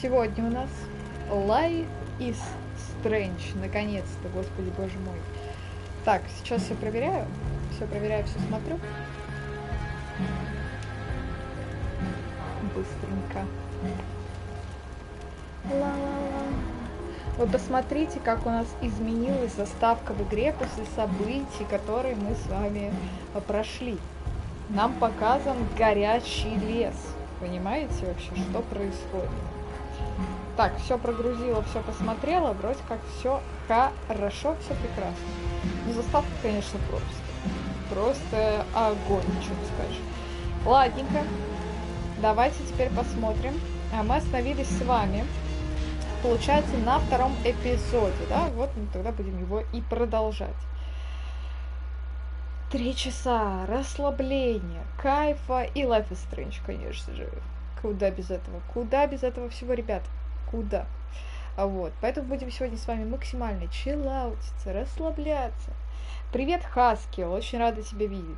Сегодня у нас Life is Strange. Наконец-то, господи боже мой. Так, сейчас все проверяю. Все проверяю, все смотрю. Быстренько. Ла-ла-ла. Вы посмотрите, как у нас изменилась заставка в игре после событий, которые мы с вами прошли. Нам показан горящий лес. Понимаете вообще, что происходит? Так, все прогрузила, все посмотрела, вроде как все хорошо, все прекрасно. Но заставка, конечно, просто огонь, ничего не скажешь. Ладненько, давайте теперь посмотрим. Мы остановились с вами, получается, на втором эпизоде, да? Вот мы тогда будем его и продолжать. 3 часа расслабления, кайфа и Life is Strange, конечно же. Куда без этого? Куда без этого всего, ребят? Куда? Вот. Поэтому будем сегодня с вами максимально чиллаутиться, расслабляться. Привет, Хаски, очень рада тебя видеть.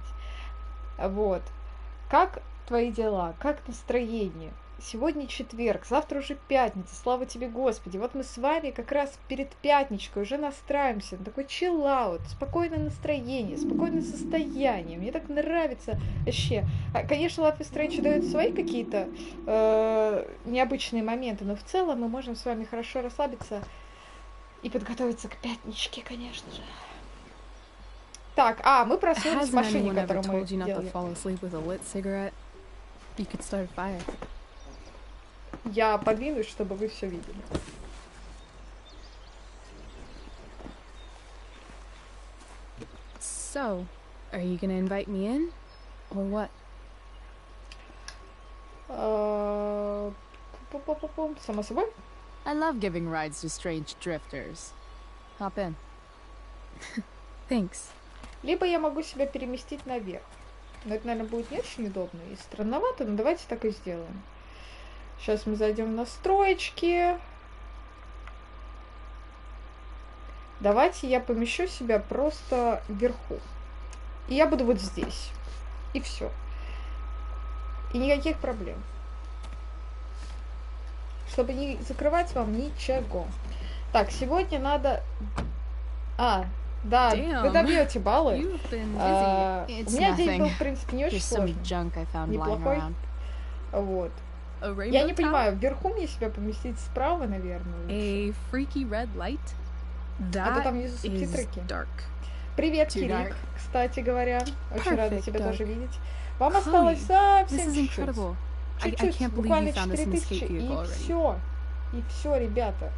Вот. Как твои дела? Как настроение? Сегодня четверг, завтра уже пятница, слава тебе, Господи. Вот мы с вами как раз перед пятничкой уже настраиваемся на такой чиллаут, спокойное настроение, спокойное состояние. Мне так нравится вообще. Конечно, Life is Strange дает свои какие-то необычные моменты, но в целом мы можем с вами хорошо расслабиться и подготовиться к пятничке, конечно же. Так, мы проснулись в машине, которую мы делали. Я подвинусь, чтобы вы все видели. So, are you gonna invite me in, or what? Само собой. I love giving rides to strange drifters. Hop in. Thanks. Либо я могу себя переместить наверх. Но это, наверное, будет не очень удобно и странновато, но давайте так и сделаем. Сейчас мы зайдем в настроечки. Давайте я помещу себя просто вверху. И я буду вот здесь. И все. И никаких проблем. Чтобы не закрывать вам ничего. Так, сегодня надо... Да, вы добьете баллы. У меня день был, в принципе, не очень сложный. Неплохой. Вот. Я не понимаю, вверху мне себя поместить справа, наверное. А то там внизу субтитрики. Привет, Кирик, кстати говоря. Очень рада тебя тоже видеть. Вам осталось совсем чуть-чуть. Чуть-чуть, буквально 4000, и все. И все, ребята.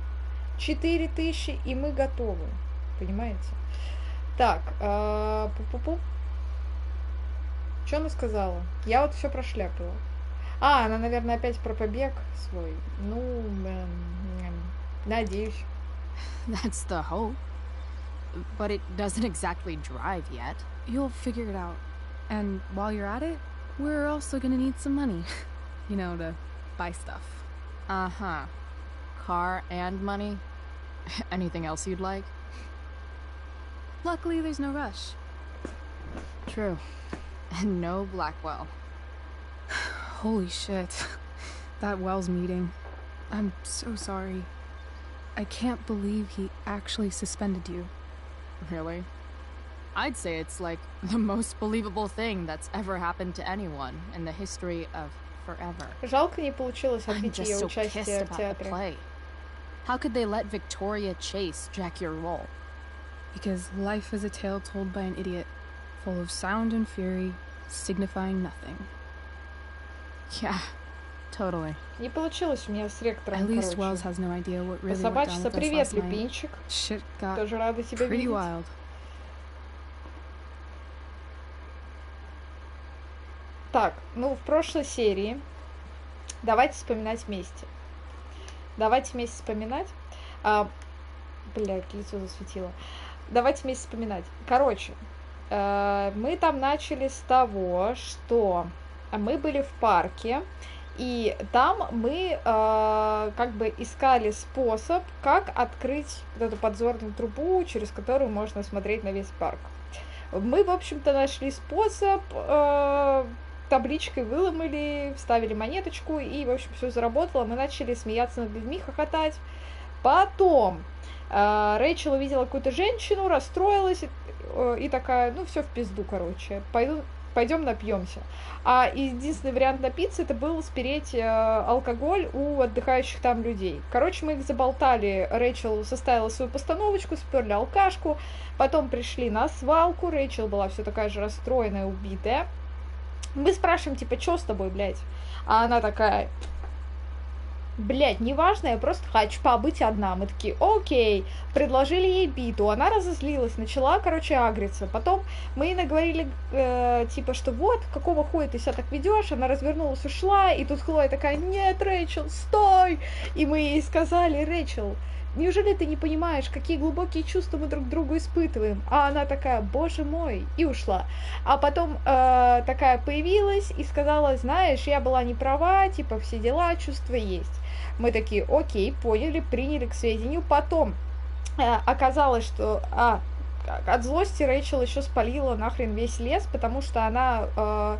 4000, и мы готовы. Понимаете? Так, что она сказала? Я вот все прошляпила. Она, наверное, опять про побег свой. Ну, надеюсь. That's the hope. But it doesn't exactly drive yet. You'll figure it out. And while you're at it, we're also gonna need some money. You know, to buy stuff. Uh-huh. Car and money? Anything else you'd like? Luckily, there's no rush. True. And no Blackwell. Holy shit. That Wells meeting. I'm so sorry. I can't believe he actually suspended you. Really? I'd say it's like the most believable thing that's ever happened to anyone in the history of forever. Жалко, не получилось отбить ее so участие в театре. How could they let Victoria Chase jack your role? Because life is a tale told by an idiot, full of sound and fury, signifying nothing. Yeah, totally. Не получилось у меня с ректором, At least Wells has no idea what really went down with us Привет, last night. любимчик. Shit got Тоже рада тебя pretty видеть. wild. Так, ну, в прошлой серии давайте вспоминать вместе. Давайте вместе вспоминать. Блядь, лицо засветило. Давайте вместе вспоминать. Короче, мы там начали с того, что мы были в парке, и там мы как бы искали способ, как открыть вот эту подзорную трубу, через которую можно смотреть на весь парк. Мы, в общем-то, нашли способ табличкой выломали, вставили монеточку, и, в общем, все заработало. Мы начали смеяться над людьми, хохотать. Потом Рэйчел увидела какую-то женщину, расстроилась и такая, ну, все в пизду, короче, пойдем напьемся. А единственный вариант напиться это был спереть алкоголь у отдыхающих там людей. Короче, мы их заболтали. Рэйчел составила свою постановочку, сперли алкашку. Потом пришли на свалку. Рэйчел была все такая же расстроенная, убитая. Мы спрашиваем, типа, что с тобой, блядь? А она такая... Блять, неважно, я просто хочу побыть одна. Мы такие, окей, предложили ей биту, она разозлилась, начала, короче, агриться. Потом мы ей наговорили, типа, что вот, какого хуя ты себя так ведешь, она развернулась, ушла, и тут Хлоя такая, нет, Рэйчел, стой! И мы ей сказали, Рэйчел, неужели ты не понимаешь, какие глубокие чувства мы друг к другу испытываем? А она такая, боже мой, и ушла. А потом такая появилась и сказала, знаешь, я была не права, типа, все дела, чувства есть. Мы такие, окей, поняли, приняли к сведению. Потом оказалось, что от злости Рэйчел еще спалила нахрен весь лес, потому что она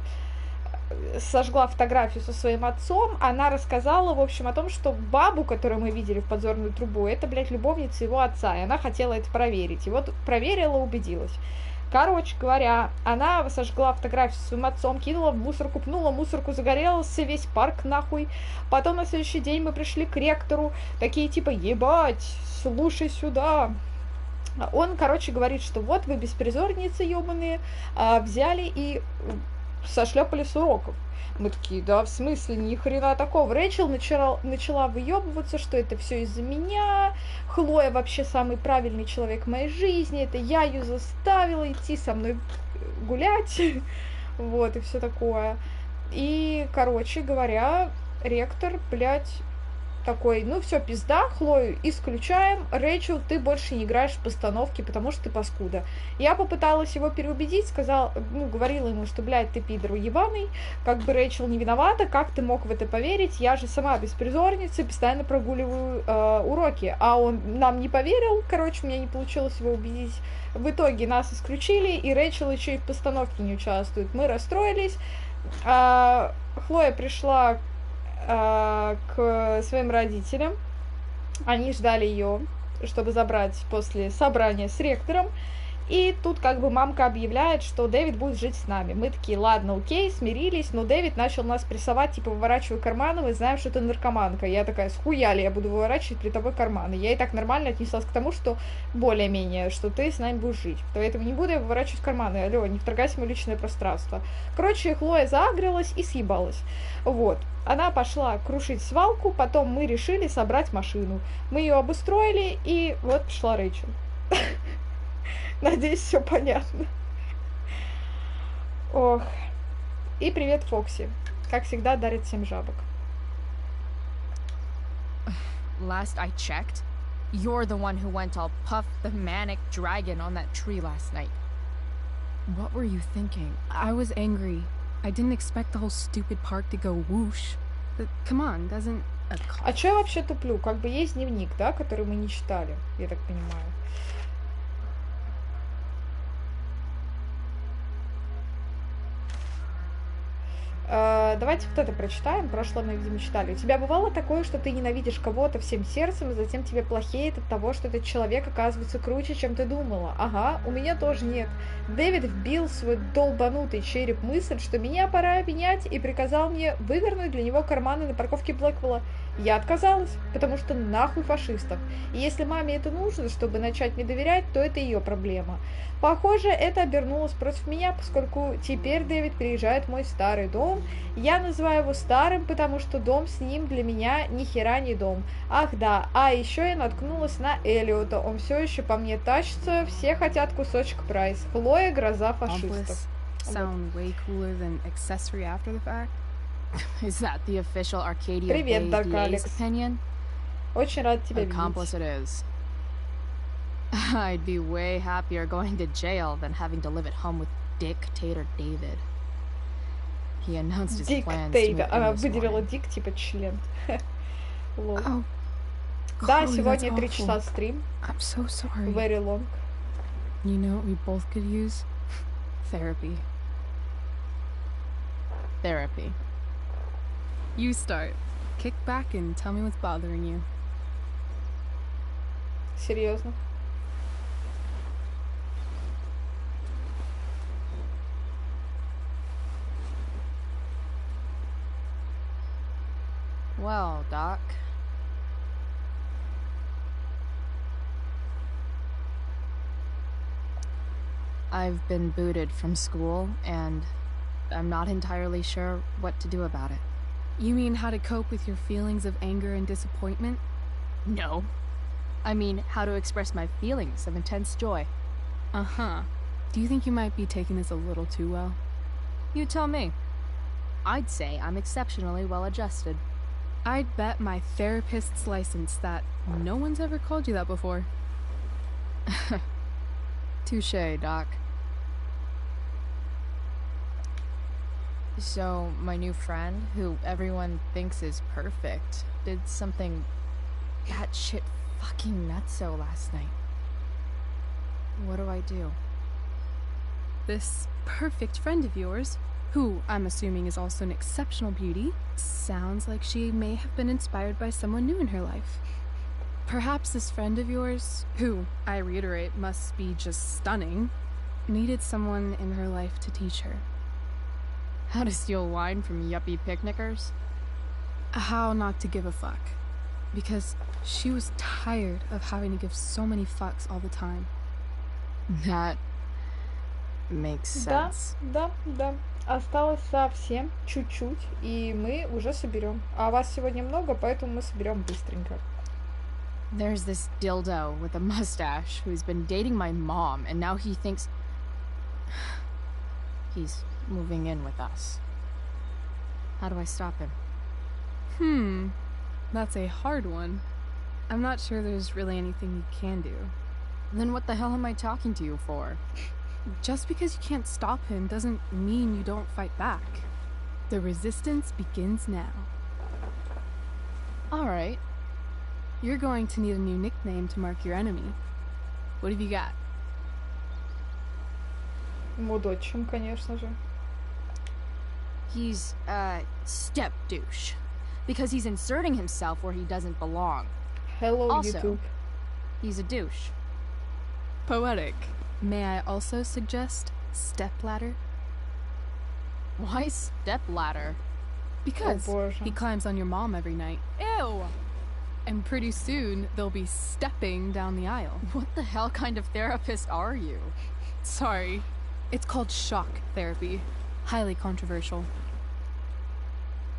сожгла фотографию со своим отцом. Она рассказала, в общем, о том, что бабу, которую мы видели в подзорную трубу, это, блядь, любовница его отца, и она хотела это проверить. И вот проверила, убедилась. Короче говоря, она сожгла фотографию со своим отцом, кинула в мусорку, пнула мусорку, загорелся весь парк нахуй. Потом на следующий день мы пришли к ректору, такие типа, ебать, слушай сюда. Он, короче, говорит, что вот вы беспризорницы ебаные, взяли и сошлепали с уроков. Мы такие, да, в смысле, ни хрена такого. Рэйчел начала выебываться, что это все из-за меня. Хлоя вообще самый правильный человек в моей жизни. Это я ее заставила идти со мной гулять. Вот, и все такое. И, короче говоря, ректор, блядь, такой, ну все, пизда, Хлою исключаем, Рэйчел, ты больше не играешь в постановки, потому что ты паскуда. Я попыталась его переубедить, говорила ему, что, блядь, ты пидор ебаный, как бы Рэйчел не виновата, как ты мог в это поверить, я же сама беспризорница, постоянно прогуливаю уроки, а он нам не поверил, короче, у меня не получилось его убедить. В итоге нас исключили, и Рэйчел еще и в постановке не участвует. Мы расстроились, Хлоя пришла к своим родителям. Они ждали ее, чтобы забрать после собрания с ректором. И тут как бы мамка объявляет, что Дэвид будет жить с нами. Мы такие, ладно, окей, смирились, но Дэвид начал нас прессовать, типа, выворачивай карманы, мы знаем, что ты наркоманка. Я такая, схуяли, я буду выворачивать при тобой карманы. Я и так нормально отнеслась к тому, что более-менее, что ты с нами будешь жить. Поэтому не буду я выворачивать карманы, алло, не вторгайся в мое личное пространство. Короче, Хлоя заагрилась и съебалась. Вот. Она пошла крушить свалку, потом мы решили собрать машину. Мы ее обустроили, и вот пришла Рэйчел. Надеюсь, все понятно. Ох. И привет, Фокси. Как всегда, дарит всем жабок. Last I checked, you're the one who went all Puff the Manic Dragon on that tree last night. What were you thinking? I was angry. I didn't expect the whole stupid park to go whoosh. But come on, doesn't a car... А чё я вообще туплю? Как бы есть дневник, да, который мы не читали, я так понимаю. Давайте вот это прочитаем. Прошлое мы, видимо, читали. У тебя бывало такое, что ты ненавидишь кого-то всем сердцем, и затем тебе плохеет от того, что этот человек оказывается круче, чем ты думала? Ага, у меня тоже нет. Дэвид вбил в свой долбанутый череп мысль, что меня пора обвинять, и приказал мне вывернуть для него карманы на парковке Блэквелла. Я отказалась, потому что нахуй фашистов. И если маме это нужно, чтобы начать мне доверять, то это ее проблема. Похоже, это обернулось против меня, поскольку теперь Дэвид переезжает в мой старый дом. Я называю его старым, потому что дом с ним для меня ни хера не дом. Ах да, а еще я наткнулась на Эллиота, он все еще по мне тащится, все хотят кусочек прайс. Хлоя, гроза фашистов. Sound way cooler than accessory after the fact? Is that the official Arcadia Привет, Dark DA's Alex. opinion? Очень рад тебя Accomplice видеть. it is. I'd be way happier going to jail than having to live at home with Dictator David. He announced his plans to move Диктейда. in Она this выделила morning. дик, типа член. Лол. Oh, Да, Chloe, сегодня that's 3 awful. часа стрим. I'm so sorry. Very long. You know what we both could use? Therapy. therapy. You start. Kick back and tell me what's bothering you. Серьезно? Well, Doc. I've been booted from school, and I'm not entirely sure what to do about it. You mean how to cope with your feelings of anger and disappointment? No. I mean, how to express my feelings of intense joy. Uh-huh. Do you think you might be taking this a little too well? You tell me. I'd say I'm exceptionally well adjusted. I'd bet my therapist's license that no one's ever called you that before. Touché, Doc. So, my new friend, who everyone thinks is perfect, did something batshit fucking nutso last night. What do I do? This perfect friend of yours, who I'm assuming is also an exceptional beauty, sounds like she may have been inspired by someone new in her life. Perhaps this friend of yours, who, I reiterate, must be just stunning, needed someone in her life to teach her. How to steal wine from yuppie picnickers? How not to give a fuck. Because she was tired of having to give so many fucks all the time. That makes sense. Да. Осталось совсем чуть-чуть, и мы уже соберем. А вас сегодня много, поэтому мы соберем быстренько. There's this dildo with a mustache who's been dating my mom, and now he thinks he's moving in with us. How do I stop him? That's a hard one. I'm not sure there's really anything you can do. Then what the hell am I talking to you for? Just because you can't stop him doesn't mean you don't fight back. The resistance begins now. Alright. You're going to need a new nickname to mark your enemy. What have you got? Мудочим, конечно же. He's a step douche. Because he's inserting himself where he doesn't belong. Hello, Also, YouTube. He's a douche. Poetic. May I also suggest stepladder? Why stepladder? Because Oh, боже. he climbs on your mom every night. Ew! And pretty soon, they'll be stepping down the aisle. What the hell kind of therapist are you? Sorry. It's called shock therapy. Highly controversial.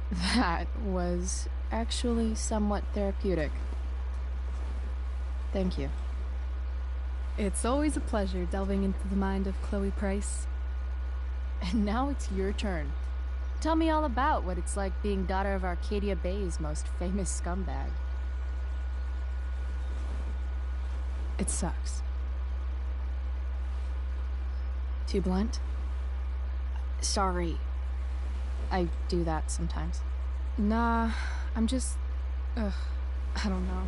That was actually somewhat therapeutic. Thank you. It's always a pleasure delving into the mind of Chloe Price. And now it's your turn. Tell me all about what it's like being daughter of Arcadia Bay's most famous scumbag. It sucks. Too blunt? Sorry. I do that sometimes. Nah, I'm just... I don't know.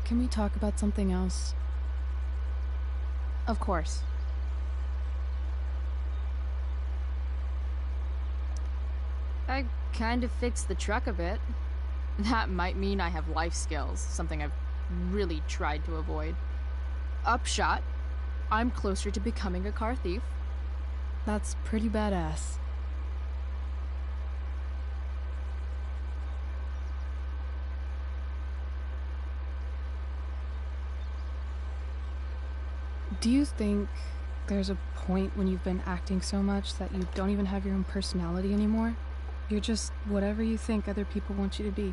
Can we talk about something else? Of course. I kind of fixed the truck a bit. That might mean I have life skills, something I've really tried to avoid. Upshot, I'm closer to becoming a car thief. That's pretty badass. Do you think there's a point when you've been acting so much that you don't even have your own personality anymore? You're just whatever you think other people want you to be.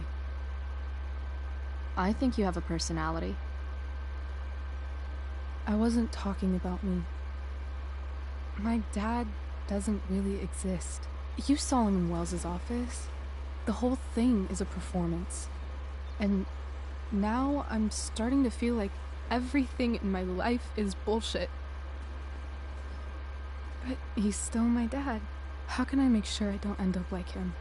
I think you have a personality. I wasn't talking about me. My dad doesn't really exist. You saw him in Wells's office. The whole thing is a performance. And now I'm starting to feel like everything in my life is bullshit. But he's still my dad. How can I make sure I don't end up like him?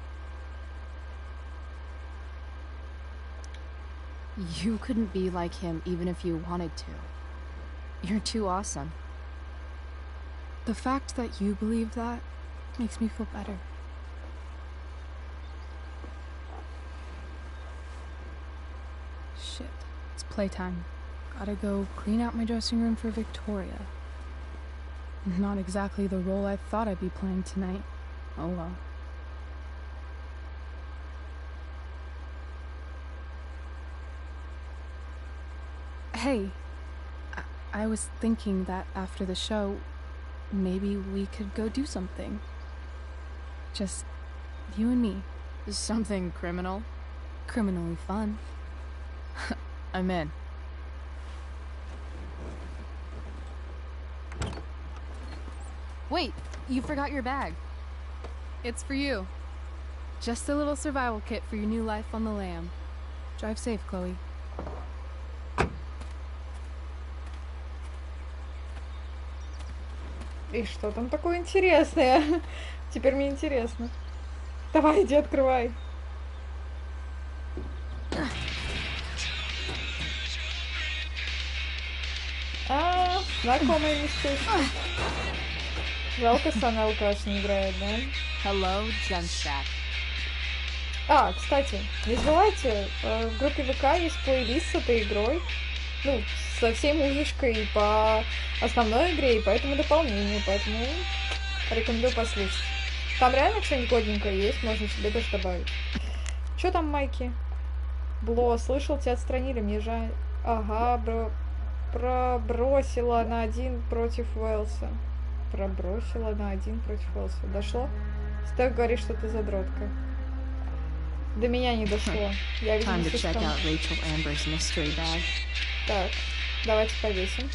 You couldn't be like him even if you wanted to. You're too awesome. The fact that you believe that makes me feel better. Shit, it's playtime. Gotta go clean out my dressing room for Victoria. Not exactly the role I thought I'd be playing tonight. Oh well. Hey, I was thinking that after the show, maybe we could go do something. Just you and me. Something criminal? Criminally fun. I'm in. Wait, you forgot your bag. It's for you. Just a little survival kit for your new life on the lam. Drive safe, Chloe. И что там такое интересное? Теперь мне интересно. Давай, иди, открывай. Знакомое местечко. Жалко, Сана алкаш не играет, да? Hello, Junkstack. Кстати, не забывайте, в группе ВК есть плейлист с этой игрой. Ну, со всей музычкой по основной игре и по этому дополнению, поэтому рекомендую послушать. Там реально что-нибудь годненькое есть, можно себе даже добавить. Чё там, Майки? Бло, слышал, тебя отстранили, мне жаль. Ага, пробросила на 1 против Уэлса. Пробросила на 1 против Уэлса. Дошло? Стеф говорит, что ты задротка. До меня не дошло. Я, видимо, слишком... Так, давайте повесим.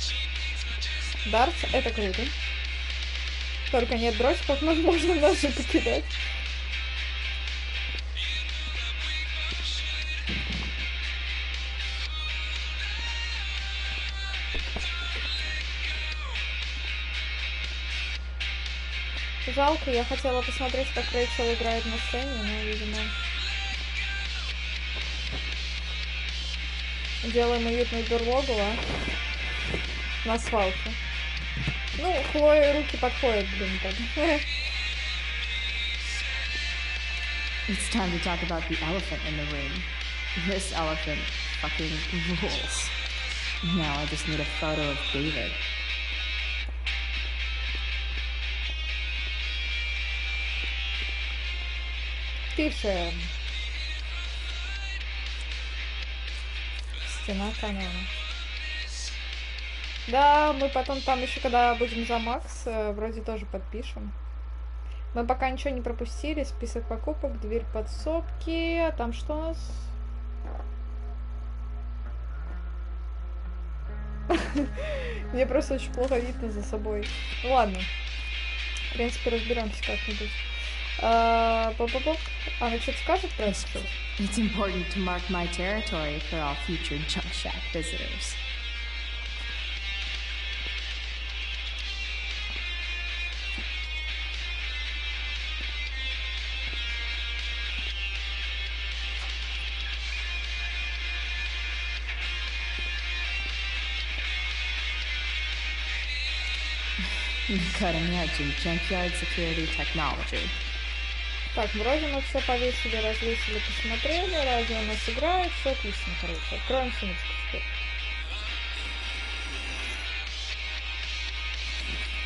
Дартс, это круто. Только нет дротиков, но можно ножи покидать. Жалко, я хотела посмотреть, как Рэйчел играет на сцене, но, видимо... Делаем уютную берлогу, на свалке. Ну, Хлое руки подходят, блин, так. It's time to talk about the elephant in the room. This elephant fucking rules. Now I just need a photo of David. Пишем. Стена канона. Да, мы потом там еще, когда будем за Макс, вроде тоже подпишем. Мы пока ничего не пропустили. Список покупок, дверь подсобки. А там что у нас? Мне просто очень плохо видно за собой. Ну ладно. В принципе, разберемся как-нибудь. Она что-то скажет про это? It's important to mark my territory for all future junk shack visitors. Cutting edge in junkyard security technology. Так, вроде мы все повесили, развесили, посмотрели, радио у нас играет, все отлично, короче. Откроем сумочку теперь.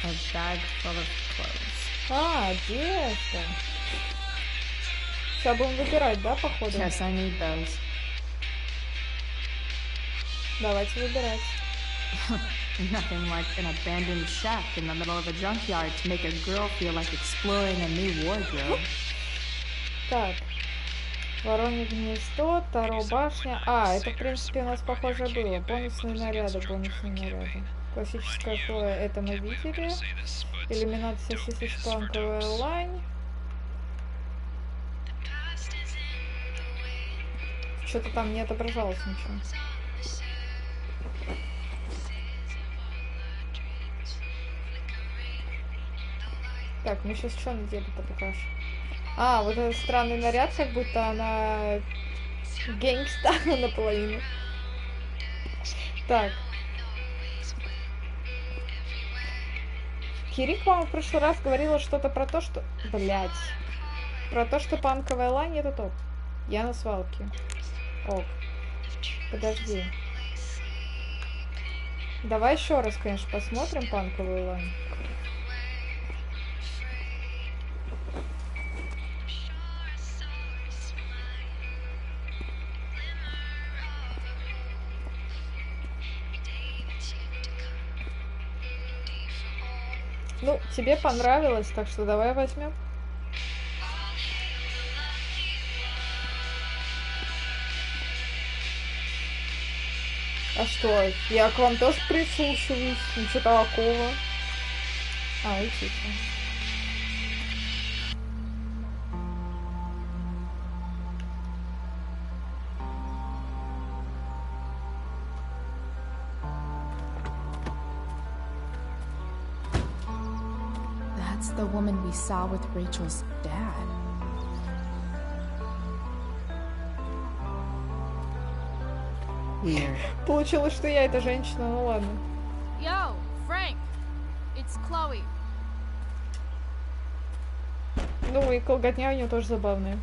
A bag full of clothes. Одежда. Сейчас будем выбирать, да, походу? Yes, I need those. Давайте выбирать. Nothing like an abandoned shack in the middle of a junkyard to make a girl feel like exploring a new wardrobe. Так, Воронье гнездо, Таро башня. Это, в принципе, у нас похоже было. Бонусные наряды, Классическая Хлоя, это мы видели. Иллюминация сосиска-планковая лань. Что-то там не отображалось ничего. Так, мы сейчас что надели-то покажем? Вот этот странный наряд, как будто она гангста наполовину. Так. Кирик вам в прошлый раз говорила что-то про то, что... Блять. Про то, что панковая лань это топ. Я на свалке. Ок. Подожди. Давай еще раз, конечно, посмотрим панковую лань. Ну, тебе понравилось, так что давай возьмем. А что? Я к вам тоже прислушиваюсь. Ничего такого. А, учите. That's the woman we saw with Rachel's dad. Weird. Получилось, что я эта женщина, ну ладно. Yo, Frank! It's Chloe. Ну и колготня у нее тоже забавная.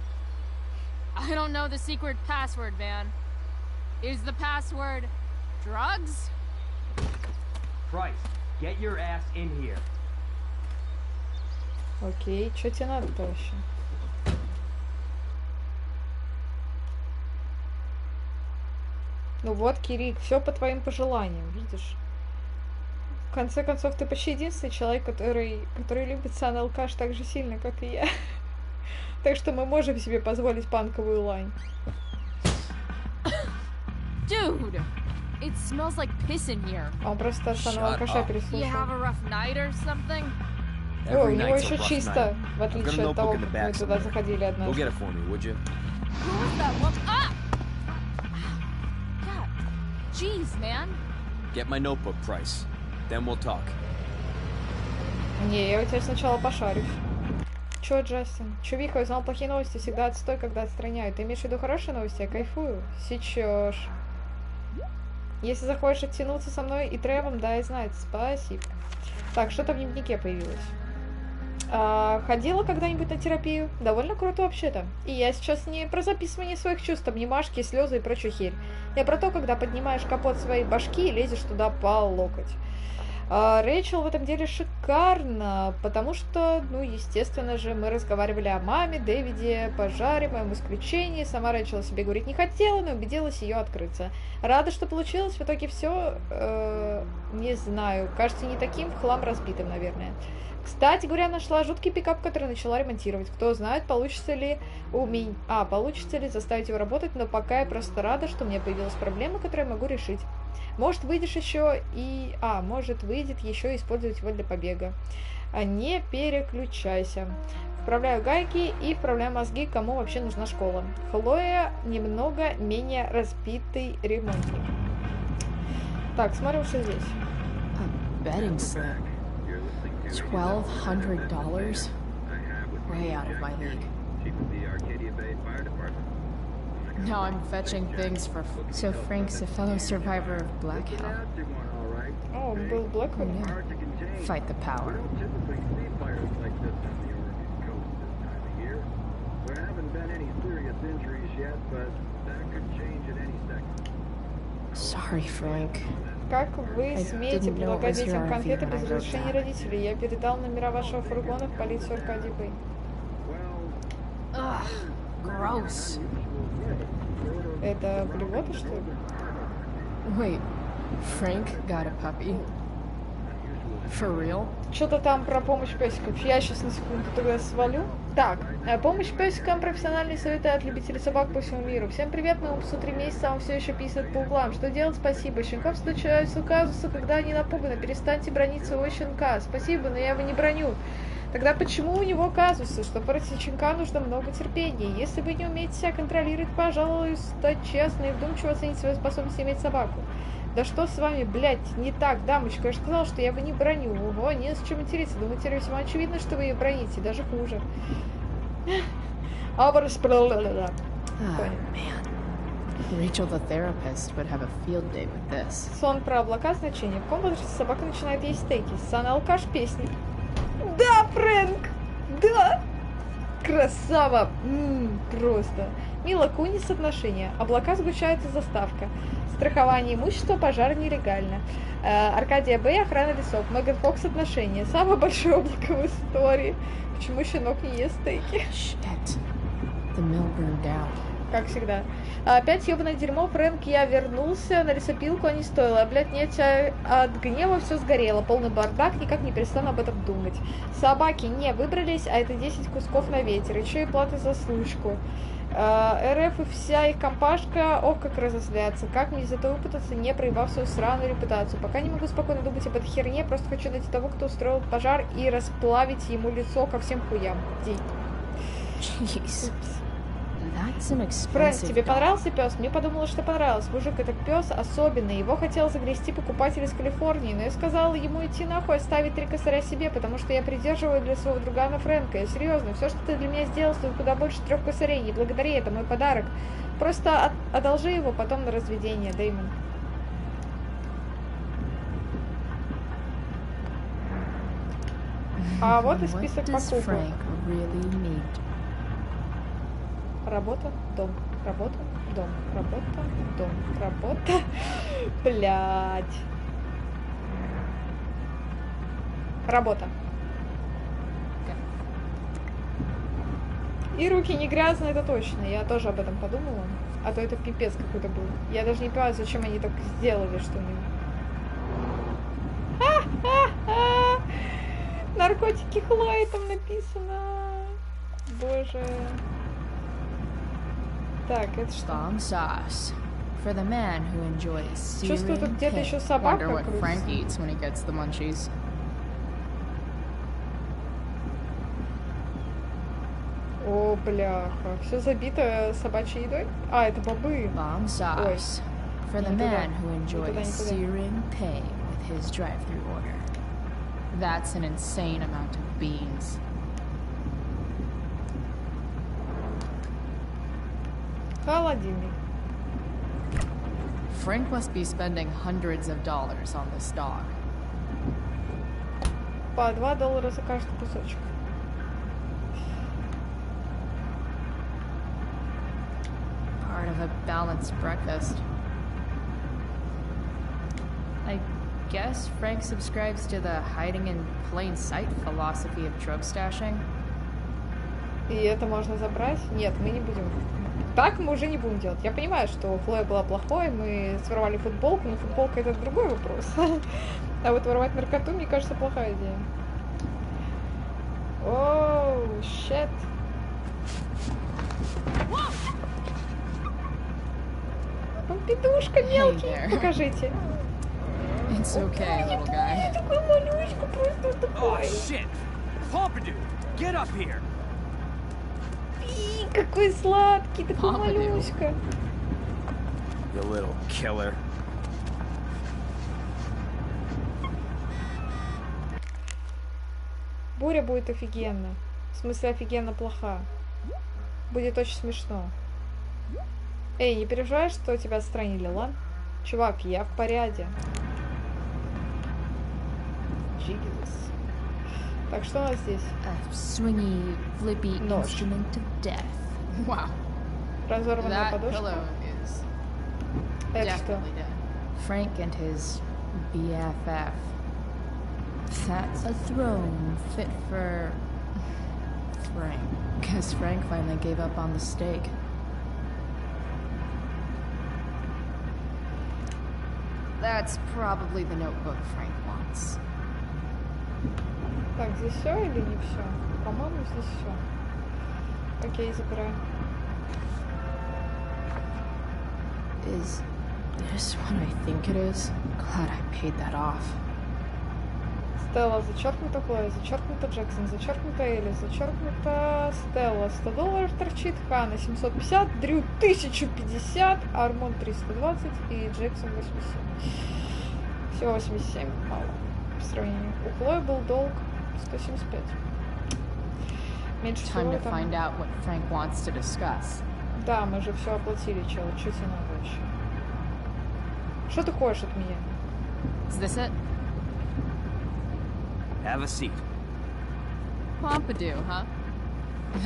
I don't know the secret password, man. Is the password drugs? Price, get your ass in here. Окей, что тебе надо-то вообще? Ну вот, Кирик, все по твоим пожеланиям, видишь? В конце концов, ты почти единственный человек, который любит сан-алкаш так же сильно, как и я. Так что мы можем себе позволить панковую лань. Dude, it smells like piss in here. Он просто сан-алкаша You переслушал. have a rough night or something? О, у него еще чисто, в отличие от того, как мы туда заходили Go однажды. get it for me, would you? Who was that woman? Ah! God, jeez, man. Get my notebook, Price. Then we'll talk. Не, я у тебя сначала пошарюсь. Чё, Джастин? Чё, Вика, узнал плохие новости, всегда отстой, когда отстраняют. Ты имеешь в виду хорошие новости? Я кайфую. Сечёшь. Если захочешь оттянуться со мной и Тревом, дай знать. Спасибо. Так, что-то в дневнике появилось. Ходила когда-нибудь на терапию? Довольно круто вообще-то. И я сейчас не про записывание своих чувств, обнимашки, слезы и прочую херь. Я про то, когда поднимаешь капот своей башки и лезешь туда по локоть. Рэйчел в этом деле шикарно, потому что, ну, естественно же, мы разговаривали о маме, Дэвиде, пожаре, моем исключении. Сама Рэйчел о себе говорить не хотела, но убедилась ее открыться. Рада, что получилось. В итоге все, не знаю, кажется не таким, в хлам разбитым, наверное. Кстати говоря, нашла жуткий пикап, который начала ремонтировать. Кто знает, получится ли заставить его работать, но пока я просто рада, что у меня появилась проблема, которую я могу решить. Может, выйдет еще и использовать его для побега. Не переключайся. Вправляю гайки и вправляю мозги, кому вообще нужна школа. Хлоя немного менее разбитый ремонтник. Так, смотрим, что здесь. Betting slip. $1,200? Way out of my league. Now I'm fetching things for... So Frank's a fellow survivor of Blackout. О, он был Блэком. Fight the power. Sorry, Frank. Как вы смеете предлагать детям конфеты без разрешения родителей? Я передал номера вашего фургона в полицию Аркадий Бэй. Ugh, gross. Это блевота, что ли? Wait, Frank got a puppy? For real? Что-то там про помощь песикам. Я сейчас на секунду тогда свалю. Так, помощь песикам, профессиональные советы от любителей собак по всему миру. Всем привет, моему псу 3 месяца, он все еще писает по углам. Что делать? Спасибо. Щенков случаются казусы, когда они напуганы. Перестаньте бронить своего щенка. Спасибо, но я его не броню. Тогда почему у него казусы? Что против щенка нужно много терпения. Если вы не умеете себя контролировать, пожалуйста, честно и вдумчиво оцените свою способность иметь собаку. Да что с вами, блядь, не так, дамочка? Я же сказала, что я его не броню. Ого, не с чем материться. Думаете, весьма очевидно, что вы ее броните. Даже хуже. Man. Rachel, the therapist, would have a field day with this. Сон про облака значение. В каком возрасте собака начинает есть стейки? Сан алкаш песни. Да, Фрэнк! Да! Красава! Просто. Мила Кунис отношения. Облака сгущаются, заставка. Страхование имущества, пожар нелегально. Аркадия Б. Охрана лесов. Меган Фокс отношения. Самое большое облако в истории. Почему щенок не ест стейки? Shit. The mill burned down. Как всегда. Опять ёбаное дерьмо, Фрэнк, я вернулся, на лесопилку, а не стоило. Блять, нет, от гнева все сгорело. Полный бардак, никак не перестану об этом думать. Собаки не выбрались, а это 10 кусков на ветер. Еще и плата за случку. РФ и вся их компашка, ох, как разозлятся. Как мне из этого выпутаться, не проебав свою сраную репутацию. Пока не могу спокойно думать об этой херне, просто хочу найти того, кто устроил пожар, и расплавить ему лицо ко всем хуям. День. Jeez. That's an Фрэнк, expensive тебе dog. понравился пес? Мне подумала, что понравился. Мужик, этот пес особенный. Его хотел загрести покупатель из Калифорнии, но я сказала ему идти нахуй, оставить 3 косаря себе, потому что я придерживаю для своего другана Фрэнка. Я серьезно, все, что ты для меня сделал, стоит куда больше 3 косарей. Не благодари, это мой подарок. Просто одолжи его потом на разведение, Дэймон. А вот и What список does покупок. Frank really need? Работа, дом, работа, дом, работа, дом, работа. Блядь. Работа. И руки не грязные, это точно. Я тоже об этом подумала. А то это пипец какой-то был. Я даже не понимаю, зачем они так сделали, что они... Наркотики Хлои там написано. Боже. Так, это что? Bomb sauce. For the man who enjoys Чувствую, тут searing где-то pig. еще собака Wonder what крутится. Frank eats when he gets the munchies. О, бляха. Все забито собачьей едой? А, это бобы. Bomb sauce. For the Не туда. man who Не туда, не enjoys туда. searing pig with his drive-through order. That's an insane amount of beans. Холодильник. Frank must be spending hundreds of dollars on this dog. По $2 за каждый кусочек. Part of a balanced breakfast. I guess Frank subscribes to the hiding in plain sight philosophy of drug stashing. И это можно забрать? Нет, мы не будем. Так мы уже не будем делать. Я понимаю, что Хлоя была плохой, мы своровали футболку, но футболка это другой вопрос. А вот воровать наркоту, мне кажется, плохая идея. Оу, щет. Помпидушка мелкий. there. Покажите. It's okay, little guy. Такой малюська, просто Oh, такой. shit! Pompidou, get up here! И какой сладкий, такой Помпидou. малюська. You little killer. Буря будет офигенно. В смысле, офигенно плоха. Будет очень смешно. Эй, не переживай, что тебя отстранили, ладно? Чувак, я в порядке. Jesus. Так, что у нас здесь? A swingy, flippy Нож. instrument of death. Wow. Разорванная That подушка. pillow is Это что? definitely dead. Frank and his BFF. That's a throne fit for Frank. Guess Frank finally gave up on the steak. That's probably the notebook Frank wants. Так, здесь все или не все? По-моему, здесь все. Окей, забираю. Is this what I think it is? Glad I paid that off. Стелла зачеркнута, Хлоя зачеркнута, Джексон зачеркнута, Элли зачеркнута, Стелла $100 торчит, Хана 750, Дрю 1050, Армон 320 и Джексон 87. Всего 87, мало по сравнению. У Хлои был долг 175. Меньше Time всего to там... find out what Frank wants to discuss. Да, мы же все оплатили, чел, что тебе надо вообще? Что ты хочешь от меня? Is this it? Have a seat. Pompidou, huh?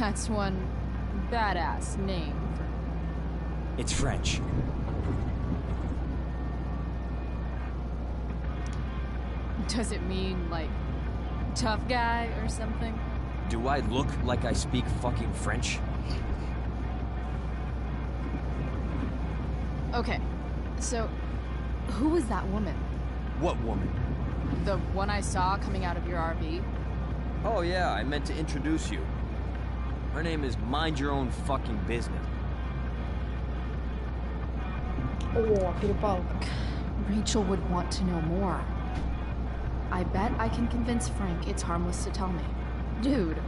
That's one badass name for... It's French. Does it mean, like, tough guy or something? Do I look like I speak fucking French? Okay, so who was that woman? What woman? The one I saw coming out of your RV? Oh yeah, I meant to introduce you. Her name is Mind Your Own Fucking Business. О, перепалка. Rachel would want to know more. I bet I can convince Frank it's harmless to tell me. Dude,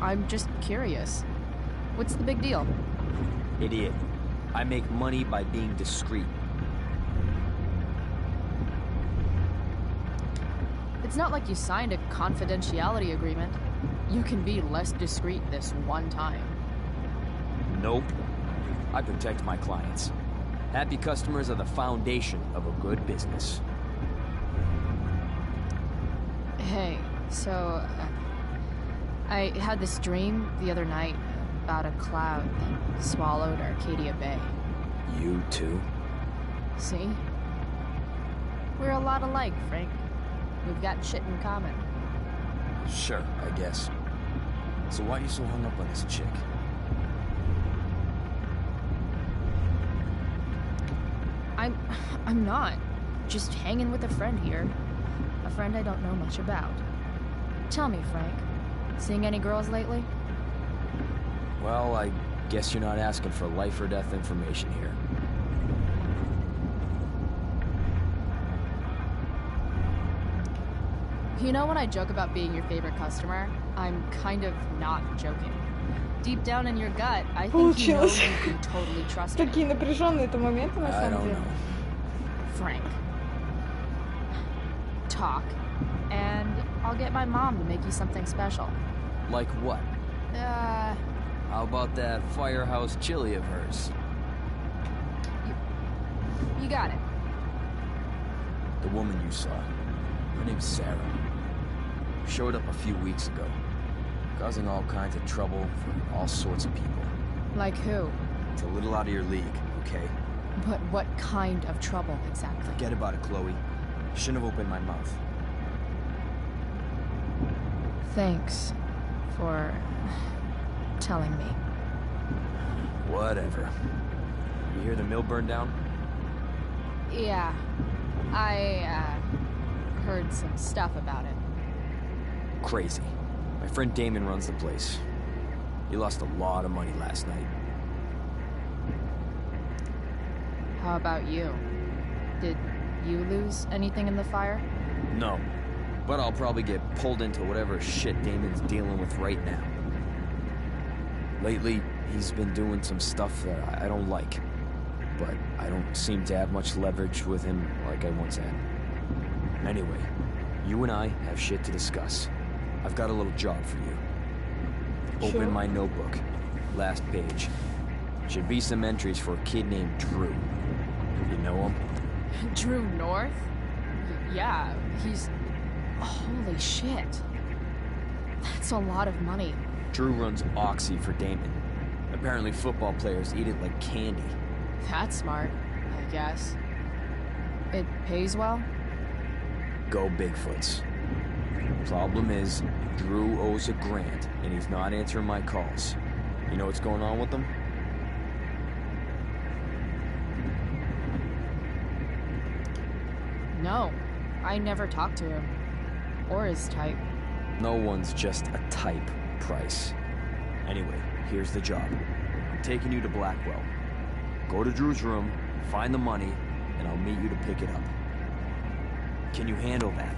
I'm just curious. What's the big deal? Idiot. I make money by being discreet. It's not like you signed a confidentiality agreement. You can be less discreet this one time. Nope. I protect my clients. Happy customers are the foundation of a good business. Hey, so... I had this dream the other night about a cloud that swallowed Arcadia Bay. You too? See? We're a lot alike, Frank. We've got shit in common. Sure, I guess. So why are you so hung up on this chick? I'm not. Just hanging with a friend here. A friend I don't know much about. Tell me, Frank. Seeing any girls lately? Well, I guess you're not asking for life or death information here. You know when I joke about being your favorite customer, I'm kind of not joking. Deep down in your gut, I think you know you can totally trust me. Такие напряженные это моменты на I самом don't деле. know. Frank. Talk, and I'll get my mom to make you something special. Like what? How about that firehouse chili of hers? You got it. The woman you saw. Her name's Sarah. Showed up a few weeks ago. Causing all kinds of trouble for all sorts of people. Like who? It's a little out of your league, okay? But what kind of trouble exactly? Forget about it, Chloe. Shouldn't have opened my mouth. Thanks for telling me. Whatever. You hear the mill burned down? Yeah, I heard some stuff about it. Crazy. My friend Damon runs the place. He lost a lot of money last night. How about you? Did you lose anything in the fire? No. But I'll probably get pulled into whatever shit Damon's dealing with right now. Lately, he's been doing some stuff that I don't like. But I don't seem to have much leverage with him like I once had. Anyway, you and I have shit to discuss. I've got a little job for you. Sure. Open my notebook. Last page. Should be some entries for a kid named Drew. You know him? Drew North? Yeah, he's... Holy shit. That's a lot of money. Drew runs Oxy for Damon. Apparently football players eat it like candy. That's smart, I guess. It pays well? Go Bigfoots. Problem is, Drew owes a grant, and he's not answering my calls. You know what's going on with him? No, I never talked to him. Or his type. No one's just a type, Price. Anyway, here's the job. I'm taking you to Blackwell. Go to Drew's room, find the money, and I'll meet you to pick it up. Can you handle that?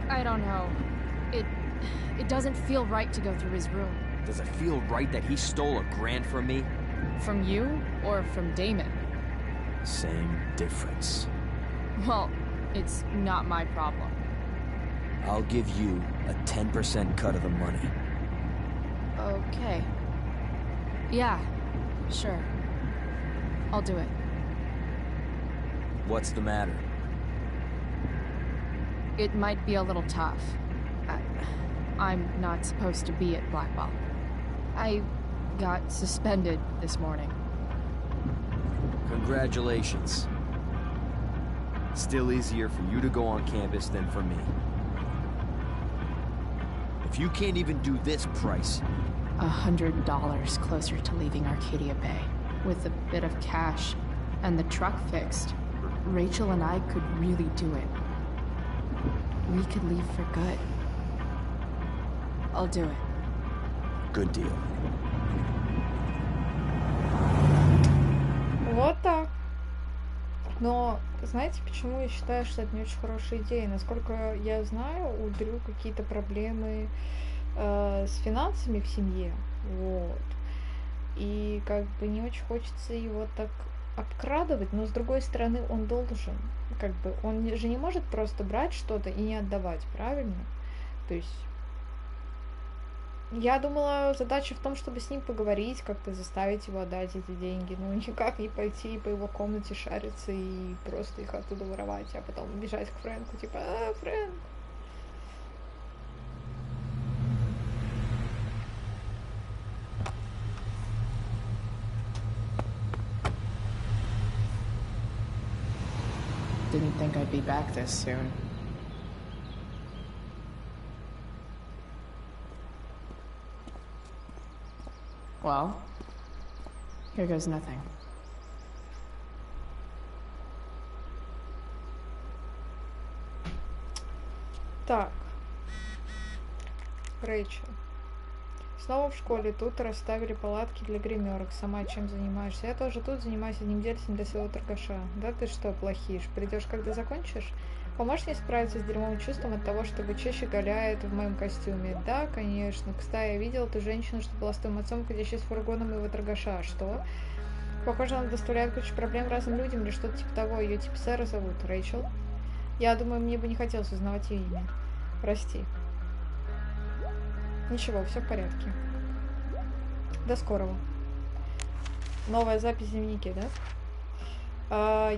I don't know. It doesn't feel right to go through his room. Does it feel right that he stole a grand from me? From you or from Damon? Same difference. Well, it's not my problem. I'll give you a 10% cut of the money. Okay. Yeah, sure. I'll do it. What's the matter? it might be a little tough. I'm not supposed to be at Blackwell. I got suspended this morning. Congratulations. Still easier for you to go on campus than for me. If you can't even do this price... $100 closer to leaving Arcadia Bay. With a bit of cash and the truck fixed, Rachel and I could really do it. We could leave for good. I'll do it. Good deal. Вот так. Но знаете, почему я считаю, что это не очень хорошая идея? Насколько я знаю, у Дрю какие-то проблемы с финансами в семье. Вот. И как бы не очень хочется его так обкрадывать, но с другой стороны он должен. Как бы он же не может просто брать что-то и не отдавать, правильно? То есть я думала, задача в том, чтобы с ним поговорить, как-то заставить его отдать эти деньги. Ну, никак не пойти по его комнате шариться и просто их оттуда воровать, а потом бежать к Фрэнку, типа, Фрэнк. Didn't think I'd be back this soon. Well, here goes nothing. Так. Рэйчел. Снова в школе. Тут расставили палатки для гримерок. Сама чем занимаешься? Я тоже тут занимаюсь одним дельцем для своего торгаша. Да ты что, плохишь? Придешь, когда закончишь? Поможешь мне справиться с дерьмовым чувством от того, что вычище голяет в моем костюме? Да, конечно. Кстати, я видела ту женщину, что была с твоим отцом, ходящей с фургоном его торгаша. А что? Похоже, она доставляет кучу проблем разным людям или что-то типа того. Ее типа Сэра зовут. Рэйчел? Я думаю, мне бы не хотелось узнавать ее имя. Прости. Ничего, все в порядке. До скорого. Новая запись в дневнике, да?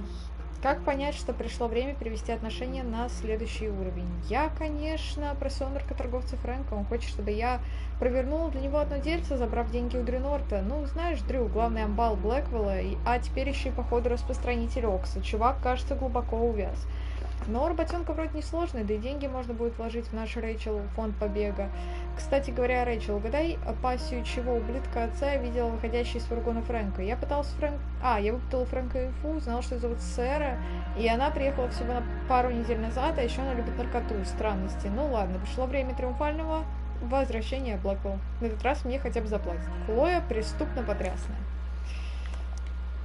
Как понять, что пришло время перевести отношения на следующий уровень? Я, конечно, просил наркоторговца Фрэнка. Он хочет, чтобы я провернула для него одно дельце, забрав деньги у Дрю Норта. Ну, знаешь, Дрю, главный амбал Блэквелла, а теперь еще и, походу, распространитель Окса. Чувак, кажется, глубоко увяз. Но работенка вроде несложная, да и деньги можно будет вложить в наш Рэйчел фонд побега. Кстати говоря, Рэйчел, угадай пассию чего ублюдка отца я видела выходящей из фургона Фрэнка. Я выпытала Фрэнка инфу, узнала, что зовут Сэра, и она приехала всего на пару недель назад, а еще она любит наркоту. Странности. Ну ладно, пришло время триумфального возвращения Блэквелл. На этот раз мне хотя бы заплатят. Хлоя преступно потрясная.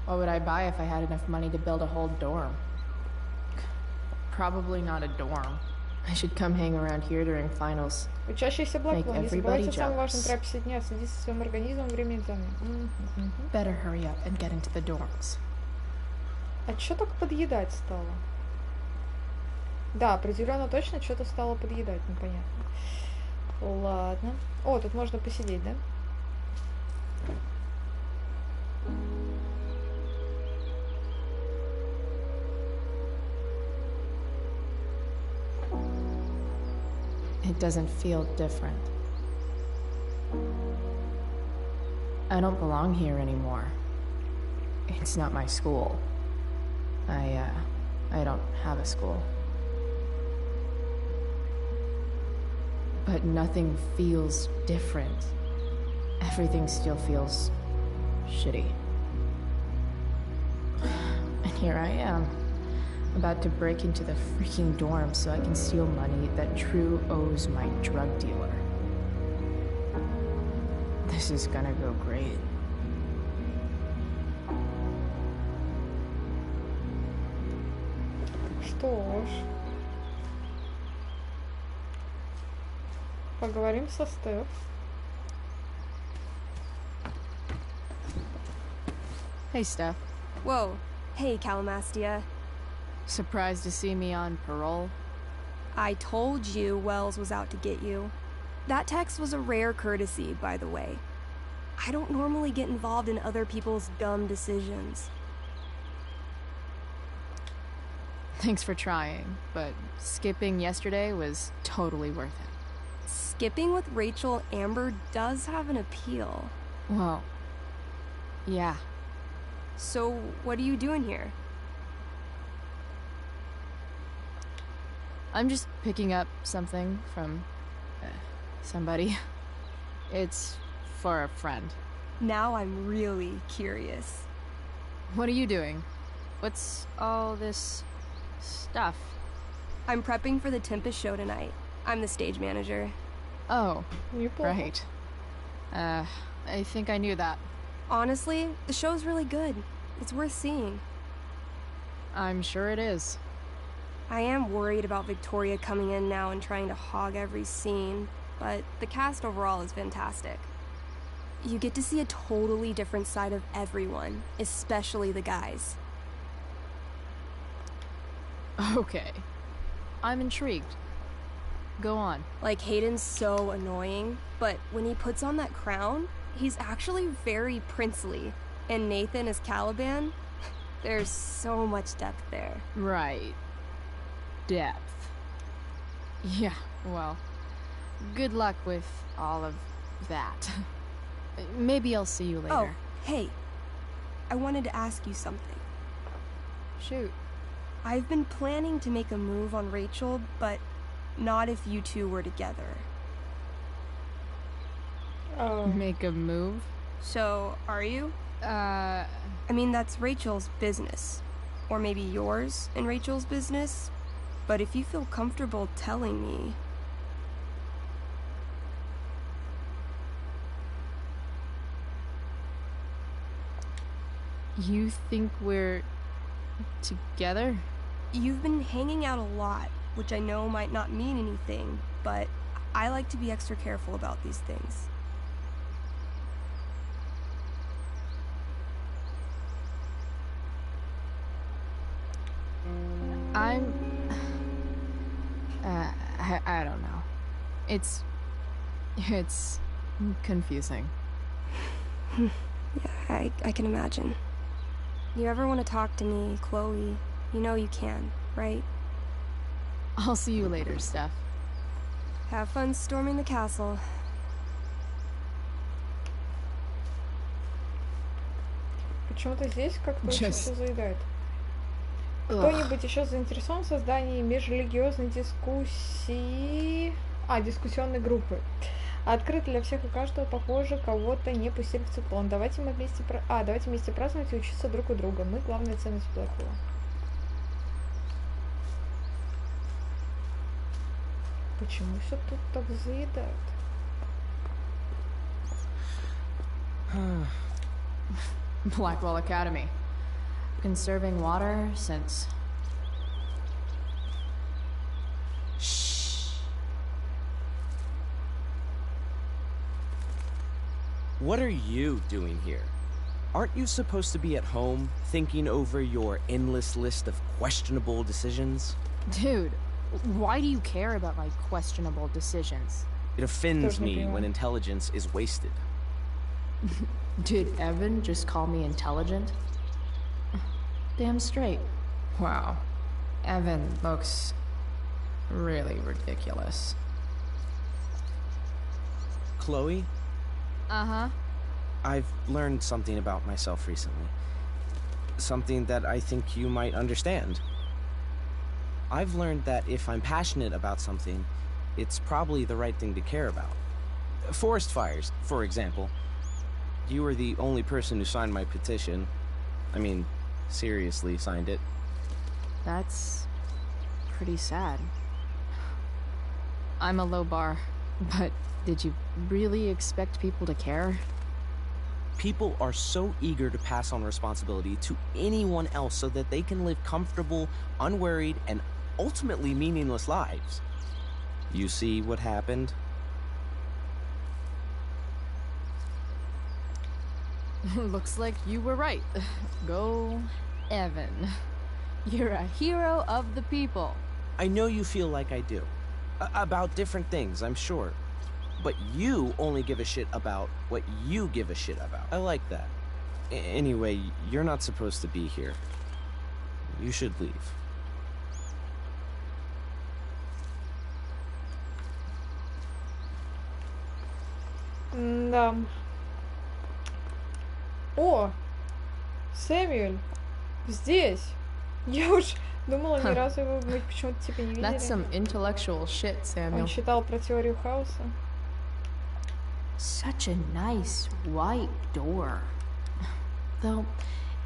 What would I buy if I had enough money to build a whole dorm? Probably not a dorm. I should come hang around here during finals. Учащийся Блэквелл, не забывайте о самом важном трапезе дня, следите за своим организмом во время экзамена. Better hurry up and get into the dorms. А чё так подъедать стало? Да, определенно точно что-то стало подъедать, непонятно. Ладно. О, тут можно посидеть, да? It doesn't feel different. I don't belong here anymore. It's not my school. I don't have a school. But nothing feels different. Everything still feels shitty. And here I am, about to break into the freaking dorm so I can steal money that Drew owes my drug dealer. This is gonna go great. Что ж. Поговорим со Стеф. Hey, Steph. Whoa. Hey, Calamastia. Surprised to see me on parole? I told you Wells was out to get you. That text was a rare courtesy, by the way. I don't normally get involved in other people's dumb decisions. Thanks for trying, but skipping yesterday was totally worth it. Skipping with Rachel Amber does have an appeal. Well, yeah. So, what are you doing here? I'm just picking up something from somebody. It's for a friend. Now I'm really curious. What are you doing? What's all this stuff? I'm prepping for the Tempest show tonight. I'm the stage manager. Oh, Неплохо. right. I think I knew that. Honestly, the show's really good. It's worth seeing. I'm sure it is. I am worried about Victoria coming in now and trying to hog every scene, but the cast overall is fantastic. You get to see a totally different side of everyone, especially the guys. Okay. I'm intrigued. Go on. Like, Hayden's so annoying, but when he puts on that crown, he's actually very princely. And Nathan as Caliban, there's so much depth there. Right. Depth. Yeah, well, good luck with all of that. Maybe I'll see you later. Oh, hey. I wanted to ask you something. Shoot. I've been planning to make a move on Rachel, but not if you two were together. Oh. Make a move? So, are you? I mean, that's Rachel's business. Or maybe yours and Rachel's business. But if you feel comfortable telling me... You think we're together? You've been hanging out a lot, which I know might not mean anything, but I like to be extra careful about these things. I don't know. It's confusing. Yeah, I can imagine. You ever want to talk to me, Chloe, you know you can, right? I'll see you later, Steph. Have fun storming the castle. Почему-то здесь как-то очень Just- все заедает. Кто-нибудь еще заинтересован в создании межрелигиозной дискуссии... дискуссионной группы. Открыт для всех и каждого, похоже, кого-то не пустили в циклон. Давайте мы вместе давайте вместе праздновать и учиться друг у друга. Мы главная ценность Блэквелла. Почему все тут так заедает? Blackwell Academy. Conserving water since... Shh. What are you doing here? Aren't you supposed to be at home, thinking over your endless list of questionable decisions? Dude, why do you care about my questionable decisions? It offends Тоже не me when понимаю. intelligence is wasted. Did Evan just call me intelligent? Damn straight. Wow. Evan looks really ridiculous. Chloe, Uh-huh. I've learned something about myself recently. Something that I think you might understand. I've learned that if I'm passionate about something, it's probably the right thing to care about. Forest fires, for example. You were the only person who signed my petition. I mean, seriously signed it. That's pretty sad. I'm a low bar, but did you really expect people to care? People are so eager to pass on responsibility to anyone else so that they can live comfortable, unworried, and ultimately meaningless lives. You see what happened? Looks like you were right. Go, Evan. You're a hero of the people. I know you feel like I do. About different things, I'm sure. But you only give a shit about what you give a shit about. I like that. Anyway, you're not supposed to be here. You should leave. Да. О! Сэмюэль! Здесь! Я уж думала, ни разу его мы почему-то типа не That's видели. some intellectual shit, Он Samuel. читал про теорию хаоса. Such a nice white door. Though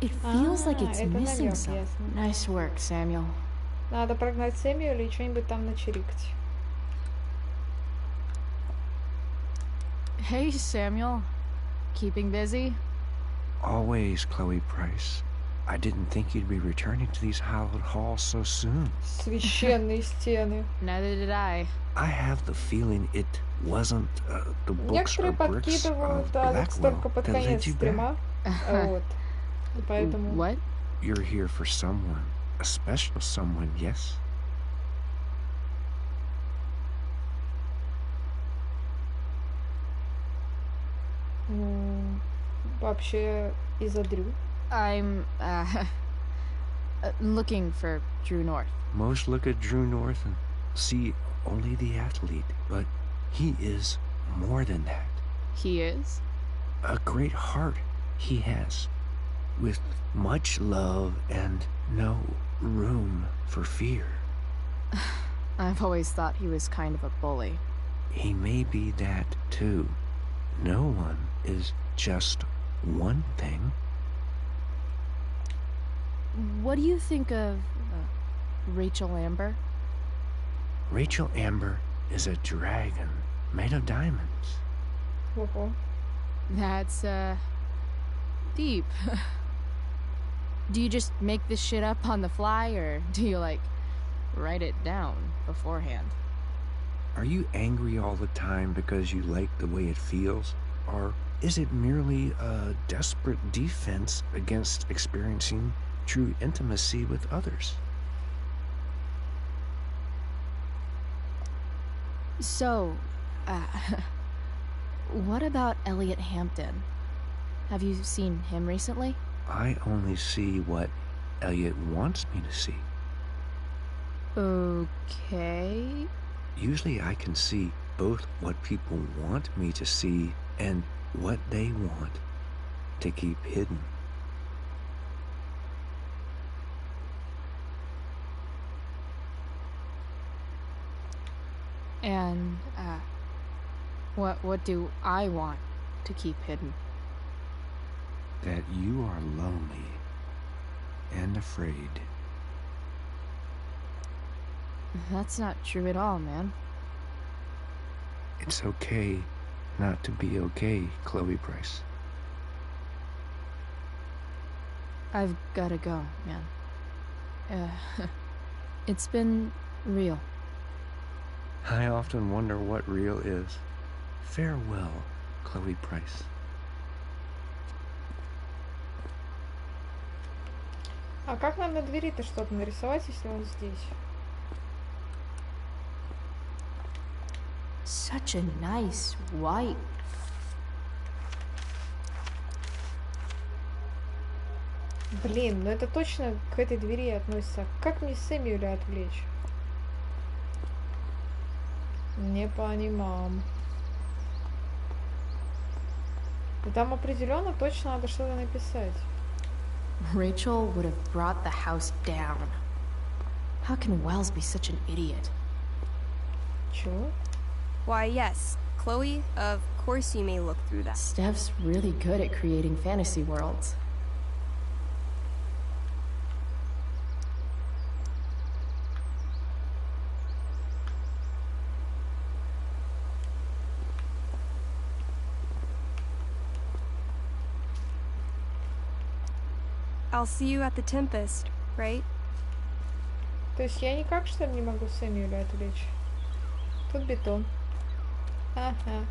it feels like it's это missing намек, some. ясно. Nice work, Samuel. Надо прогнать Сэмюэля и что-нибудь там начирикать. Hey, Samuel. Keeping busy? Always, Chloe Price. I didn't think you'd be returning to these hallowed halls so soon. Священные стены. Neither did I. I have the feeling it wasn't the books or Некоторые bricks подкидывают of Алекс только Blackwell под that конец led you стрима. back. Вот. И поэтому... What? You're here for someone, a special someone, yes? Ну, вообще из-за Дрю. I'm looking for Drew North. Most look at Drew North and see only the athlete, but he is more than that. He is? A great heart he has, with much love and no room for fear. I've always thought he was kind of a bully. He may be that too. No one is just one thing. What do you think of Rachel Amber? Rachel Amber is a dragon made of diamonds. Ого. That's, deep. Do you just make this shit up on the fly, or do you, like, write it down beforehand? Are you angry all the time because you like the way it feels? Or is it merely a desperate defense against experiencing true intimacy with others? So, what about Elliot Hampton? Have you seen him recently? I only see what Elliot wants me to see. Okay. Usually I can see both what people want me to see and what they want to keep hidden. And, what do I want to keep hidden? That you are lonely and afraid. That's not true at all, man. It's okay not to be okay, Chloe Price. I've gotta go, man. It's been real. I often wonder what real is. Farewell, Chloe Price. А как нам на двери-то что-то нарисовать, если он здесь? Such a nice white. Блин, ну это точно к этой двери относится. Как мне Сэмюэля отвлечь? Не понимаю. Да там определенно точно надо что-то написать. Rachel would have brought the house down. How can Wells be such an idiot? Чего? Why, yes, Chloe, of course you may look through that. Steph's really good at creating fantasy worlds. I'll see you at the Tempest, right? То есть я никак, что ли, не могу Сэмюэля отвлечь? Тут бетон. Ага.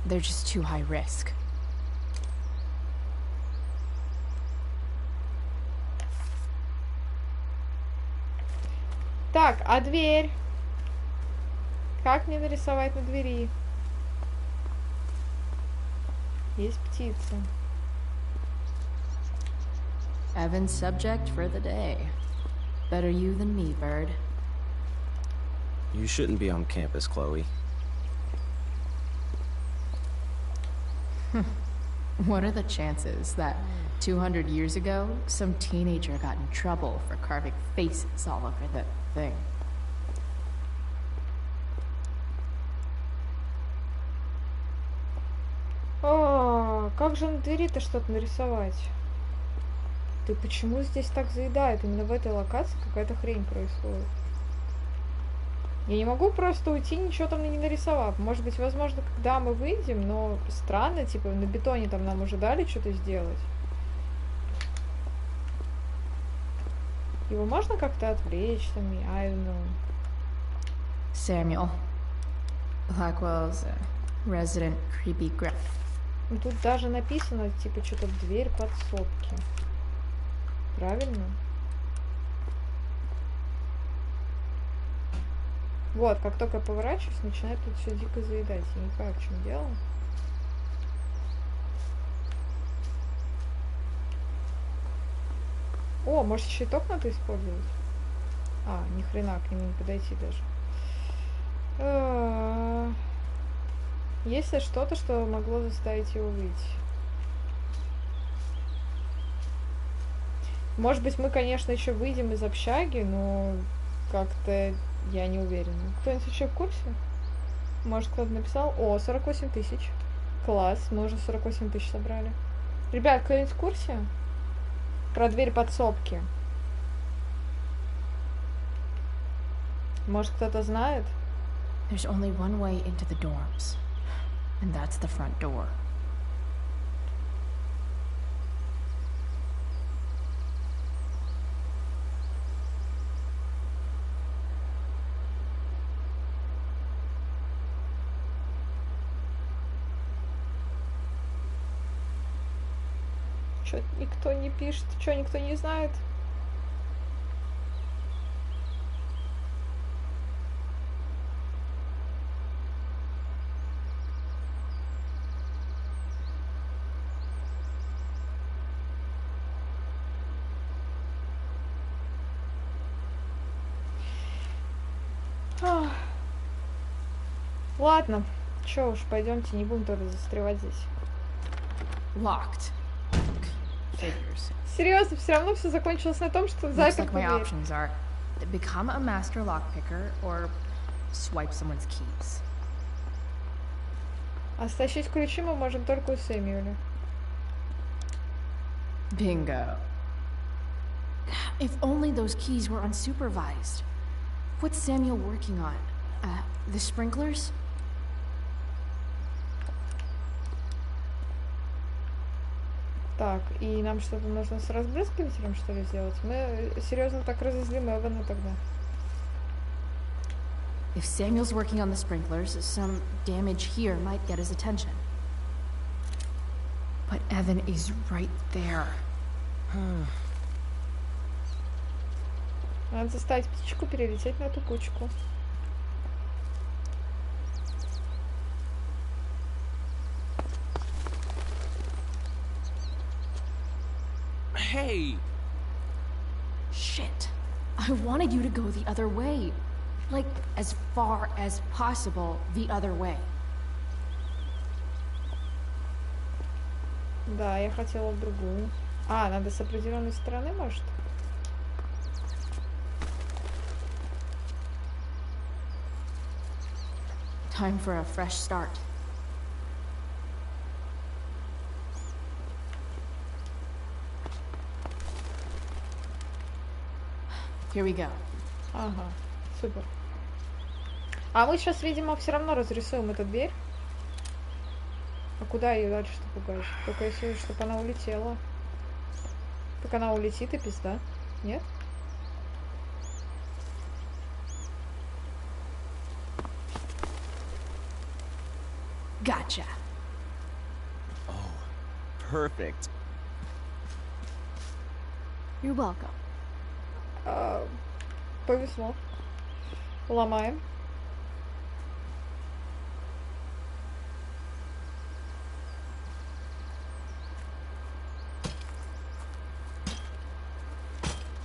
They're just too high risk. Так, а дверь? Как мне нарисовать на двери? Есть птица. Evan's subject for the day. Better you than me, bird. You shouldn't be on campus, Chloe. What are the chances that 200 years ago, some teenager got in trouble for carving faces all over the thing? О, как же на двери-то что-то нарисовать? Ты почему здесь так заедает? Именно в этой локации какая-то хрень происходит. Я не могу просто уйти, ничего там не нарисовав. Может быть, возможно, когда мы выйдем, но странно, типа на бетоне там нам уже дали что-то сделать. Его можно как-то отвлечь, там, I don't know. Samuel. Blackwell's resident creepy graph. Ну, тут даже написано, типа, что-то в дверь подсобки. Правильно? Вот, как только я поворачиваюсь, начинает тут все дико заедать. Я не понимаю, в чем дело. О, может, щиток надо использовать? А, ни хрена, к нему не подойти даже. Есть ли что-то, что могло заставить его выйти? Может быть, мы, конечно, еще выйдем из общаги, но как-то я не уверена. Кто-нибудь еще в курсе? Может, кто-то написал? О, 48 тысяч. Класс, мы уже 48 тысяч собрали. Ребят, кто-нибудь в курсе? Про дверь подсобки. Может, кто-то знает? There's only one way into the dorms, and that's the front door. Чё никто не пишет? Чё никто не знает? Ладно, чё уж, пойдемте, не будем тоже застревать здесь. Locked. Figures. Серьезно, все равно все закончилось на том, что Looks заперта like my дверь. options are become a master lockpicker or swipe someone's keys. А стащить ключи мы можем только у Сэмюэля. Bingo. If only those keys were unsupervised. What's Samuel working on? The sprinklers? Так, и нам что-то нужно с разбрызгивателем, что ли, сделать? Мы серьезно так разозлим Эвана тогда. If Samuel's working on the sprinklers, some damage here might get his attention. But Evan is right there. Надо заставить птичку перелететь на эту кучку. Hey! Shit. I wanted you to go the other way. Like, as far as possible, the other way. Да, я хотела в другую. А, надо с определенной стороны, может? Time for a fresh start. Here we go. Ага, супер. А мы сейчас, видимо, все равно разрисуем эту дверь. А куда ее дальше-то пугаешь? Только если, чтобы она улетела. Так она улетит и пизда. Нет? Gotcha. Oh, perfect. You're welcome. Повезло. Ломаем.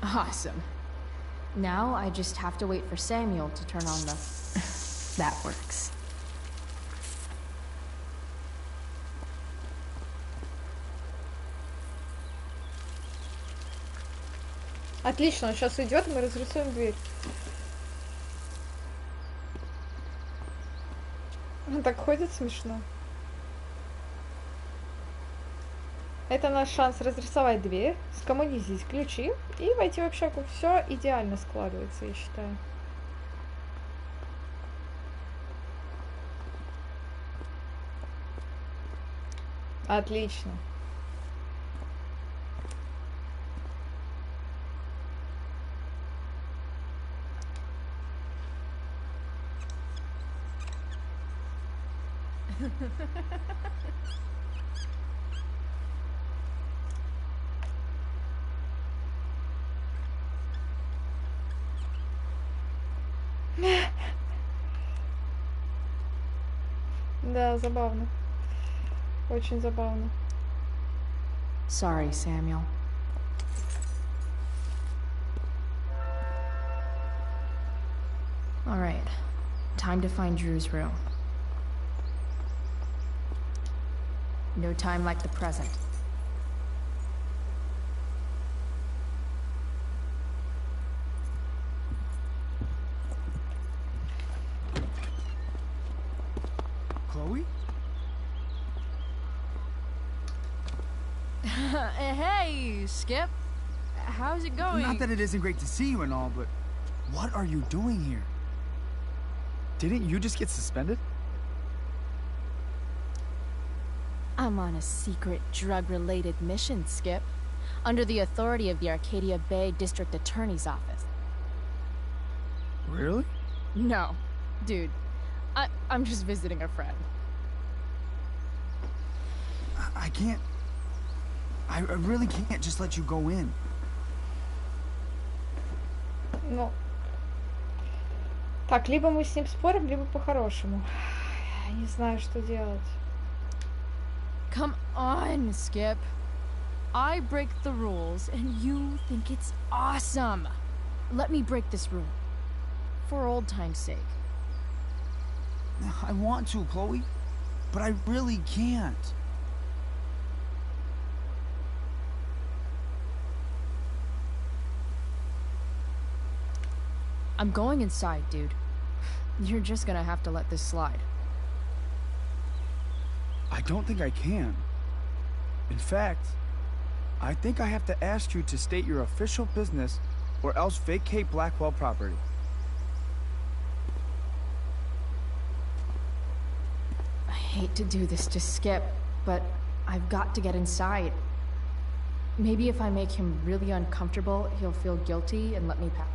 Awesome. Now I just have to wait for Samuel to turn on the... That works. Отлично, он сейчас идет, мы разрисуем дверь. Он так ходит смешно. Это наш шанс разрисовать дверь, скоммунизить ключи и войти в общагу. Все идеально складывается, я считаю. Отлично. Да, забавно. Очень забавно. Sorry, Samuel. All right. Time to find Drew's room. No time like the present. Chloe? Hey, Skip. How's it going? Not that it isn't great to see you and all, but what are you doing here? Didn't you just get suspended? I'm on a secret drug-related mission, Skip. Under the authority of the Arcadia Bay District Attorney's Office. Really? No. Dude, I'm just visiting a friend. I can't... I really can't just let you go in. Ну. Так, либо мы с ним спорим, либо по-хорошему. Я не знаю, что делать. Come on, Skip. I break the rules, and you think it's awesome. Let me break this rule. For old time's sake. I want to, Chloe, but I really can't. I'm going inside, dude. You're just gonna have to let this slide. I don't think I can. In fact, I think I have to ask you to state your official business or else vacate Blackwell property. I hate to do this to Skip, but I've got to get inside. Maybe if I make him really uncomfortable, he'll feel guilty and let me pass.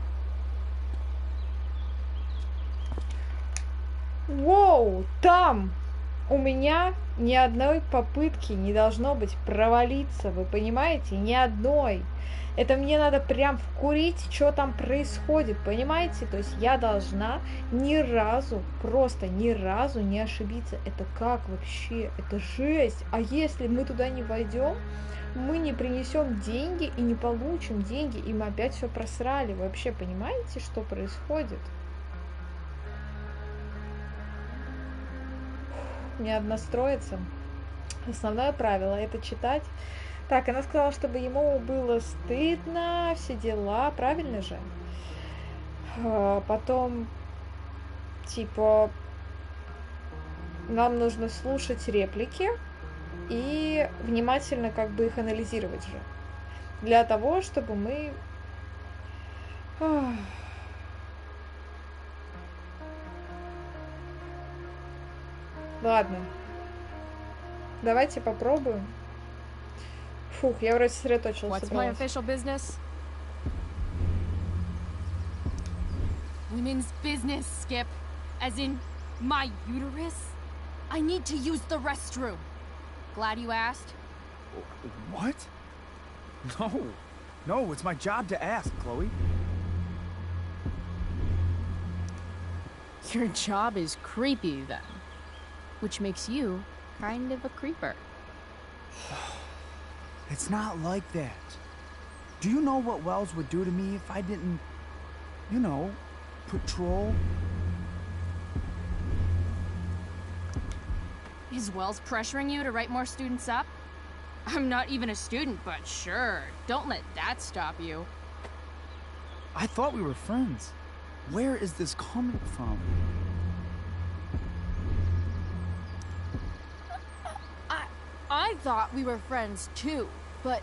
Воу, там у меня ни одной попытки не должно быть провалиться, вы понимаете? Ни одной. Это мне надо прям вкурить, что там происходит, понимаете? То есть я должна ни разу, просто ни разу не ошибиться. Это как вообще? Это жесть. А если мы туда не войдем, мы не принесем деньги и не получим деньги, и мы опять все просрали. Вы вообще понимаете, что происходит? Не одностроиться. Основное правило это читать. Так, она сказала, чтобы ему было стыдно, все дела, правильно же? Потом, типа, нам нужно слушать реплики и внимательно как бы их анализировать же. Для того, чтобы мы... Ладно. Давайте попробуем. Фух, я вроде сосредоточилась. What's my official business? Women's business, Skip. As in, my uterus? I need to use the restroom. Glad you asked. What? No. No, it's my job to ask, Chloe. Your job is creepy then, which makes you kind of a creeper. It's not like that. Do you know what Wells would do to me if I didn't, you know, patrol? Is Wells pressuring you to write more students up? I'm not even a student, but sure, don't let that stop you. I thought we were friends. Where is this coming from? I thought we were friends too, but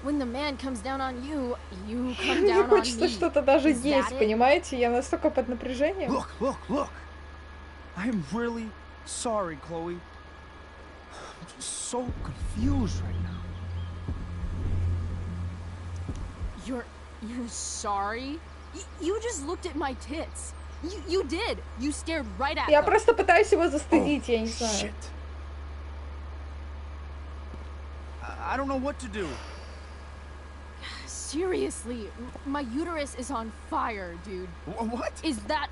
when the man comes down on you, you come Мне down on хочется me. что-то даже Is есть, that it? понимаете? Я настолько под напряжением. Look! I'm really sorry, Chloe. I'm just so confused right now. You're sorry? You just looked at my tits. You did. You stared right at Я them. просто пытаюсь его застыдить, я не знаю. Shit. I don't know what to do. Seriously, my uterus is on fire, dude. What? Is that,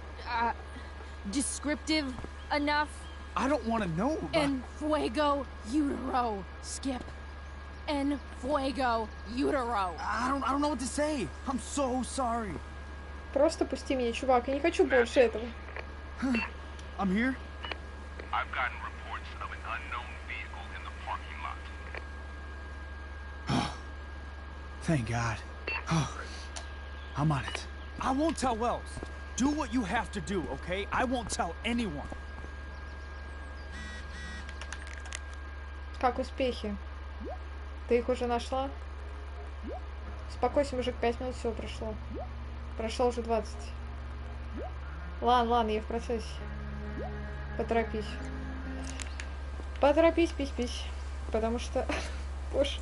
descriptive enough? I don't want to know. En fuego utero, Skip. En fuego utero. I don't know what to say. I'm so sorry. Просто пусти меня, чувак, я не хочу больше этого. I'm here. I've gotten reports of an unknown vehicle in the parking lot. Thank God. I'm on it. I won't tell Wells. Do what you have to do, okay? I won't tell anyone. Как успехи? Ты их уже нашла? Успокойся, мужик, 5 минут всего прошло. Прошло уже 20. Ладно, я в процессе. Поторопись. Поторопись, пись-пись. Потому что... Боже.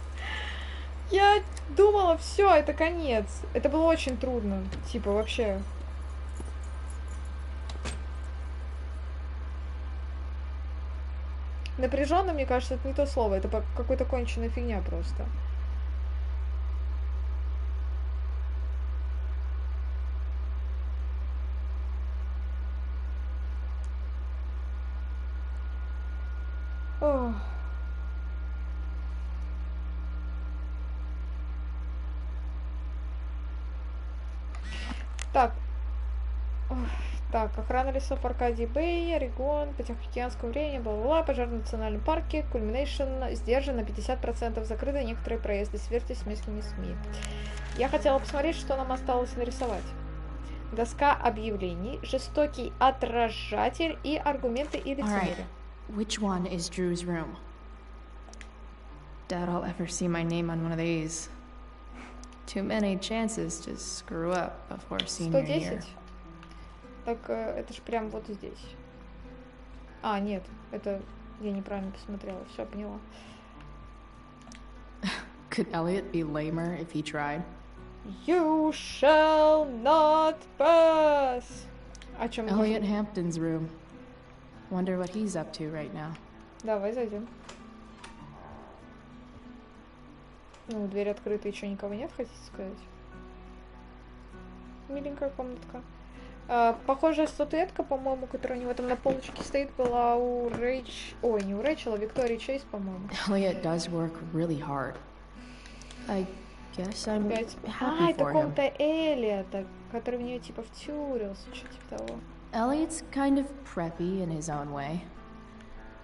Я думала, все, это конец. Это было очень трудно. Типа, вообще. Напряженно, мне кажется, это не то слово. Это какой-то конченая фигня просто. Ох. Так. Ох. Так, охрана лесов Аркадии Бэй, Орегон, по Тихоокеанскому времени, бла-бла-бла, пожар в национальном парке, Кульминейшн сдержан на 50%, закрыты некоторые проезды, сверьтесь с местными СМИ. Я хотела посмотреть, что нам осталось нарисовать. Доска объявлений, жестокий отражатель и аргументы и лицемерие. Which one is Drew's room? Doubt I'll ever see my name on one of these. Too many chances to screw up before senior year. 110? Так, это же прям вот здесь. А, нет, это я неправильно посмотрела. Все, поняла. Could Elliot be lamer if he tried? You shall not pass. О чем Elliot Hampton's room. Wonder what he's up to right now. Давай зайдем. Ну, дверь открыта, еще никого нет, хотите сказать? Миленькая комнатка. Похожая статуэтка, по-моему, которая у него там на полочке стоит, была у Рэйч... Ой, не у Рэйчела, Виктории Чейз, по-моему. Elliot does work really hard. I guess I'm happy это for him. комната Эллиота, который в нее типа втюрился, что типа того. Elliot's kind of preppy in his own way.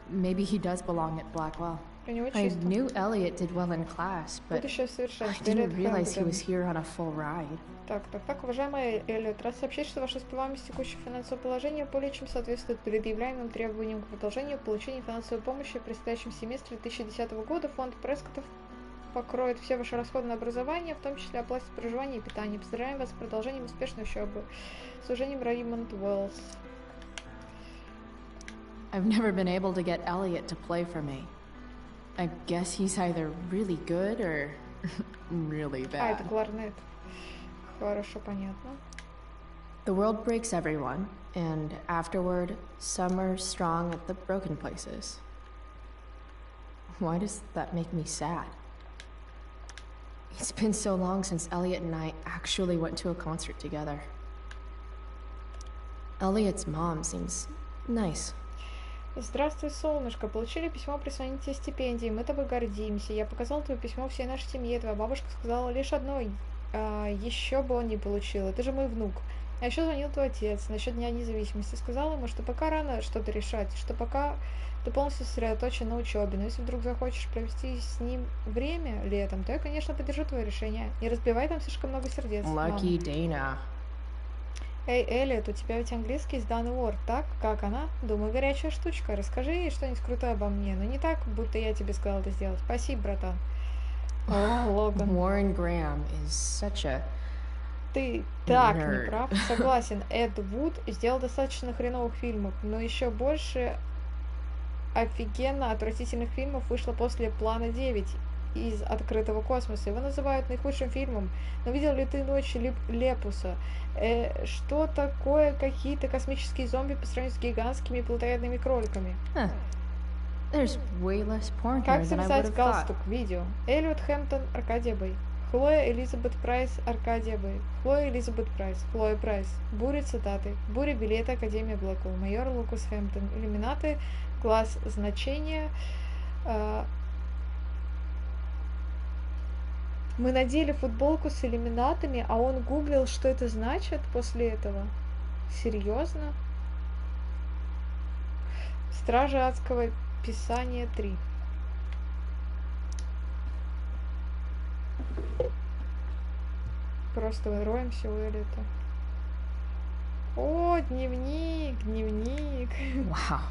Maybe he does belong at Blackwell. I knew Elliot did well in class, but I didn't realize he was here on a full ride. Так, уважаемая Эллиот, раз сообщить, что ваша успеваемость текущего финансового положения более чем соответствует предъявляемым требованиям к продолжению получения финансовой помощи в предстоящем семестре 2010 года, фонд Прескоттов покроет все ваши расходы на образование, в том числе оплатит проживание и питание. Поздравляем вас с продолжением успешной учебы. С уважением, Раймонд Уэллс. I've never been able to get Elliot to play for me. I guess he's either really good or really bad. Это кларнет. Хорошо, понятно. The world breaks everyone, and afterward, some are strong at the broken places. Why does that make me sad? It's been so long since Elliot and I actually went to a concert together. Elliot's mom seems nice. Здравствуй, солнышко. Получили письмо о присвоении стипендии. Мы тобой гордимся. Я показала твое письмо всей нашей семье. Твоя бабушка сказала лишь одно. Еще бы он не получил. Это же мой внук. А еще звонил твой отец насчет Дня независимости. Сказал ему, что пока рано что-то решать, что пока ты полностью сосредоточен на учебе. Но если вдруг захочешь провести с ним время летом, то я, конечно, поддержу твое решение. Не разбивай там слишком много сердец. Lucky Dana. Эй, Эллиот, у тебя ведь английский сданный Word, так? Как она? Думаю, горячая штучка. Расскажи ей что-нибудь крутое обо мне. Но не так, будто я тебе сказала это сделать. Спасибо, братан. О, Логан. Warren Graham is such a Ты так nerd. не прав. Согласен, Эд Вуд сделал достаточно хреновых фильмов, но еще больше офигенно отвратительных фильмов вышло после «Плана 9» из открытого космоса. Его называют наихудшим фильмом. Но видел ли ты «Ночи Лепуса»? Что такое какие-то космические зомби по сравнению с гигантскими плотоядными кроликами? Huh. There's way less porn Как here than I would завязать have thought. галстук? Видео. Эллиот Хэмптон, Аркадия Бэй. Хлоя Элизабет Прайс, Аркадия Бэй. Хлоя Элизабет Прайс, Хлоя Прайс. Буря цитаты. Буря билеты Академия Блэквелл. Майор Лукас Хэмптон. Иллюминаты. Глаз значения. Мы надели футболку с иллюминатами, а он гуглил, что это значит после этого. Серьезно? Стражи адского писания 3. Просто роемся у Эллиота. О, дневник, дневник. Wow.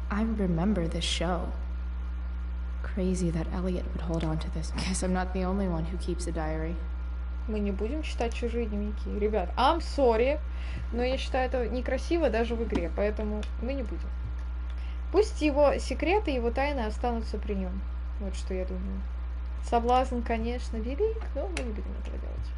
I remember this show. Crazy that Elliot would hold on to this. Guess I'm not the only one who keeps a diary. Мы не будем читать чужие дневники. Ребят, I'm sorry, но я считаю это некрасиво даже в игре, поэтому мы не будем. Пусть его секреты, его тайны останутся при нем. Вот что я думаю. Соблазн, конечно, велик, но мы не будем этого делать.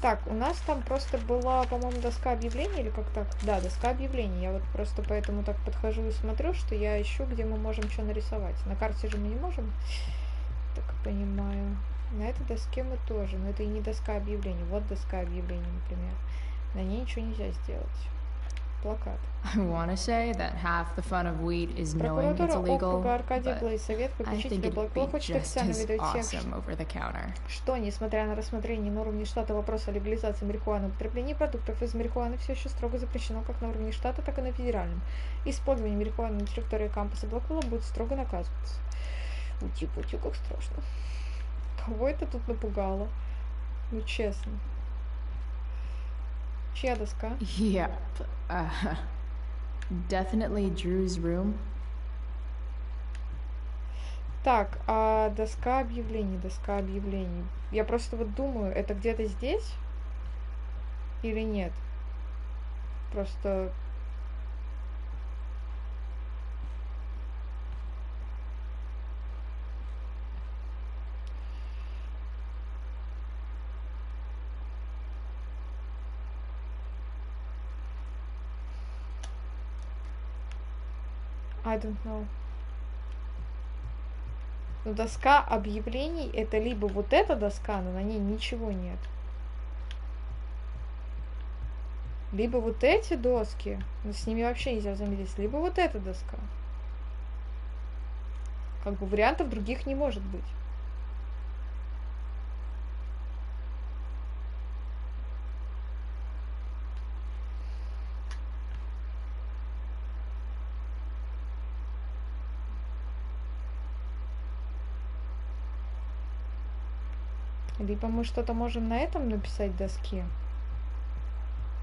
Так, у нас там просто была, по-моему, доска объявлений, или как так? Да, доска объявлений. Я вот просто поэтому так подхожу и смотрю, что я ищу, где мы можем что нарисовать. На карте же мы не можем, так понимаю. На этой доске мы тоже, но это и не доска объявлений. Вот доска объявлений, например. На ней ничего нельзя сделать. Плакат. I want to say that half the fun of weed is knowing it's Прокуратура illegal, округа Аркадия but Блей, совет I think попечителя it'd Блэквелл be хочет just официально as выдать тем, awesome over the counter. что, несмотря на рассмотрение на уровне штата вопроса о легализации марихуаны, употребление продуктов из марихуаны все еще строго запрещено как на уровне штата, так и на федеральном. Использование марихуаны на территории кампуса Блэквелла будет строго наказываться. Ути-пути, как страшно. Кого это тут напугало? Ну, честно. Чья доска? Yep. Definitely Drew's room. Так, а доска объявлений, доска объявлений. Я просто вот думаю, это где-то здесь или нет? Просто... I don't know. Но доска объявлений это либо вот эта доска, но на ней ничего нет. Либо вот эти доски, но с ними вообще нельзя взаимодействовать, либо вот эта доска. Как бы вариантов других не может быть. Либо мы что-то можем на этом написать доске,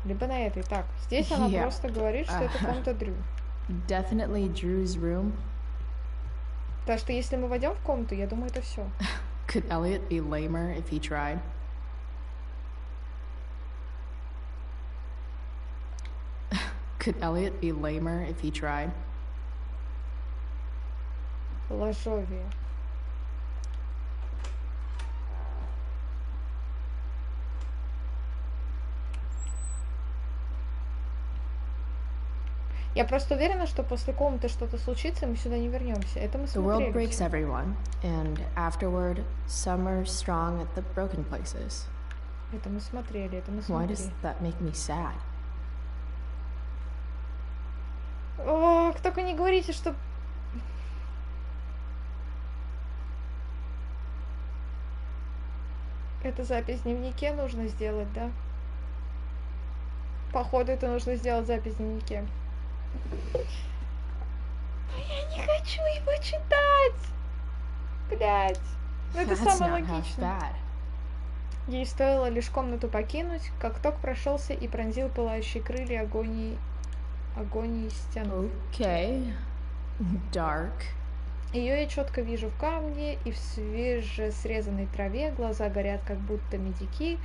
либо на этой. Так, здесь она Yeah. просто говорит, что это комната Дрю. Definitely Drew's room. Так что если мы войдем в комнату, я думаю, это все. Could Elliot be lamer if he tried? Could Elliot be lamer if he tried? Ложовие. Я просто уверена, что после комнаты что-то случится, и мы сюда не вернемся. Это мы The world смотрели. breaks everyone, and afterward, some are strong at the broken places. Это мы смотрели, это мы Why does смотрели. that make me sad? Ох, только не говорите, что... Это запись в дневнике нужно сделать, да? Походу, это нужно сделать запись в дневнике. Но я не хочу его читать! Блять. Ну это That's самое not half логичное. bad. Ей стоило лишь комнату покинуть, как ток прошелся и пронзил пылающие крылья агонии стены. Okay. Dark. Ее я четко вижу в камне и в свежесрезанной траве, глаза горят, как будто медики.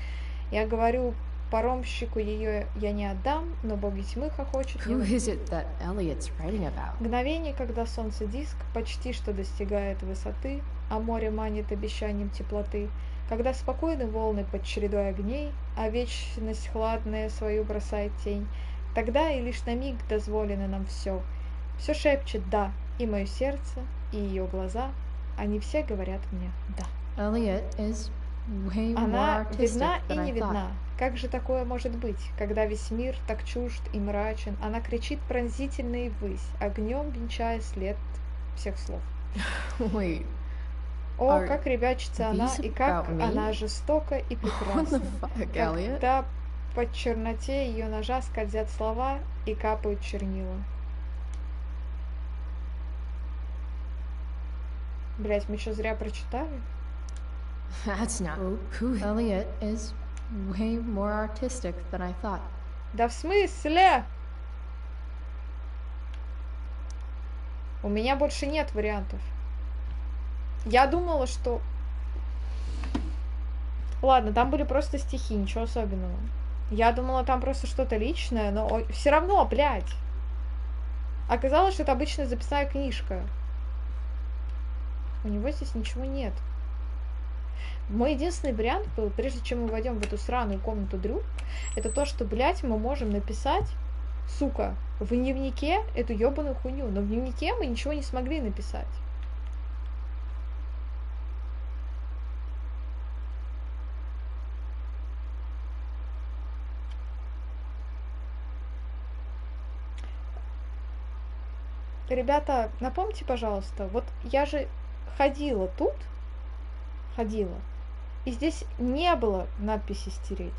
Я говорю паромщику, ее я не отдам, но боги тьмы хохочут. Who is it that Elliot's writing about? Мгновение, когда солнце диск почти что достигает высоты, а море манит обещанием теплоты, когда спокойны волны под чередой огней, а вечность хладная свою бросает тень, тогда и лишь на миг дозволено нам все. Все шепчет «да», и мое сердце, и ее глаза, они все говорят мне «да». Elliot is way more Она видна artistic и than не I thought. видна. Как же такое может быть, когда весь мир так чужд и мрачен? Она кричит пронзительно и ввысь, огнем венчая след всех слов. Wait, О, Are как ребячится она, these и как about me? она жестока и what прекрасна. the fuck, Elliot? Когда по черноте ее ножа скользят слова и капают чернила. Блять, мы что, зря прочитали? That's not. Elliot is way more artistic than I thought. Да в смысле? У меня больше нет вариантов. Я думала, что... Ладно, там были просто стихи, ничего особенного. Я думала, там просто что-то личное, но все равно, блядь. Оказалось, что это обычная записная книжка. У него здесь ничего нет. Мой единственный вариант был, прежде чем мы войдем в эту сраную комнату Дрю, это то, что, блядь, мы можем написать, сука, в дневнике эту ёбаную хуйню. Но в дневнике мы ничего не смогли написать. Ребята, напомните, пожалуйста, вот я же ходила тут, и здесь не было надписи «стереть».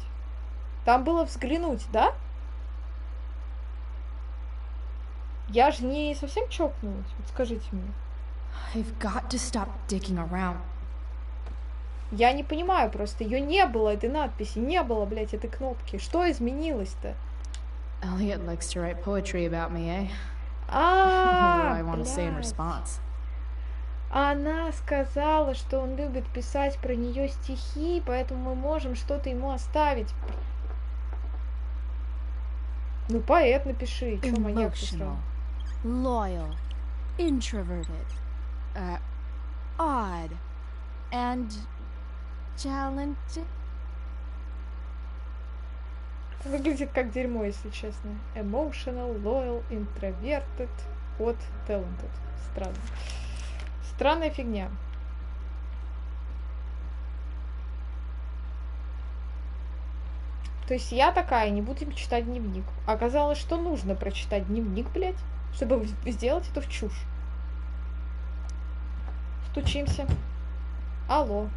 Там было «взглянуть», да? Я же не совсем чокнулась, вот скажите мне. I've got to stop dicking around. Я не понимаю просто, ее не было, этой надписи, не было, блядь, этой кнопки. Что изменилось-то? Elliot likes to write poetry about me, eh? What do I want to say in Блядь. response? Она сказала, что он любит писать про нее стихи, поэтому мы можем что-то ему оставить. Ну, поэт напиши, чё маньяк Emotional, сразу? loyal, introverted, odd, and talented. Выглядит как дерьмо, если честно. Emotional, loyal, introverted, hot, talented. Странно. Странная фигня. То есть я такая, не будем читать дневник. Оказалось, что нужно прочитать дневник, блядь, чтобы сделать это в чушь. Стучимся. Алло.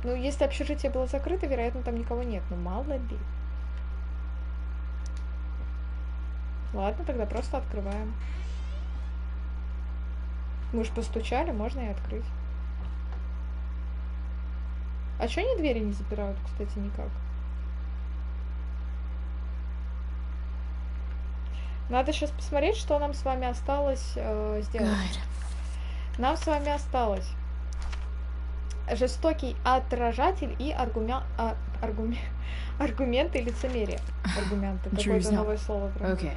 Ну, если общежитие было закрыто, вероятно, там никого нет. Ну, мало ли. Ладно, тогда просто открываем. Мы же постучали, можно и открыть. А чё они двери не запирают, кстати, никак? Надо сейчас посмотреть, что нам с вами осталось сделать. Good. Нам с вами осталось жестокий отражатель и аргументы и лицемерие. Аргументы. Drew's Какое-то not- новое слово. прям. Okay.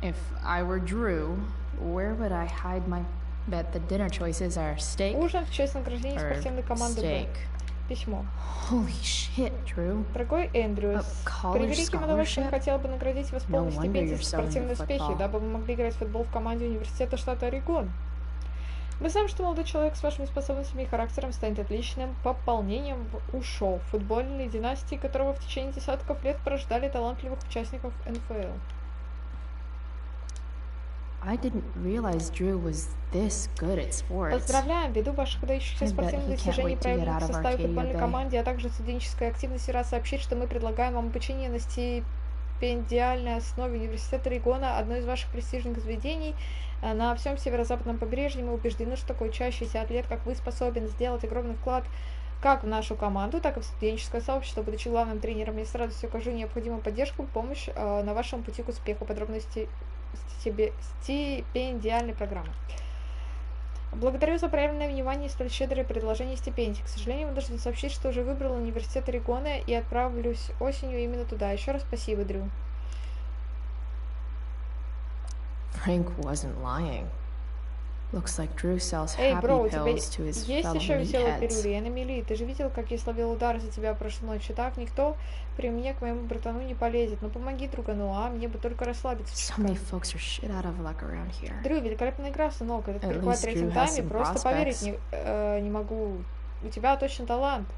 If I were Drew, where would I hide my... Bet the dinner choices are steak Ужин в честь награждения or спортивной команды Б. steak? Письмо. Holy shit, Drew. Дорогой Эндрю, с превеликим удовольствием хотела бы наградить вас полной стипендией за спортивные успехи, дабы вы могли играть в футбол в команде университета штата Орегон. Мы знаем, что молодой человек с вашими способностями и характером станет отличным пополнением в УШО, футбольной династии, которого в течение десятков лет порождали талантливых участников НФЛ. I didn't realize Drew was this good at sports. Поздравляем! Ввиду ваших выдающихся спортивных достижений, проявленных в составе футбольной команды, а также студенческой активности, рад сообщить, что мы предлагаем вам обучение на стипендиальной основе Университета Орегона, одно из ваших престижных заведений на всем северо-западном побережье. Мы убеждены, что такой учащийся атлет, как вы, способен сделать огромный вклад как в нашу команду, так и в студенческое сообщество. Будучи главным тренером, я с радостью окажу необходимую поддержку и помощь на вашем пути к успеху. Подробности стипендиальной программы. Благодарю за проявленное внимание и столь щедрое предложение стипендий. К сожалению, вынужден сообщить, что уже выбрал университет Орегона и отправлюсь осенью именно туда. Еще раз спасибо, Дрю. Frank wasn't lying. Looks like Drew sells Эй, бро, у happy тебя pills to his есть fellow еще веселые meatheads. пилюли? Я на мели. Ты же видел, как я словил удар за тебя прошлой ночью? Так никто при мне к моему братану не полезет. Ну помоги, другану, а мне бы только расслабиться. So many folks are shit out of luck around here. Дрю, великолепная игра, сынок. Этот At перехват в least третьем Drew has тайме, some просто поверить prospects. не могу. У тебя точно талант.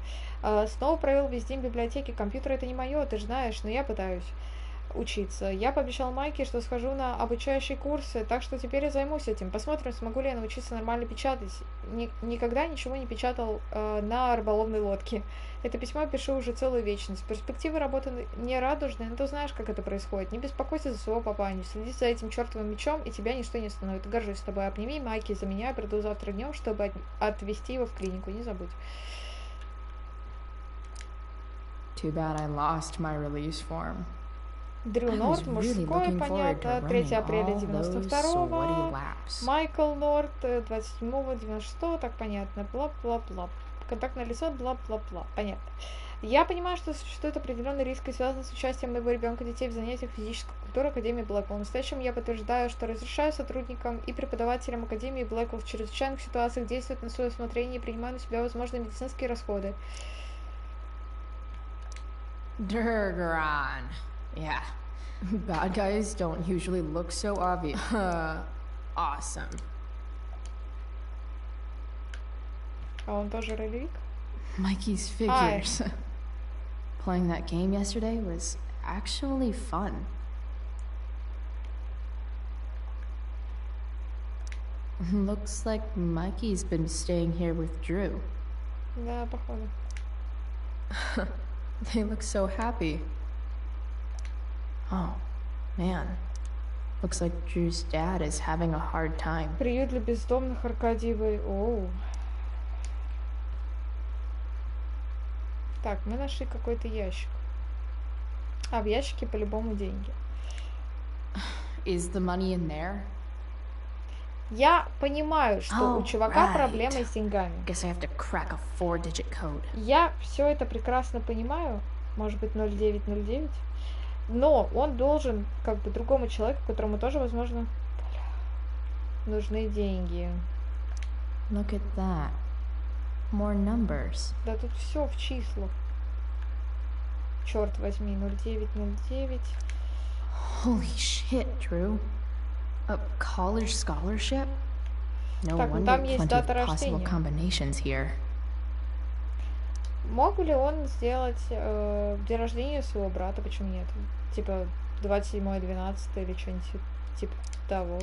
Снова провел весь день в библиотеке. Компьютер это не мое, ты же знаешь, но я пытаюсь учиться. Я пообещал Майке, что схожу на обучающие курсы, так что теперь я займусь этим. Посмотрим, смогу ли я научиться нормально печатать. Никогда ничего не печатал на рыболовной лодке. Это письмо пишу уже целую вечность. Перспективы работы не радужные, но ты знаешь, как это происходит. Не беспокойся за своего папаню. Следи за этим чертовым мечом, и тебя ничто не остановит. Горжусь с тобой. Обними Майки за меня. Я приду завтра днем, чтобы отвезти его в клинику. Не забудь. Too bad I lost my release form. Дрю Норт, мужской, понятно, 3 апреля 92-го, Майкл Норт, 27-го, 96-го, так понятно, бла-бла-бла, контактное лицо, бла-бла-бла, понятно. Я понимаю, что существует определенный риск и связан с участием моего ребенка детей в занятиях физической культуры Академии Блэквелл. В настоящем я подтверждаю, что разрешаю сотрудникам и преподавателям Академии Блэквелл в чрезвычайных ситуациях действовать на свое усмотрение и принимаю на себя возможные медицинские расходы. Durgaron. Yeah. Bad guys don't usually look so obvious. Awesome. А он тоже ролевик? Mikey's figures. Playing that game yesterday was actually fun. Looks like Mikey's been staying here with Drew. Да, походу. They look so happy. Oh, man. Looks like Drew's dad is having a hard time. Приют для бездомных Аркадьевой. Оу. Так, мы нашли какой-то ящик. А в ящике по-любому деньги. Is the money in there? Я понимаю, что у чувака проблемы с деньгами. Guess I have to crack a 4-digit code. Я все это прекрасно понимаю. Может быть, 0909. Но он должен, как бы, другому человеку, которому тоже, возможно, нужны деньги. Look at that. More numbers. Да тут все в числах. Черт возьми, 0909. Holy shit, Drew. A college scholarship? No Так, ну wonder там есть plenty of дата possible рождения. combinations here. Мог ли он сделать день рождения своего брата? Почему нет? Типа 27-12 или что-нибудь типа того.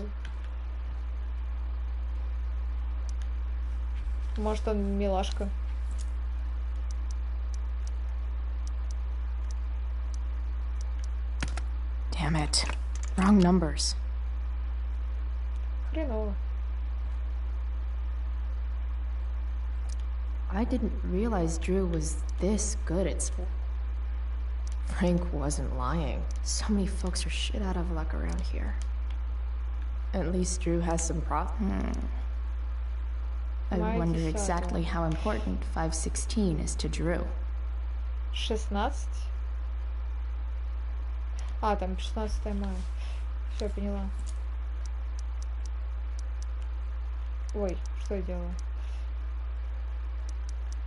Может, он милашка. Damn it. Wrong numbers. Хреново. I didn't realize Drew was this good at sport. Frank wasn't lying. So many folks are shit out of luck around here. At least Drew has some I wonder exactly how important 516 is to Drew. 16? А, там 16 мая. Все, поняла. Ой, что я делаю?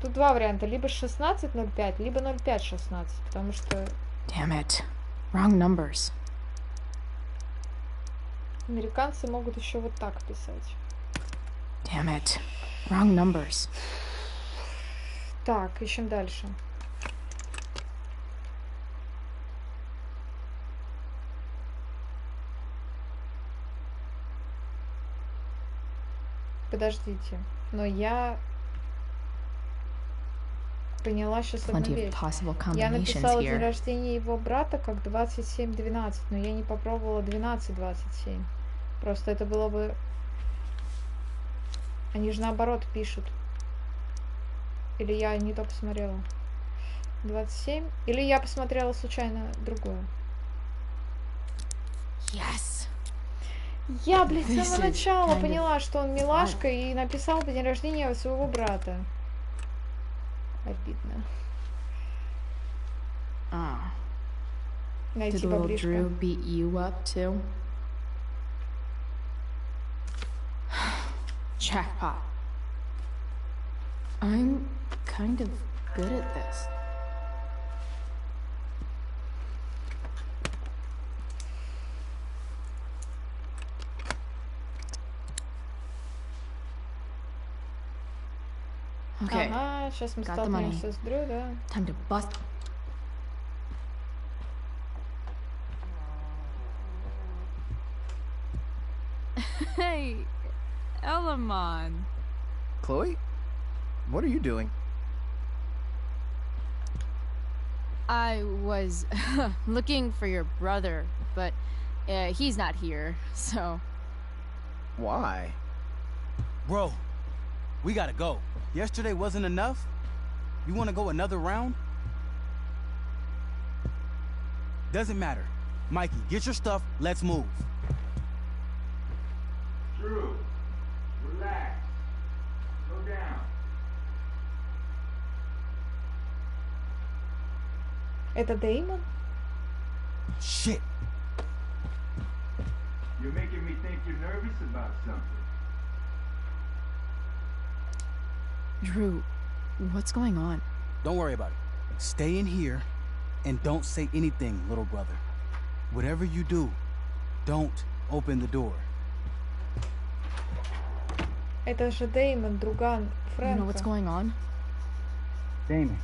Тут два варианта. Либо 16.05, либо 05.16. Потому что... Damn it. Wrong numbers. Американцы могут еще вот так писать. Damn it. Wrong numbers. Так, ищем дальше. Подождите, но я поняла сейчас одну вещь. Я написала день рождения его брата как 27.12, но я не попробовала 12.27. Просто это было бы... Они же наоборот пишут. Или я не то посмотрела. 27. Или я посмотрела случайно другое. Yes. Я, блин, с самого начала поняла, что он милашка, и написал день рождения своего брата. Обидно. Найти Did little баблишко. Drew beat you up too? Jackpot. I'm kind of good at this. Okay. Ага, сейчас мы столкнемся с Дрю, да. Time to bust. Hey, Elamon. Chloe? What are you doing? I was looking for your brother, but he's not here, so... Why? Bro, we gotta go. Yesterday wasn't enough? You wanna go another round? Doesn't matter. Mikey, get your stuff, let's move. Drew, relax. Slow down. Это Дэймон? Shit. You're making me think you're nervous about something. Drew, what's going on? Don't worry about it. Stay in here and don't say anything, little brother. Whatever you do, don't open the door. Это же Дэймон, друган Фрэнка. You know what's going on? Damon,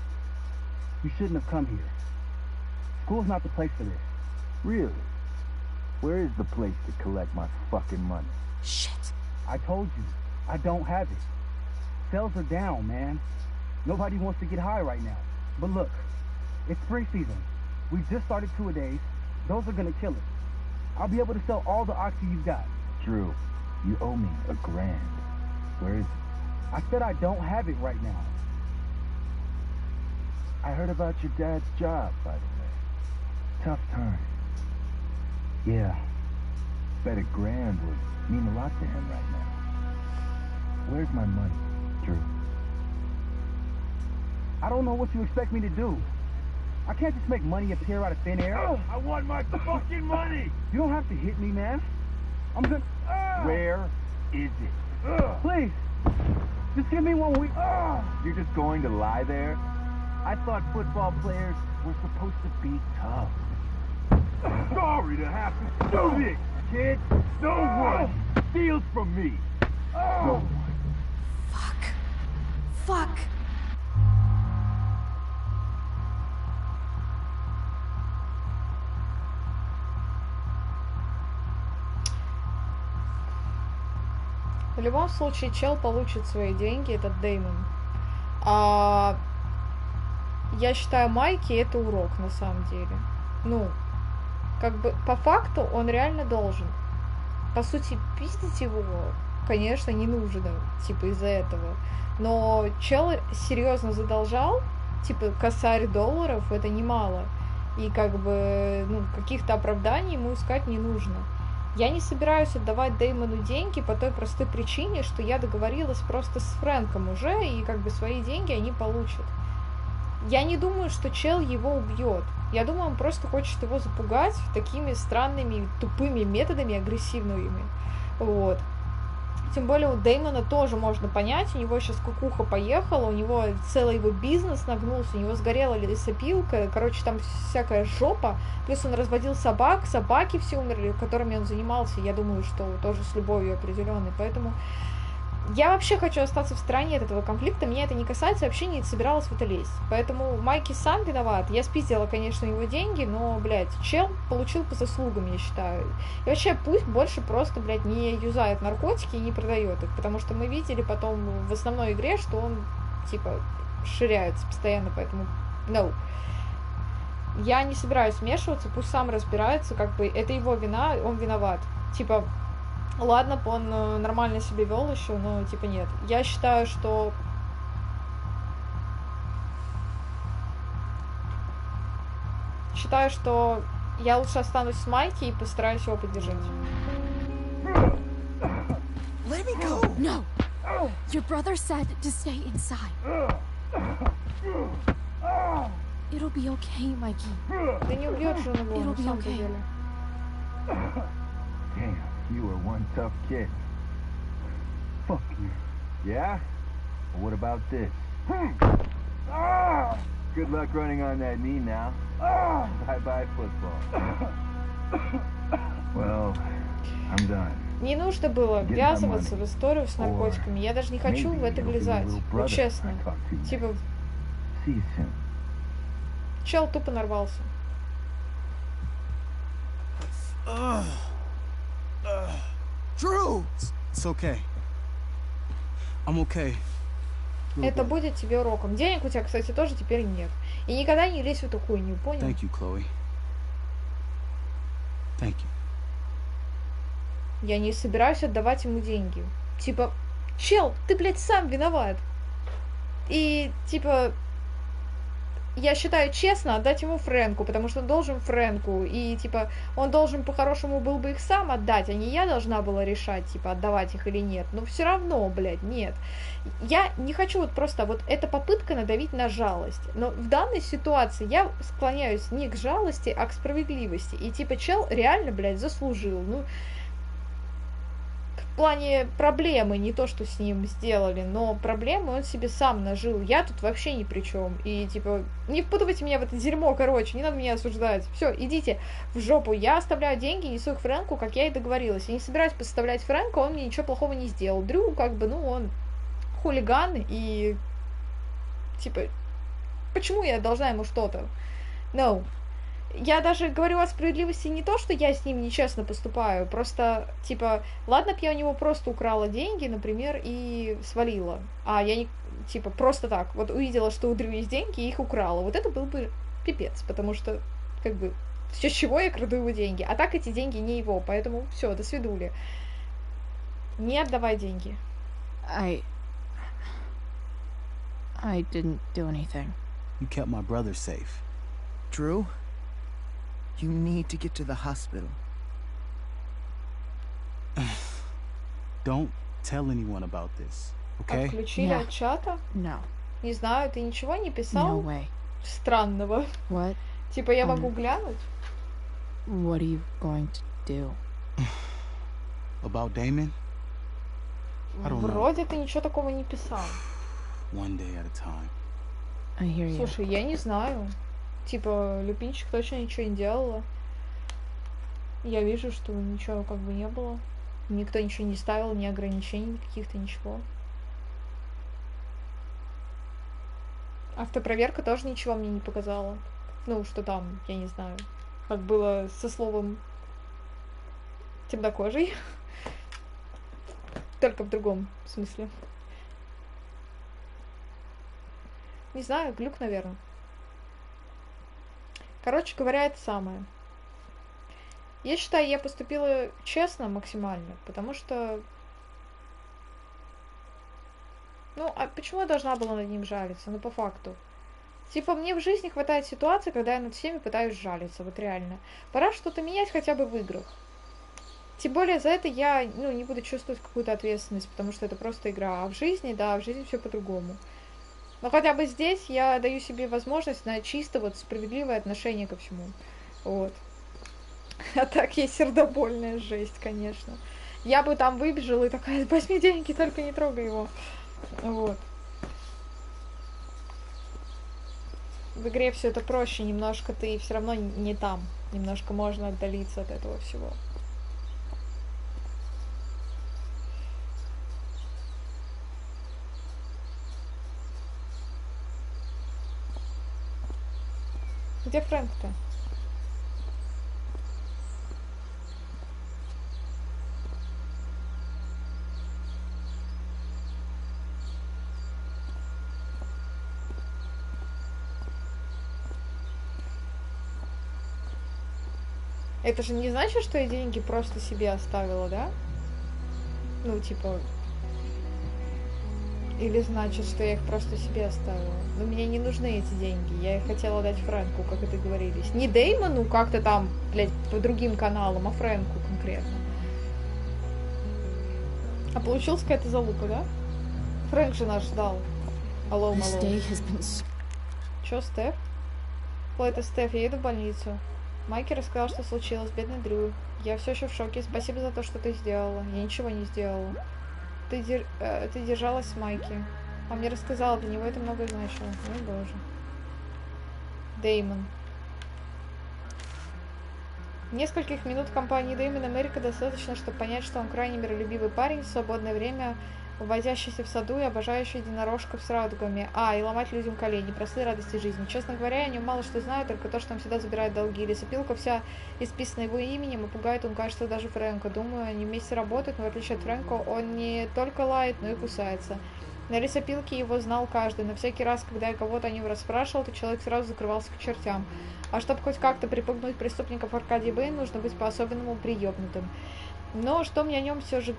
you shouldn't have come here. School's not the place for this. Really? Where is the place to collect my fucking money? Shit. I told you, I don't have it. Sales are down, man. Nobody wants to get high right now. But look, it's spring season. We just started 2-a-days. Those are gonna kill us. I'll be able to sell all the oxy you've got. Drew, you owe me $1,000. Where is it? I said I don't have it right now. I heard about your dad's job, by the way. Tough time. Yeah, bet $1,000 would mean a lot to him right now. Where's my money, Drew? I don't know what you expect me to do. I can't just make money appear out of thin air. I want my fucking money! You don't have to hit me, man. I'm gonna... Where is it? Please, just give me 1 week. You're just going to lie there? I thought football players were supposed to be tough. Sorry to have to do this, kid. No one steals from me. No one. Fuck. В любом случае, чел получит свои деньги, этот Дэймон. Я считаю, Майки это урок, на самом деле. Ну, как бы, по факту, он реально должен. По сути, пиздить его, конечно, не нужно, типа, из-за этого. Но чел серьезно задолжал, типа, косарь $, это немало. И, как бы, ну, каких-то оправданий ему искать не нужно. Я не собираюсь отдавать Дэймону деньги по той простой причине, что я договорилась просто с Фрэнком уже, и, как бы, свои деньги они получат. Я не думаю, что чел его убьет. Я думаю, он просто хочет его запугать такими странными, тупыми методами, агрессивными. Вот. Тем более у Дэймона тоже можно понять, у него сейчас кукуха поехала, у него целый его бизнес нагнулся, у него сгорела лесопилка, короче, там всякая жопа, плюс он разводил собак, собаки все умерли, которыми он занимался, я думаю, что тоже с любовью определенной, поэтому я вообще хочу остаться в стороне от этого конфликта, меня это не касается, вообще не собиралась в это лезть. Поэтому Майки сам виноват. Я спиздила, конечно, его деньги, но, блядь, чел получил по заслугам, я считаю. И вообще пусть больше просто, блядь, не юзает наркотики и не продает их, потому что мы видели потом в основной игре, что он, типа, ширяется постоянно, поэтому no. Я не собираюсь вмешиваться, пусть сам разбирается, как бы, это его вина, он виноват. Типа, ладно бы он нормально себя вел еще, но типа нет. Я считаю, что я лучше останусь с Майки и постараюсь его поддержать. Let me go! No! Your brother said to stay inside. It'll be okay, Mikey. Да не убьет же он его, на самом деле. Damn, you are one tough kid. Fuck you. Yeah? Well, what about this? Good luck running on that knee now. Bye-bye football. Well, I'm done. Не нужно было ввязываться в историю с наркотиками. Я даже не хочу в это влезать. Вот честно. Типа... Чел тупо нарвался. Drew! It's okay. I'm okay. Это будет тебе уроком. Денег у тебя, кстати, тоже теперь нет. И никогда не лезь в эту хуйню, понял? Thank you, Chloe. Thank you. Я не собираюсь отдавать ему деньги. Типа, чел, ты, блядь, сам виноват. И, типа, я считаю честно отдать ему Фрэнку, потому что он должен Фрэнку. И, типа, он должен по-хорошему был бы их сам отдать, а не я должна была решать, типа, отдавать их или нет. Но все равно, блядь, нет. Я не хочу вот просто... Вот эта попытка надавить на жалость. Но в данной ситуации я склоняюсь не к жалости, а к справедливости. И, типа, чел реально, блядь, заслужил. Ну... В плане проблемы, не то, что с ним сделали, но проблемы он себе сам нажил. Я тут вообще ни при чем. И, типа, не впутывайте меня в это дерьмо, короче, не надо меня осуждать. Все, идите в жопу. Я оставляю деньги, несу их Фрэнку, как я и договорилась. Я не собираюсь подставлять Фрэнка, он мне ничего плохого не сделал. Дрю, как бы, ну, он хулиган, и, типа, почему я должна ему что-то? No. Я даже говорю о справедливости не то, что я с ним нечестно поступаю, просто, типа, ладно б я у него просто украла деньги, например, и свалила, а я не, типа, просто так, вот увидела, что у Дрю есть деньги, и их украла, вот это был бы пипец, потому что, как бы, с чего я краду его деньги, а так эти деньги не его, поэтому все, до свидули. Не отдавай деньги. I didn't do anything. You kept my brother safe. Drew? You need to get to the hospital. Don't tell anyone about this, okay? Отключили от чата? No. Не знаю, ты ничего не писал? No way. Странного. What? Типа я могу глянуть? What are you going to do? About Damon? I don't know. Вроде ты ничего такого не писал. One day at a time. I hear you. Слушай, я не знаю. Типа, Люпинчик точно ничего не делала. Я вижу, что ничего как бы не было. Никто ничего не ставил, ни ограничений каких-то, ничего. Автопроверка тоже ничего мне не показала. Ну, что там, я не знаю. Как было со словом темнокожий. Только в другом смысле. Не знаю, глюк, наверное. Короче говоря, это самое. Я считаю, я поступила честно максимально, потому что... Ну, а почему я должна была над ним жалиться? Ну, по факту. Типа, мне в жизни хватает ситуаций, когда я над всеми пытаюсь жалиться, вот реально. Пора что-то менять хотя бы в играх. Тем более за это я, ну, не буду чувствовать какую-то ответственность, потому что это просто игра. А в жизни, да, в жизни все по-другому. Но хотя бы здесь я даю себе возможность на чисто вот справедливое отношение ко всему. Вот. А так есть сердобольная жесть, конечно. Я бы там выбежала и такая, возьми деньги, только не трогай его. Вот. В игре все это проще, немножко ты все равно не там. Немножко можно отдалиться от этого всего. Где Фрэнк-то? Это же не значит, что я деньги просто себе оставила, да? Ну, типа... Или значит, что я их просто себе оставила? Но мне не нужны эти деньги. Я их хотела дать Фрэнку, как это говорились. Не Дэймону как-то там, блядь, по другим каналам, а Фрэнку конкретно. А получилась какая-то залупа, да? Фрэнк же наш ждал. Алло, мало. Чё, Стеф? Ой, это Стеф, я еду в больницу. Майки рассказал, что случилось, бедный Дрю. Я все еще в шоке. Спасибо за то, что ты сделала. Я ничего не сделала. Ты держалась с Майки. Он мне рассказал, для него это многое значило. Ой, боже. Дэймон. Нескольких минут компании Дэймон Америка достаточно, чтобы понять, что он крайне миролюбивый парень, в свободное время возящийся в саду и обожающий единорожков с радугами. И ломать людям колени. Простые радости жизни. Честно говоря, я о нем мало что знаю, только то, что он всегда забирает долги. Лесопилка вся исписана его именем, и пугает он, кажется, даже Фрэнка. Думаю, они вместе работают, но в отличие от Фрэнка, он не только лает, но и кусается. На лесопилке его знал каждый, но всякий раз, когда я кого-то о нем расспрашивал, то человек сразу закрывался к чертям. А чтобы хоть как-то припугнуть преступников Аркадия Бэйн, нужно быть по-особенному приёбнутым. Но что мне о нем все же...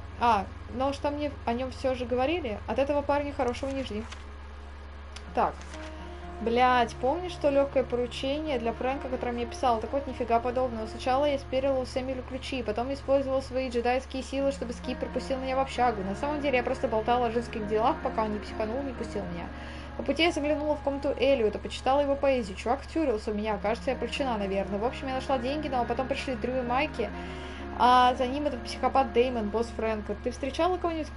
но что мне о нем все же говорили? От этого парня хорошего не жди. Так. Блять, помнишь, что легкое поручение для Фрэнка, которое мне писал? Так вот, нифига подобного. Сначала я сперила у Сэмюэля ключи, потом использовал свои джедайские силы, чтобы Скип пропустил меня в общагу. На самом деле, я просто болтала о женских делах, пока он не психанул, не пустил меня. По пути я заглянула в комнату Эллиота, почитала его поэзию. Чувак втюрился у меня, кажется, я прочина, наверное. В общем, я нашла деньги, но потом пришли Дрю и Майки, а за ним этот психопат Дэймон, босс Фрэнка. Ты встречала кого-нибудь,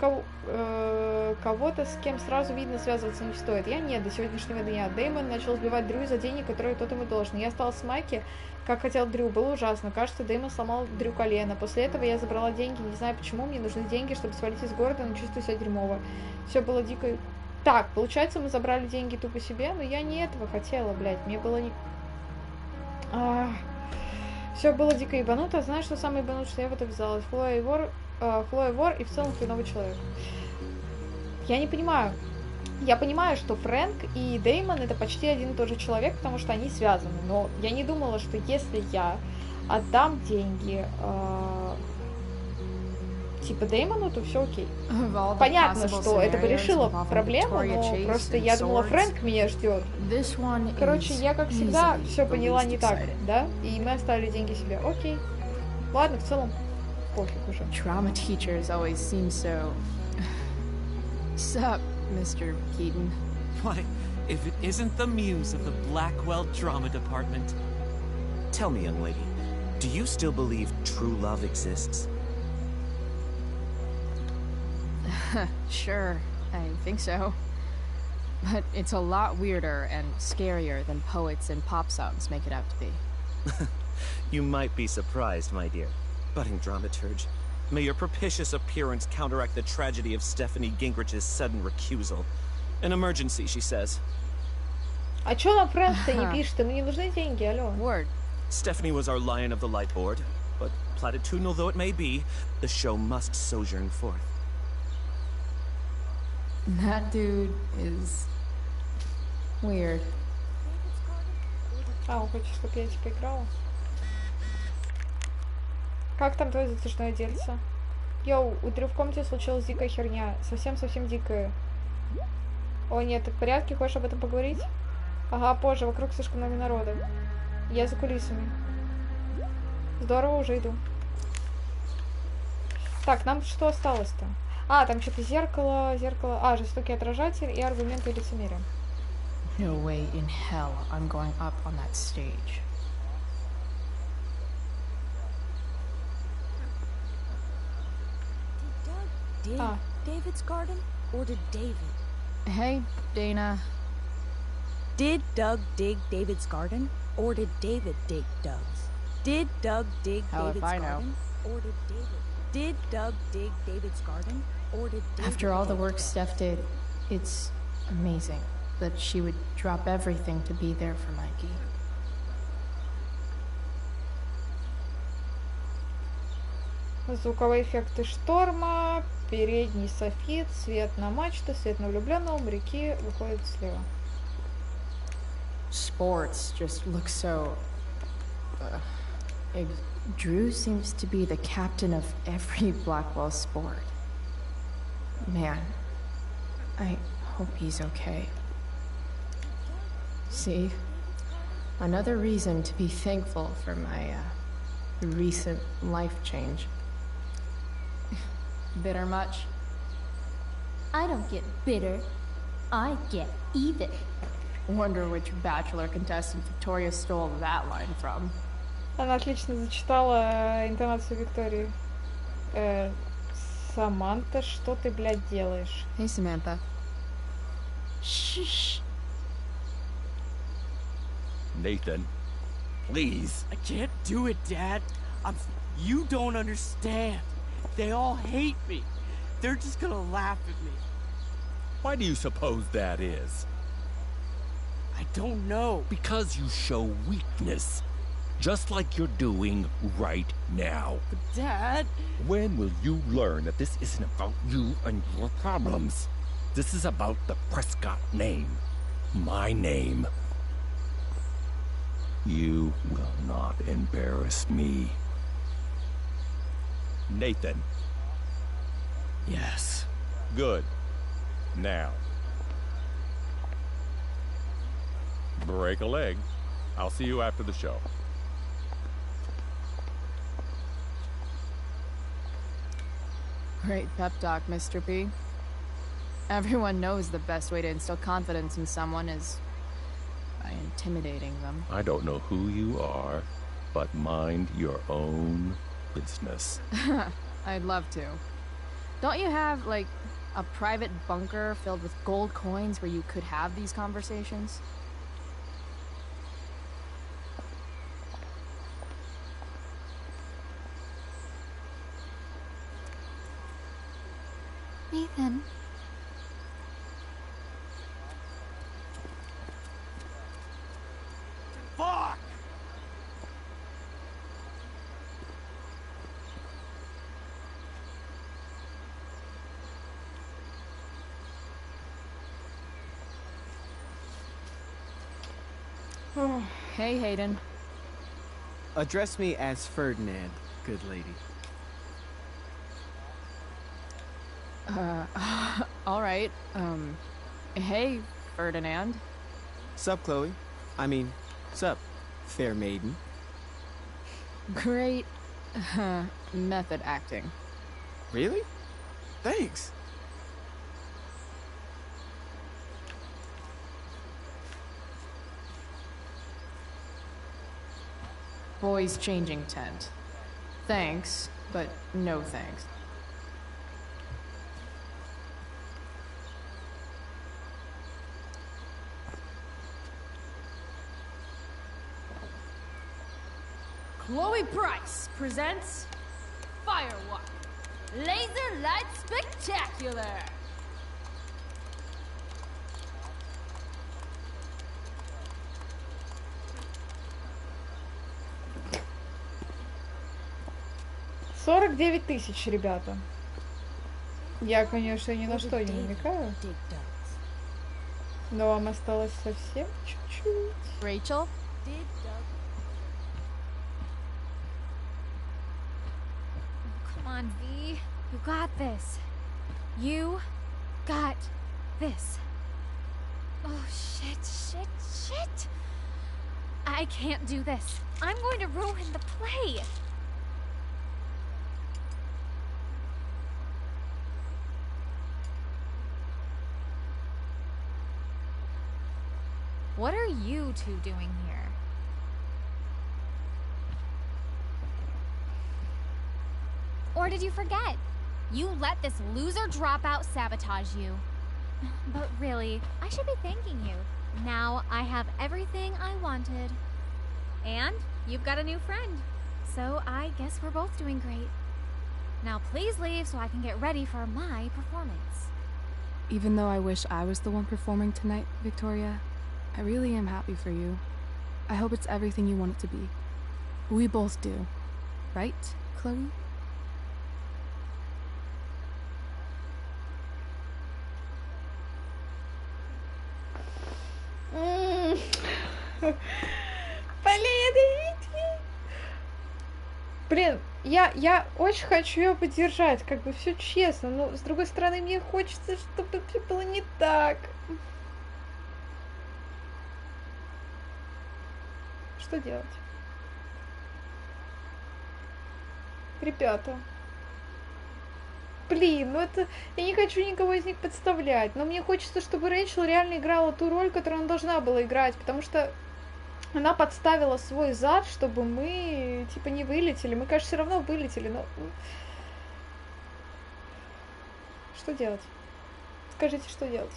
кого-то, с кем сразу видно связываться не стоит? Я нет, до сегодняшнего дня. Дэймон начал сбивать Дрю за деньги, которые тот ему должен. Я осталась с Майки, как хотел Дрю. Было ужасно. Кажется, Дэймон сломал Дрю колено. После этого я забрала деньги. Не знаю почему, мне нужны деньги, чтобы свалить из города, но чувствую себя дерьмово. Все было дико... Так, получается, мы забрали деньги тупо себе, но я не этого хотела, блядь. Мне было не... Все было дико ебануто. Знаешь, что самое ебануто, что я в это ввязалась? Хлоя вор и в целом хреновый человек. Я не понимаю. Я понимаю, что Фрэнк и Дэймон это почти один и тот же человек, потому что они связаны. Но я не думала, что если я отдам деньги типа Дэймону, то все окей. Понятно, что это бы решило проблему, но просто я думала, Фрэнк меня ждет. Короче, я, как всегда, все поняла не так, да? И мы оставили деньги себе. Окей. Ладно, в целом, пофиг уже. Drama teachers always seem so... Sup, Mr. Keaton? Why, if it isn't the muse of the Blackwell Drama Department. Tell me, young lady, do you still believe true love exists? Sure, I think so. But it's a lot weirder and scarier than poets and pop songs make it out to be. You might be surprised, my dear. Budding dramaturge, may your propitious appearance counteract the tragedy of Stephanie Gingrich's sudden recusal. An emergency, she says. А чё нам Фрэнк-то не пишет? Ему не нужны деньги, алло. Word. Stephanie was our lion of the light board, but platitudinal though it may be, the show must sojourn forth. That dude is weird. Он хочет, чтобы я типа играла? Как там твое затяжное дельце? Йоу, у Дрю в комнате случилась дикая херня. Совсем-совсем дикая. О, нет, ты в порядке? Хочешь об этом поговорить? Ага, позже, вокруг слишком много народа. Я за кулисами. Здорово, уже иду. Так, нам что осталось-то? Там что-то зеркало. Жестокий отражатель и аргументы лицемерия. No way in hell I'm going up on that stage. dig David's garden, or did David? Hey, Dana. Did Doug dig David's garden, or did David dig Doug's? Did Doug dig David's garden, or did David? Did Doug dig David's garden, or did David? After all the work Steph did, it's amazing that she would drop everything to be there for Mikey. Звуковые эффекты шторма, передний софит, свет на мачту, свет на влюбленного, моряки выходят слева. Sports just look so... Drew seems to be the captain of every Blackwell sport. Man, I hope he's okay. See? Another reason to be thankful for my recent life change. Bitter much? I don't get bitter. I get even. Wonder which Bachelor contestant Victoria stole that line from. Она отлично зачитала интонацию Виктории. Саманта, что ты, блядь, делаешь? Hey, Samantha. Shh. Nathan, please. I can't do it, Dad. You don't understand. They all hate me. They're just gonna laugh at me. Why do you suppose that is? I don't know. Because you show weakness. Just like you're doing right now. But Dad... When will you learn that this isn't about you and your problems? This is about the Prescott name. My name. You will not embarrass me. Nathan. Yes. Good. Now. Break a leg. I'll see you after the show. Great pep talk, Mr. P. Everyone knows the best way to instill confidence in someone is by intimidating them. I don't know who you are, but mind your own business. I'd love to. Don't you have, like, a private bunker filled with gold coins where you could have these conversations? Nathan. Fuck! Hey, Hayden. Address me as Ferdinand, good lady. All right. Hey, Ferdinand. Sup, Chloe? I mean, sup, fair maiden. Great method acting. Really? Thanks. Boys changing tent. Thanks, but no thanks. Chloe Price presents Firewalk Laser Light Spectacular. $49 000, ребята. Я, конечно, ни на что не намекаю. Но вам осталось совсем чуть-чуть. Rachel? Come on, V. You got this. You got this. Oh, shit. I can't do this. I'm going to ruin the play. What are you two doing here? Or did you forget? You let this loser dropout sabotage you. But really, I should be thanking you. Now I have everything I wanted. And you've got a new friend. So I guess we're both doing great. Now please leave so I can get ready for my performance. Even though I wish I was the one performing tonight, Victoria, I really am happy for you. I hope it's everything you want it to be. We both do. Right, Chloe? Блин, я очень хочу ее поддержать, как бы все честно, но с другой стороны мне хочется, чтобы это было не так. Что делать? Ребята. Блин, ну это... Я не хочу никого из них подставлять, но мне хочется, чтобы Рэйчел реально играла ту роль, которую она должна была играть, потому что она подставила свой зад, чтобы мы, типа, не вылетели. Мы, конечно, все равно вылетели, но... Что делать? Скажите, что делать?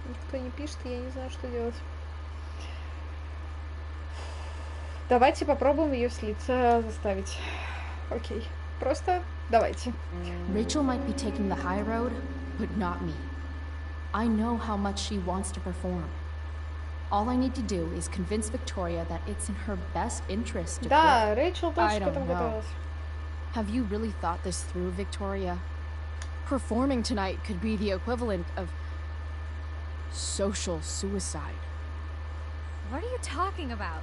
Никто не пишет, я не знаю, что делать. Давайте попробуем ее слиться заставить. Окей. Просто давайте. Rachel might be taking the high road, but not me. I know how much she wants to perform. All I need to do is convince Victoria that it's in her best interest to Да, quit. Рэйчел тоже к этому готовилась. Have you really thought this through, Victoria? Performing tonight could be the equivalent of social suicide. What are you talking about?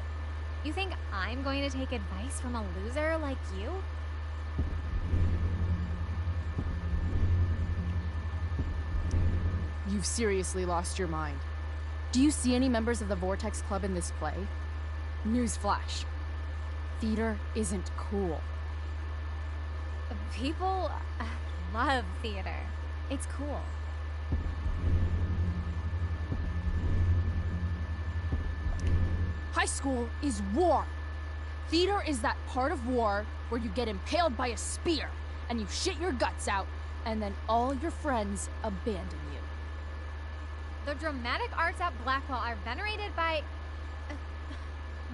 You think I'm going to take advice from a loser like you? You've seriously lost your mind. Do you see any members of the Vortex Club in this play? Newsflash. Theater isn't cool. People love theater. It's cool. High school is war. Theater is that part of war where you get impaled by a spear and you shit your guts out and then all your friends abandon you. The dramatic arts at Blackwell are venerated by...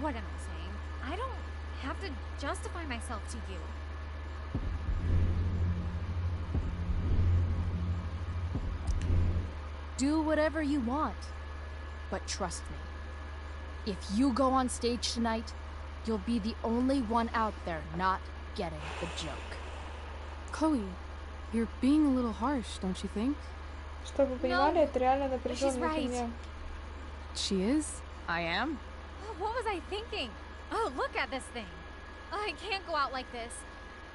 what am I saying? I don't have to justify myself to you. Do whatever you want. But trust me, if you go on stage tonight, you'll be the only one out there not getting the joke. Chloe, you're being a little harsh, don't you think? Чтобы вы понимали, это реально напряженная right. фигня. She is? I am. What was I thinking? Oh, look at this thing. I can't go out like this.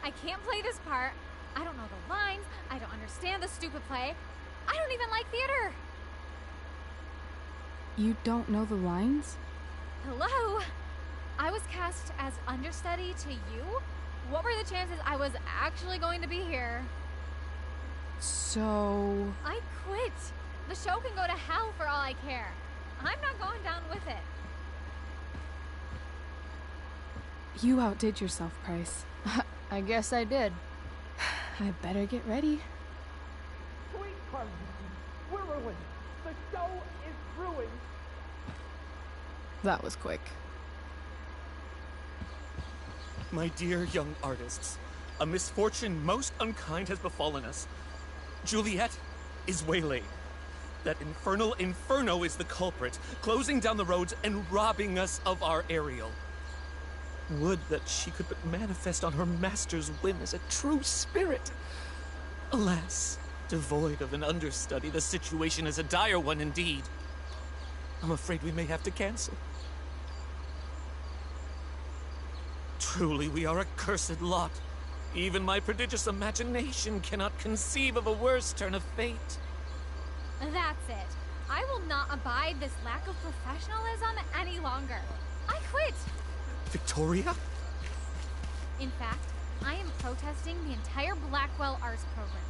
I can't play this part. I don't know the lines. I don't understand the stupid play. I don't even like theater. You don't know the lines? Hello? I was cast as understudy to you? What were the chances I was actually going to be here? So... I quit. The show can go to hell for all I care. I'm not going down with it. You outdid yourself, Price. I guess I did. I better get ready. Sweet Carson, we're ruined. The show is ruined. That was quick. My dear young artists, a misfortune most unkind has befallen us. Juliet is waylaid. That infernal inferno is the culprit, closing down the roads and robbing us of our Ariel. Would that she could but manifest on her master's whim as a true spirit. Alas, devoid of an understudy, the situation is a dire one indeed. I'm afraid we may have to cancel. Truly, we are a cursed lot. Even my prodigious imagination cannot conceive of a worse turn of fate. That's it. I will not abide this lack of professionalism any longer. I quit. Victoria? In fact, I am protesting the entire Blackwell Arts program.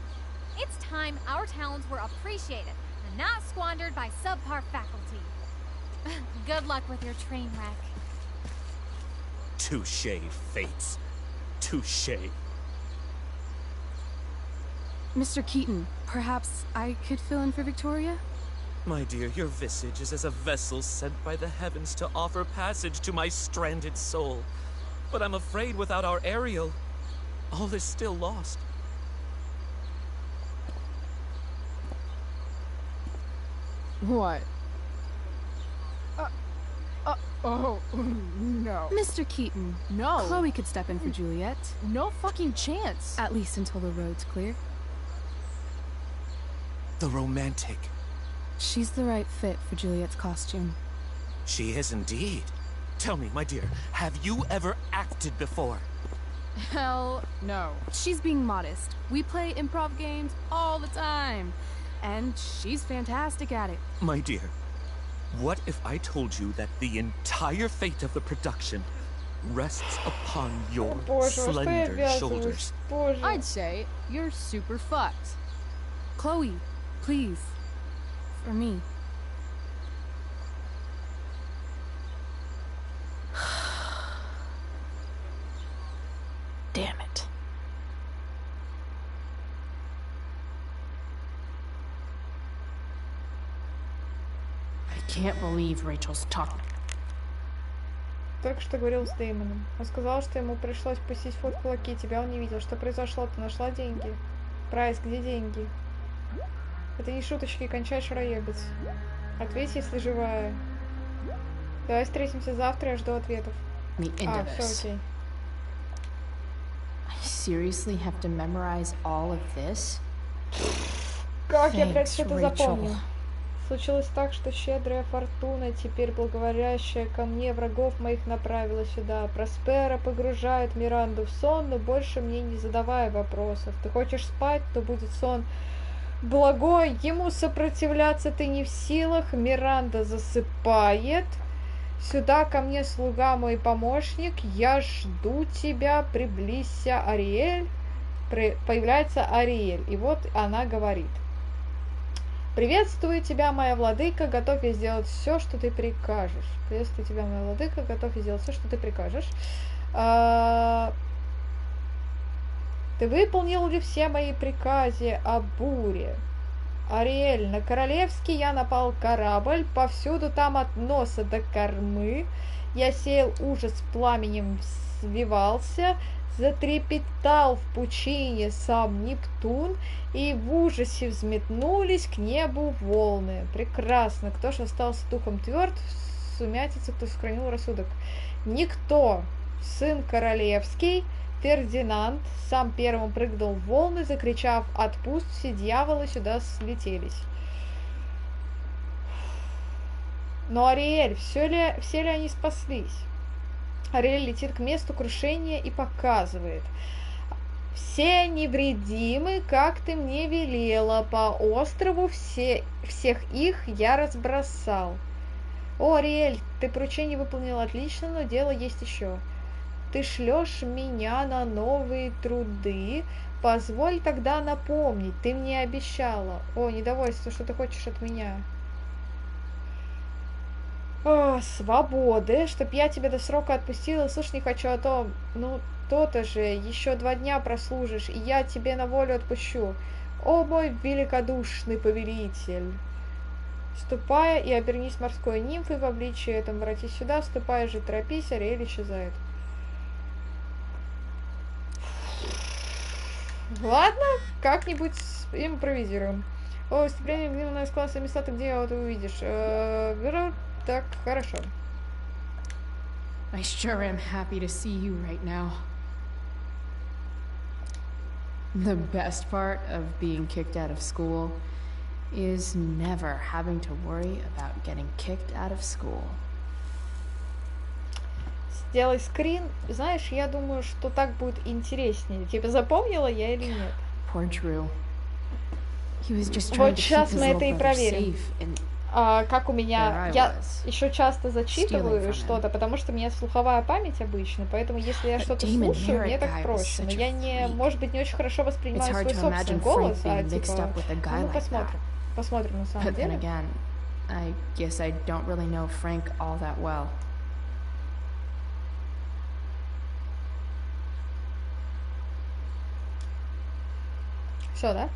It's time our talents were appreciated and not squandered by subpar faculty. Good luck with your train wreck. Touché, Fates. Touché. Mr. Keaton, perhaps I could fill in for Victoria? My dear, your visage is as a vessel sent by the heavens to offer passage to my stranded soul. But I'm afraid without our Ariel, all is still lost. What? Oh, no. Mr. Keaton. No. Chloe could step in for Juliet. No fucking chance. At least until the road's clear. The romantic. She's the right fit for Juliet's costume. She is indeed. Tell me, my dear, have you ever acted before? Hell no. She's being modest. We play improv games all the time. And she's fantastic at it. My dear, what if I told you that the entire fate of the production rests upon your slender shoulders? I'd say you're super fucked. Chloe, please. For me. Damn it. I can't believe Rachel's talking. Только что говорил с Дэймоном. Он сказал, что ему пришлось пустить фотку Локи. Тебя он не видел. Что произошло? Ты нашла деньги? Прайс, где деньги? Это не шуточки, кончай шароебец. Ответь, если живая. Давай встретимся завтра, я жду ответов. Все окей. I seriously have to memorize all of this? Как я, блядь, все это запомнил? Случилось так, что щедрая фортуна, теперь благоворящая ко мне, врагов моих направила сюда. Проспера погружает Миранду в сон, но больше мне не задавай вопросов. Ты хочешь спать, то будет сон благой, ему сопротивляться ты не в силах. Миранда засыпает. Сюда ко мне, слуга мой помощник, я жду тебя, приблизься, Ариэль. Появляется Ариэль, и вот она говорит: приветствую тебя, моя владыка, готов я сделать все, что ты прикажешь. Приветствую тебя, моя владыка, готов я сделать все, что ты прикажешь. Ты выполнил ли все мои приказы о буре? Ариэль, на королевский я напал корабль, повсюду там от носа до кормы. Я сеял ужас пламенем, свивался, затрепетал в пучине сам Нептун, и в ужасе взметнулись к небу волны. Прекрасно. Кто ж остался духом тверд, сумятица, кто сохранил рассудок? Никто. Сын королевский, Фердинанд, сам первым прыгнул в волны, закричав: отпусть, все дьяволы сюда слетелись. Но Ариэль, все ли они спаслись? Ариэль летит к месту крушения и показывает: все невредимы, как ты мне велела, по острову всех их я разбросал. О, Ариэль, ты поручение выполнила отлично, но дело есть еще. Ты шлешь меня на новые труды, позволь тогда напомнить, ты мне обещала. О, недовольство, что ты хочешь от меня? О, свободы, чтоб я тебя до срока отпустила, слушай, не хочу, а то, ну, то-то же, еще 2 дня прослужишь, и я тебе на волю отпущу. О, мой великодушный повелитель! Ступая и обернись морской нимфой в обличии этом, воротись сюда, ступай же, торопись, Ариэль исчезает. Ладно, как-нибудь импровизируем. О, выступление гневного из класса места, ты где его увидишь? Так, хорошо. I sure am happy to see you right now. The best part of being kicked out of school is never having to worry about getting kicked out of school. Сделай скрин. Знаешь, я думаю, что так будет интереснее. Типа, запомнила я или нет? Poor Drew. He was just Вот trying to keep сейчас his мы little это и brother проверим. safe and как у меня... Я еще часто зачитываю что-то, потому что у меня слуховая память обычно, поэтому если я что-то слушаю, мне так проще. Но я не, может быть, не очень хорошо воспринимаю свой собственный голос, а типа... Ну, посмотрим. Посмотрим на самом деле. Again, I guess I don't really know Frank all that well. Все, да?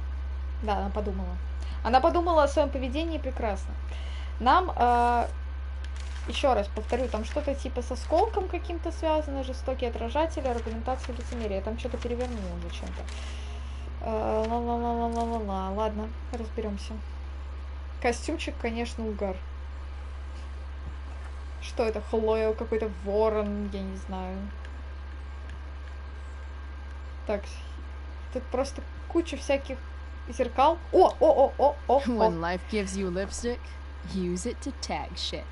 Да, она подумала. Она подумала о своем поведении прекрасно. Нам, еще раз повторю, там что-то типа со сколком каким-то связано, жестокие отражатели, аргументация, лицемерие. Я там что-то перевернула зачем-то. Ла-ла-ла-ла-ла-ла. Ладно, разберемся. Костюмчик, конечно, угар. Что это? Хлоя, какой-то ворон, я не знаю. Так, тут просто куча всяких зеркал. О! When life gives you lipstick, use it to tag shit.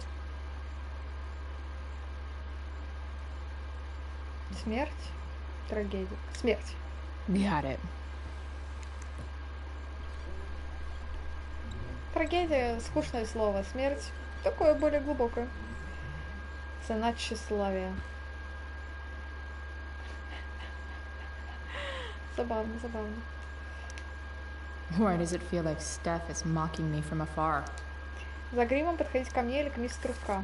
Смерть. Трагедия. Смерть. Got it. Трагедия, скучное слово. Смерть такое более глубокое. Цена тщеславия. Забавно, забавно. Why does it feel like Steph is mocking me from afar? За гримом подходить ко мне или к мистеру К.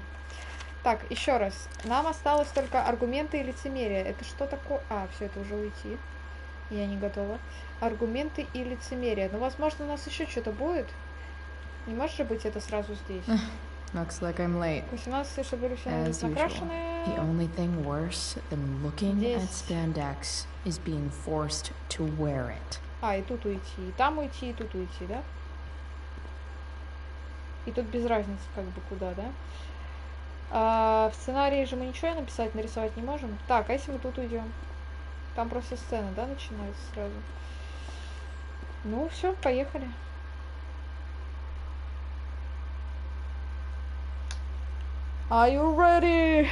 Так, еще раз. Нам осталось только аргументы и лицемерие. Это что такое? А, все, это уже уйти. Я не готова. Аргументы и лицемерие. Ну, возможно, у нас еще что-то будет. Не может же быть это сразу здесь. Looks like I'm late. 18, чтобы были все As usual. накрашенные. The only thing worse than looking at spandex is being forced to wear it. А, и тут уйти, и там уйти, и тут уйти, да? И тут без разницы, как бы, куда, да? В сценарии же мы ничего написать, нарисовать не можем. Так, а если мы тут уйдем? Там просто сцена, да, начинается сразу. Ну, все, поехали. Are you ready?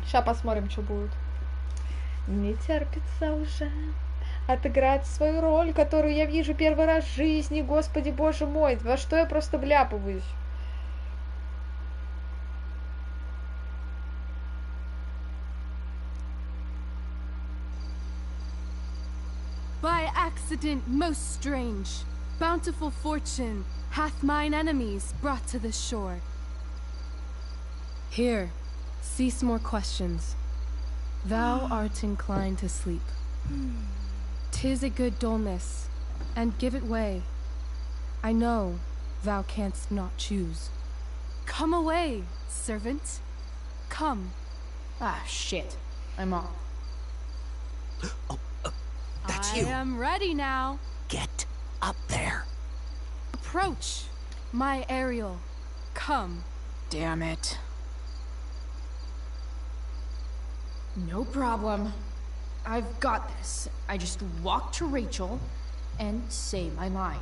Сейчас посмотрим, что будет. Не терпится уже отыграть свою роль, которую я вижу первый раз в жизни. Господи, боже мой, во что я просто вляпываюсь? By accident most strange, bountiful fortune hath mine enemies brought to this shore. Here, cease more questions. Thou art inclined to sleep. 'Tis a good dullness, and give it way. I know thou canst not choose. Come away, servant. Come. Ah, shit. I'm off. That's I you. am ready now. Get up there. Approach, my Ariel. Come. Damn it. No problem. I've got this. I just walk to Rachel and say my line.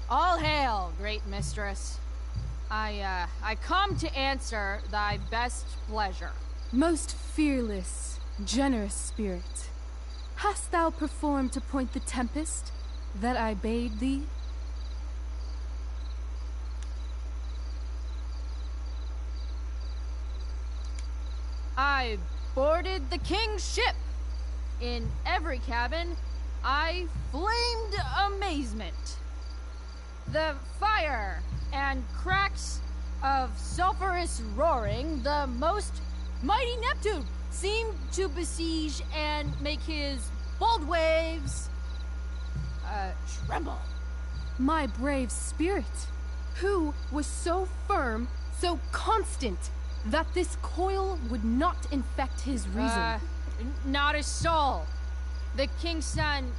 All hail, great mistress. I come to answer thy best pleasure. Most fearless, generous spirit, hast thou performed to point the tempest that I bade thee? I boarded the king's ship. In every cabin, I flamed amazement. The fire and cracks of sulphurous roaring, the most mighty Neptune seemed to besiege and make his bold waves tremble. My brave spirit, who was so firm, so constant, that this coil would not infect his reason. Not a soul. The king's son,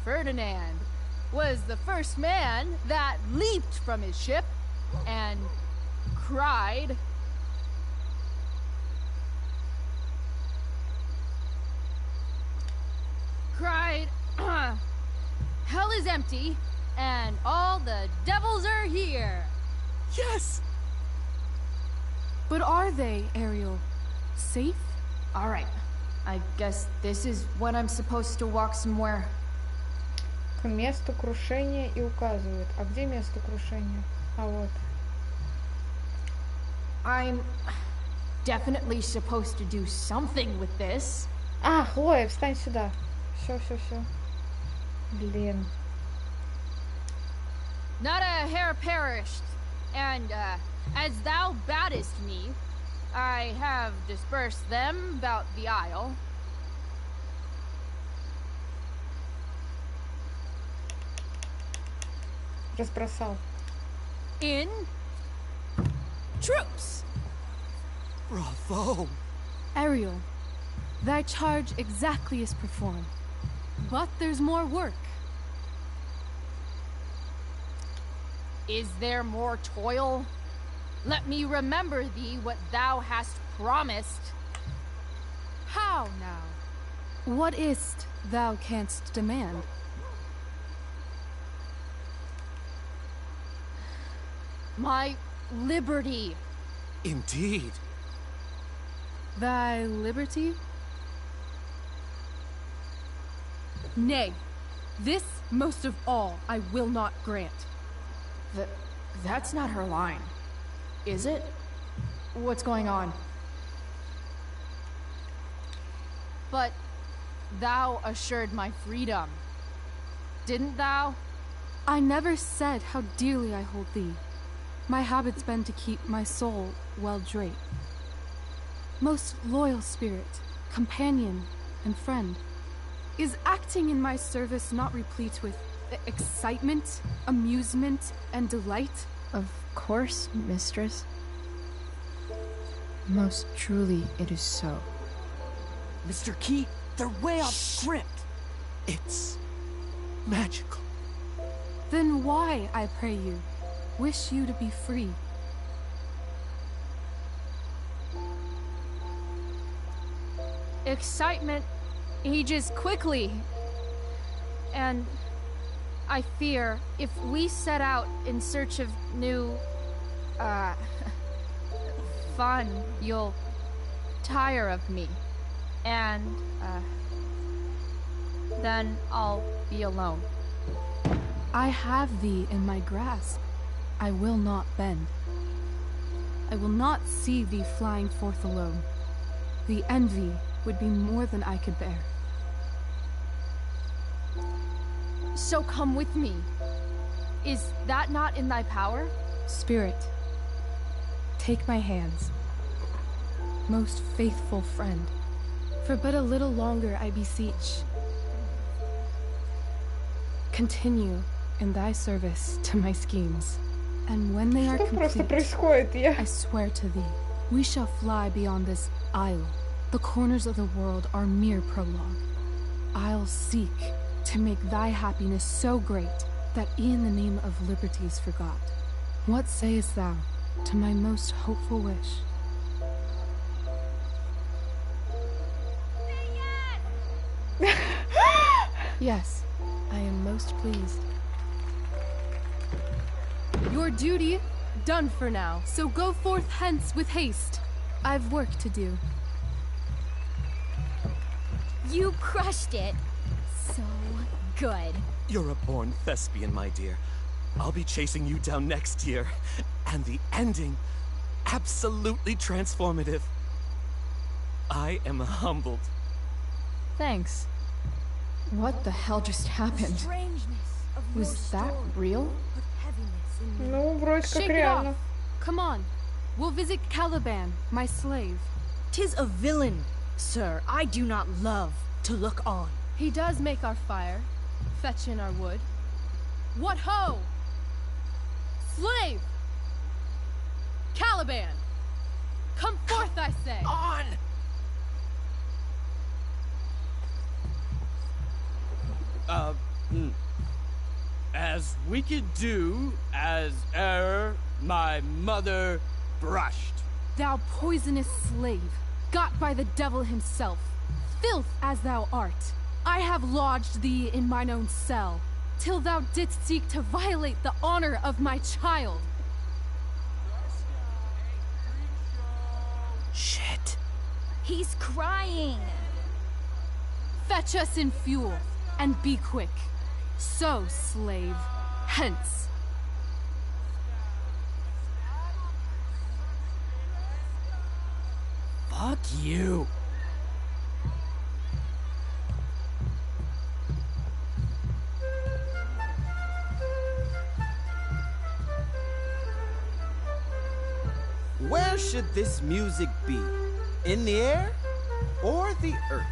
Ferdinand, was the first man that leaped from his ship and cried, hell is empty and all the devils are here. Yes! But are they, Ariel? Safe? All right. I guess this is when I'm supposed to walk somewhere. К месту крушения и указывают. А где место крушения? А вот. I'm definitely supposed to do something with this. А, Хлоя, встань сюда. Все. Блин. Not a hair perished, and as thou baddest me, I have dispersed them about the isle. Разбросал. In troops. Bravo! Ariel, thy charge exactly is performed. But there's more work. Is there more toil? Let me remember thee what thou hast promised. How now? What is't thou canst demand? My liberty. Indeed. Thy liberty? Nay, this most of all I will not grant. That's not her line, is it? What's going on? But thou assured my freedom, didn't thou? I never said how dearly I hold thee. My habit's been to keep my soul well draped. Most loyal spirit, companion, and friend, is acting in my service not replete with excitement, amusement, and delight? Of course, mistress. Most truly it is so. Mr. Key, they're way off script. It's magical. Then why, I pray you, wish you to be free? Excitement ages quickly. And I fear if we set out in search of new, fun, you'll tire of me. And, then I'll be alone. I have thee in my grasp. I will not bend. I will not see thee flying forth alone. The envy would be more than I could bear. So come with me. Is that not in thy power? Spirit, take my hands. Most faithful friend, for but a little longer I beseech. Continue in thy service to my schemes. And when they are complete, I swear to thee, we shall fly beyond this isle. The corners of the world are mere prologue. I'll seek to make thy happiness so great that e'en the name of liberty's forgot. What sayest thou to my most hopeful wish? Yes, I am most pleased. Your duty done for now, so go forth hence with haste. I've work to do. You crushed it. So good. You're a born thespian, my dear. I'll be chasing you down next year. And the ending, absolutely transformative. I am humbled. Thanks. What the hell just happened? Was that real? Ну, вроде как Shake it реально. off. Come on. We'll visit Caliban, my slave. 'Tis a villain, sir. I do not love to look on. He does make our fire, fetch in our wood. What ho! Slave! Caliban! Come forth, I say! On! As we could do as my mother brushed. Thou poisonous slave, got by the devil himself, filth as thou art, I have lodged thee in mine own cell, till thou didst seek to violate the honor of my child. Shit. He's crying. Fetch us in fuel, and be quick. So, slave, hence. Fuck you. Where should this music be? In the air or the earth?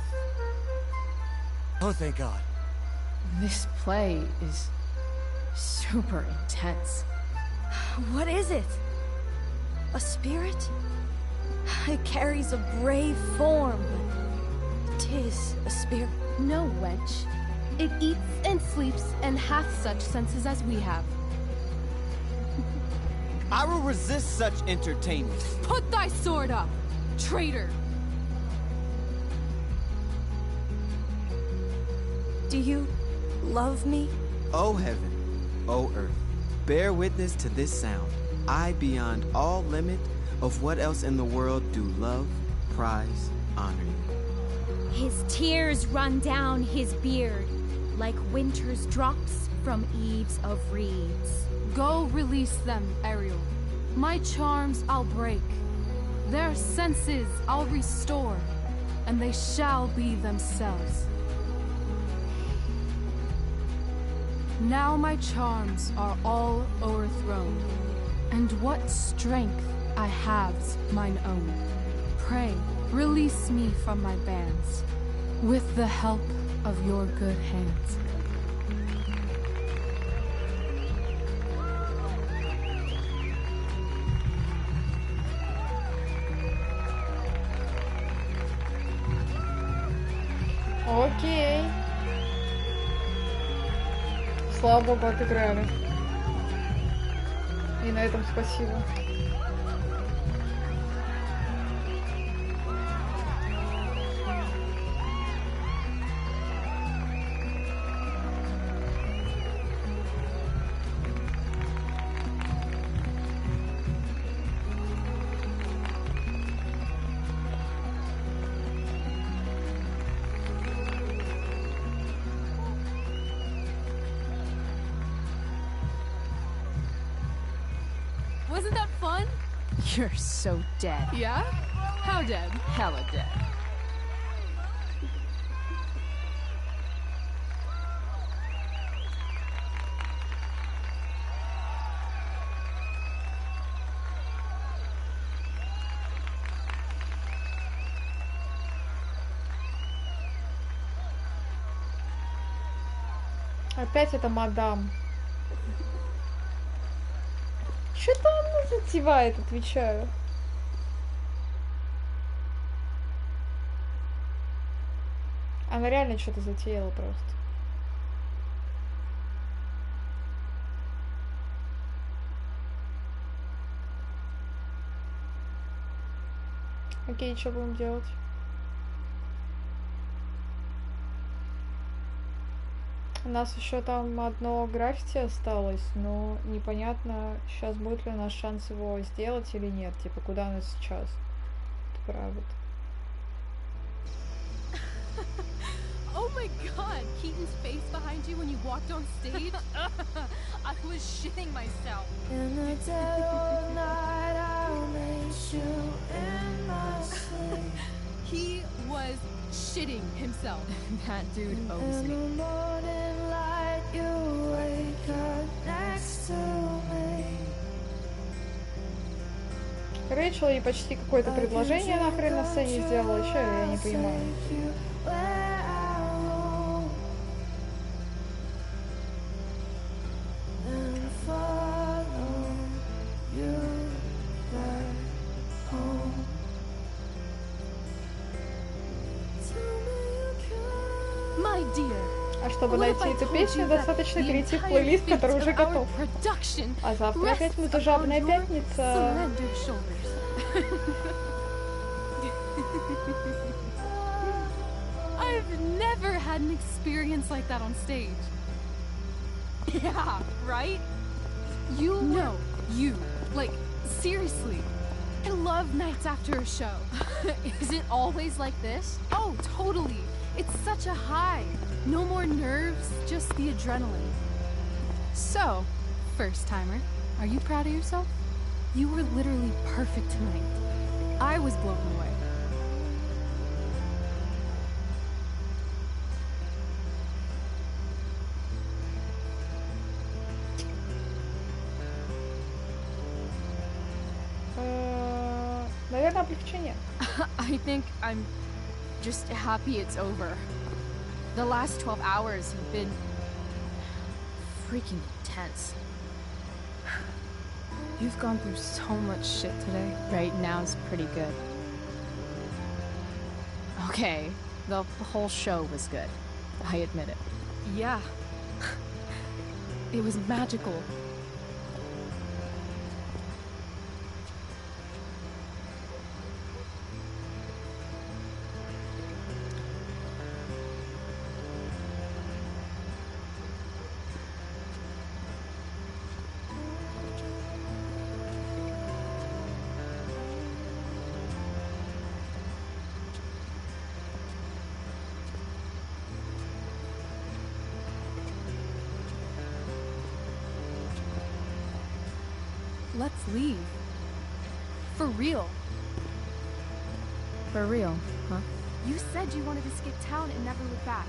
Oh, thank God. This play is super intense. What is it? A spirit? It carries a brave form, but 'tis a spirit. No, wench. It eats and sleeps and hath such senses as we have. I will resist such entertainment. Put thy sword up, traitor! Do you love me? O heaven, O earth, bear witness to this sound. I, beyond all limit of what else in the world do love, prize, honor you. His tears run down his beard like winter's drops from eaves of reeds. Go release them, Ariel. My charms I'll break. Their senses I'll restore, and they shall be themselves. Now my charms are all o'erthrown, and what strength I have's mine own. Pray, release me from my bands, with the help of your good hands. Окей. Слава богу, отыграли. И на этом спасибо. Wasn't that fun? You're so dead. Yeah? How dead? Hella dead. Опять это мадам. Что-то она затевает, отвечаю. Она реально что-то затеяла просто. Окей, что будем делать? У нас еще там одно граффити осталось, но непонятно, сейчас будет ли у нас шанс его сделать или нет. Типа, куда она сейчас отправит. Oh my god, Keaton's face behind you when you walked on stage? I was shitting myself. In the dead of night, I'll make you in my sleep. He was shitting himself. That dude owes In me. the morning light, you wake up next to me. Рэйчел ей почти какое-то предложение нахрен на сцене сделала, еще я не понимаю. А чтобы найти эту песню, достаточно перейти в плейлист, который уже готов. А завтра опять музыжабная пятница. I've never had an experience like that on stage. Yeah, right? You no, you. Like, seriously. I love nights after a show. Is it always like this? Oh, totally. It's such a high. No more nerves, just the adrenaline. So, first timer, are you proud of yourself? You were literally perfect tonight. I was blown away. Наверное, облегчение. I think I'm just happy it's over. The last 12 hours have been freaking intense. You've gone through so much shit today. Right now's pretty good. Okay, the whole show was good. I admit it. Yeah. It was magical. Let's leave. For real. For real, huh? You said you wanted to skip town and never look back.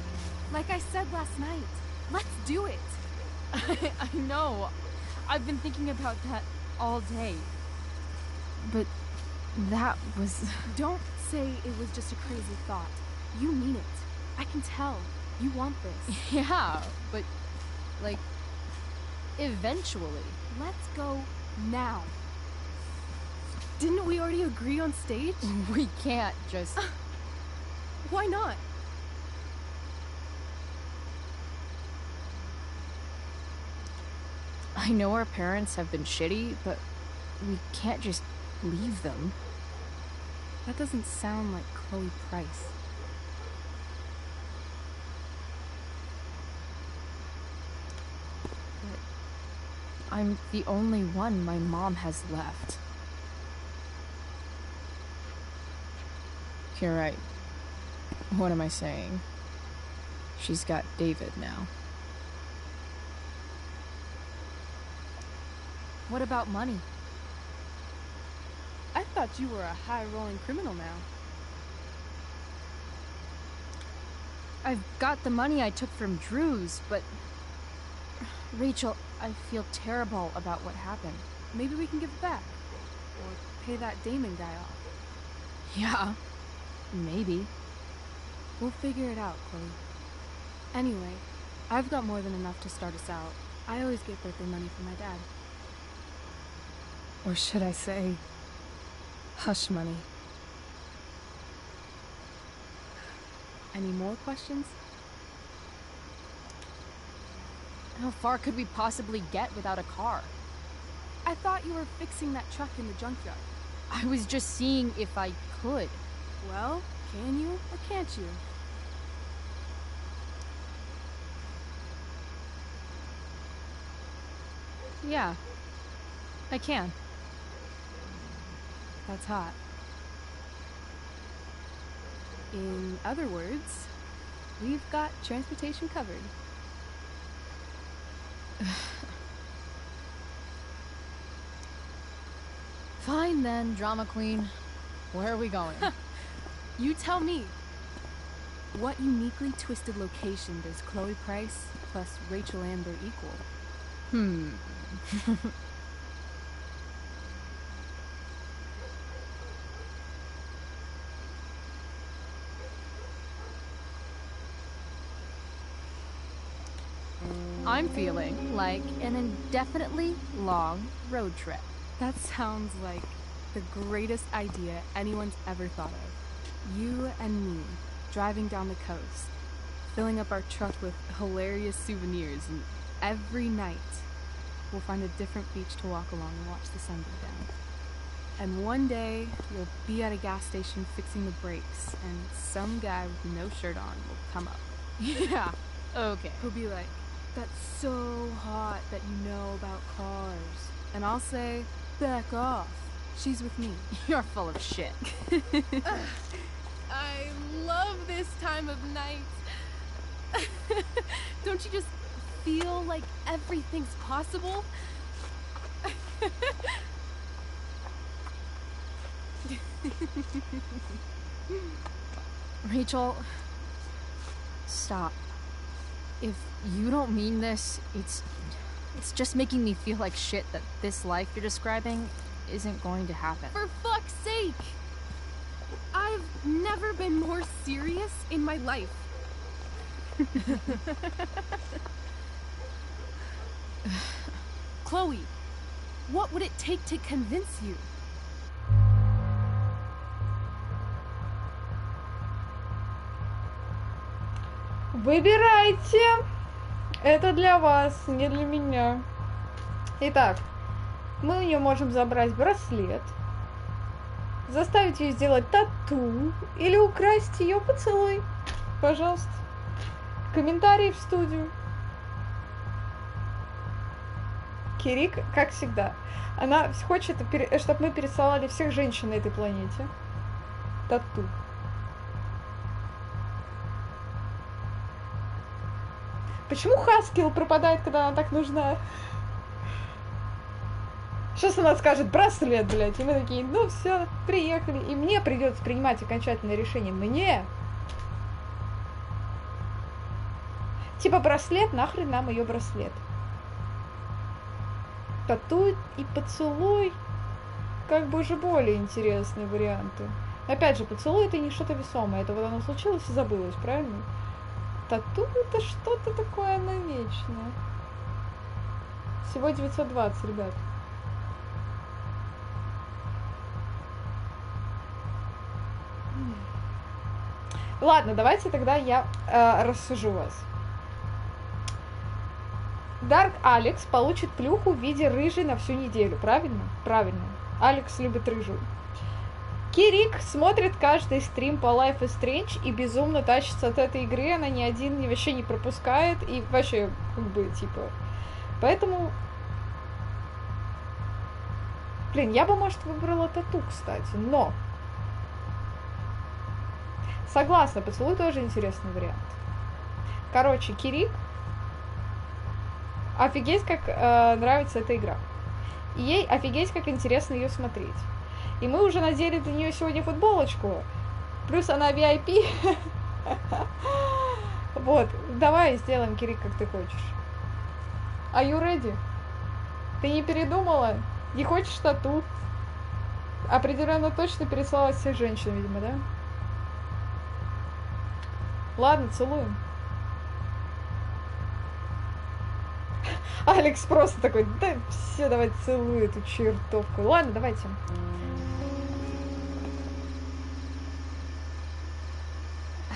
Like I said last night. Let's do it. I know. I've been thinking about that all day. But that was... Don't say it was just a crazy thought. You mean it. I can tell. You want this. Yeah, but... like... eventually. Let's go now. Didn't we already agree on stage? We can't just... Why not? I know our parents have been shitty, but we can't just leave them. That doesn't sound like Chloe Price. I'm the only one my mom has left. You're right. What am I saying? She's got David now. What about money? I thought you were a high-rolling criminal now. I've got the money I took from Drew's, but... Rachel, I feel terrible about what happened. Maybe we can give it back. Or pay that Damon guy off. Yeah, maybe. We'll figure it out, Chloe. Anyway, I've got more than enough to start us out. I always get birthday money from my dad. Or should I say, hush money. Any more questions? How far could we possibly get without a car? I thought you were fixing that truck in the junkyard. I was just seeing if I could. Well, can you or can't you? Yeah, I can. That's hot. In other words, we've got transportation covered. Fine then, drama queen. Where are we going? You tell me. What uniquely twisted location does Chloe Price plus Rachel Amber equal? I'm feeling like an indefinitely long road trip. That sounds like the greatest idea anyone's ever thought of. You and me, driving down the coast, filling up our truck with hilarious souvenirs, and every night we'll find a different beach to walk along and watch the sun go down. And one day we'll be at a gas station fixing the brakes, and some guy with no shirt on will come up. Yeah, okay. He'll be like, "That's so hot that you know about cars." And I'll say, "Back off. She's with me." You're full of shit. I love this time of night. Don't you just feel like everything's possible? Rachel, stop. If you don't mean this, it's just making me feel like shit that this life you're describing isn't going to happen. For fuck's sake! I've never been more serious in my life. Chloe, what would it take to convince you? Выбирайте. Это для вас, не для меня. Итак, мы у нее можем забрать браслет, заставить ее сделать тату или украсть ее поцелуй. Пожалуйста. Комментарии в студию. Кирик, как всегда, она хочет, чтобы мы пересылали всех женщин на этой планете. Тату. Почему Хаскил пропадает, когда она так нужна? Сейчас она скажет браслет, блядь, и мы такие, ну все, приехали, и мне придется принимать окончательное решение. Мне. Типа браслет, нахрен нам ее браслет. Тату и поцелуй, как бы уже более интересные варианты. Опять же, поцелуй это не что-то весомое, это вот оно случилось и забылось, правильно? Тату это что-то такое навечное. Всего 920, ребят. Ладно, давайте тогда я рассужу вас. Дарк Алекс получит плюху в виде рыжей на всю неделю, правильно? Правильно. Алекс любит рыжую. Кирик смотрит каждый стрим по Life is Strange и безумно тащится от этой игры, она ни один вообще не пропускает, и вообще, как бы, типа... Поэтому... Блин, я бы, может, выбрала тату, кстати, но... Согласна, поцелуй тоже интересный вариант. Короче, Кирик... Офигеть, как нравится эта игра. И ей офигеть, как интересно ее смотреть. И мы уже надели для нее сегодня футболочку. Плюс она VIP. Вот, давай сделаем, Кирик, как ты хочешь. Are you ready? Ты не передумала? Не хочешь тату? Определенно точно переслала всех женщин, видимо, да? Ладно, целуем. Алекс просто такой, да все, давай целуй эту чертовку. Ладно, давайте.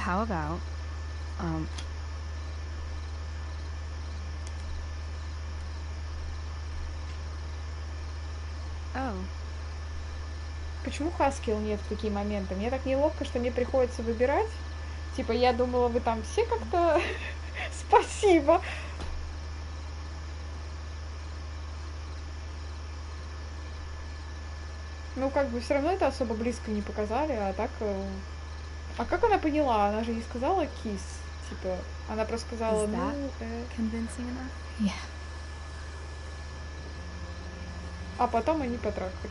How about, Oh. Почему Хаскил нет в такие моменты? Мне так неловко, что мне приходится выбирать. Типа, я думала, вы там все как-то... Спасибо. Ну, как бы, все равно это особо близко не показали, а так... А как она поняла? Она же не сказала кис. Типа, она просто сказала, ну... Convincing enough? Yeah. А потом они потрахались.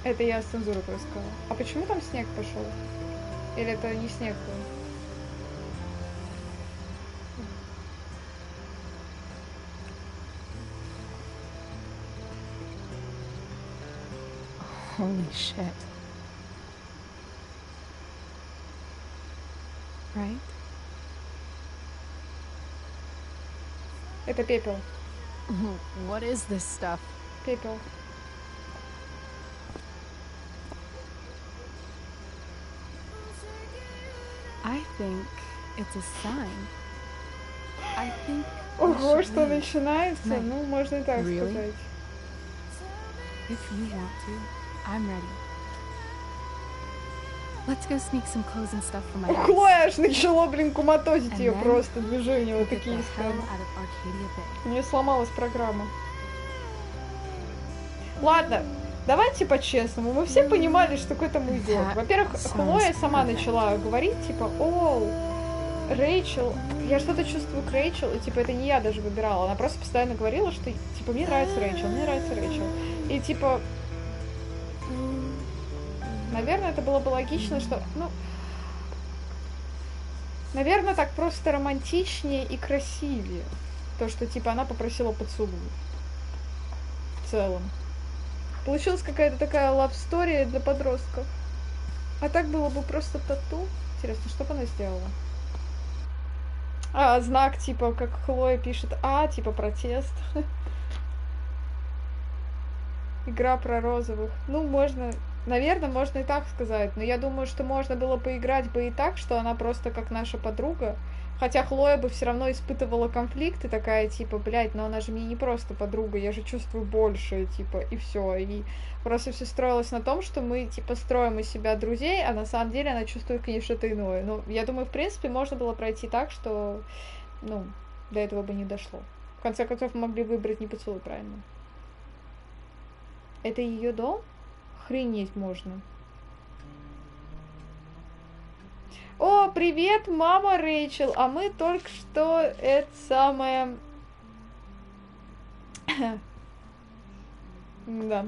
Это я с цензурой просто сказала. А почему там снег пошел? Или это не снег был? Holy shit. Right? Это пепел. What is this stuff? Пепел. I think it's a sign. I think Ого, что начинается? Ну, можно и так сказать. If you want to, I'm ready. Let's go sneak some clothes and stuff for my house. Хлоя аж начала, блин, куматозить ее просто движения вот такие стали. У нее сломалась программа. Ладно, Давайте по-честному, мы все понимали, что к этому идет. Во-первых, Хлоя сама начала говорить, типа, о, Рэйчел, я что-то чувствую к Рэйчел, и типа это не я даже выбирала, она просто постоянно говорила, что типа мне нравится Рэйчел, мне нравится Рэйчел. И типа, наверное, это было бы логично, что, ну, наверное, так просто романтичнее и красивее. То, что типа она попросила поцелуй. В целом. Получилась какая-то такая лав-стори для подростков. А так было бы просто тату. Интересно, что бы она сделала? А, знак, типа, как Хлоя пишет, типа, протест. Игра про розовых. Ну, можно, наверное, можно и так сказать. Но я думаю, что можно было поиграть бы и так, что она просто как наша подруга. Хотя Хлоя бы все равно испытывала конфликт и такая, типа, блядь, но она же мне не просто подруга, я же чувствую большее, типа, и все. И просто все строилось на том, что мы, типа, строим из себя друзей, а на самом деле она чувствует к ней что-то иное. Ну, я думаю, в принципе, можно было пройти так, что, ну, до этого бы не дошло. В конце концов, мы могли выбрать не поцелуй, правильно? Это ее дом? Охренеть можно. О, привет, мама Рэйчел, а мы только что это самое... Да.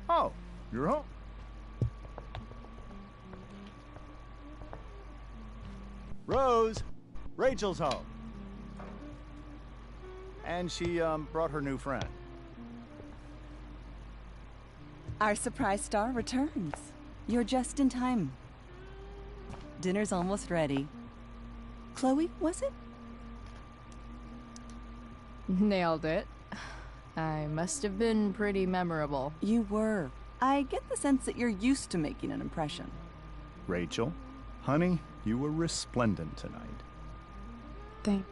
Oh, you're home. Rose, Rachel's home. And she brought her new friend. Our surprise star returns. You're just in time. Dinner's almost ready. Chloe, was it? Nailed it. I must have been pretty memorable. You were. I get the sense that you're used to making an impression. Rachel, honey, you were resplendent tonight. Thanks.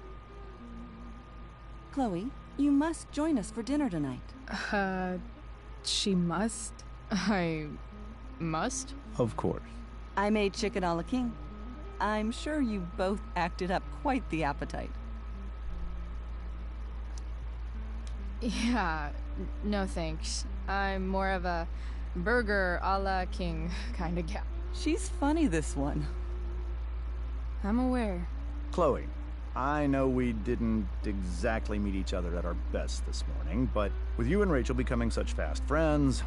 Chloe, you must join us for dinner tonight. She must? I must? Of course. I made chicken a la king. I'm sure you both acted up quite the appetite. Yeah, no thanks. I'm more of a burger a la king kind of gal. She's funny, this one. I'm aware. Chloe, I know we didn't exactly meet each other at our best this morning, but with you and Rachel becoming such fast friends,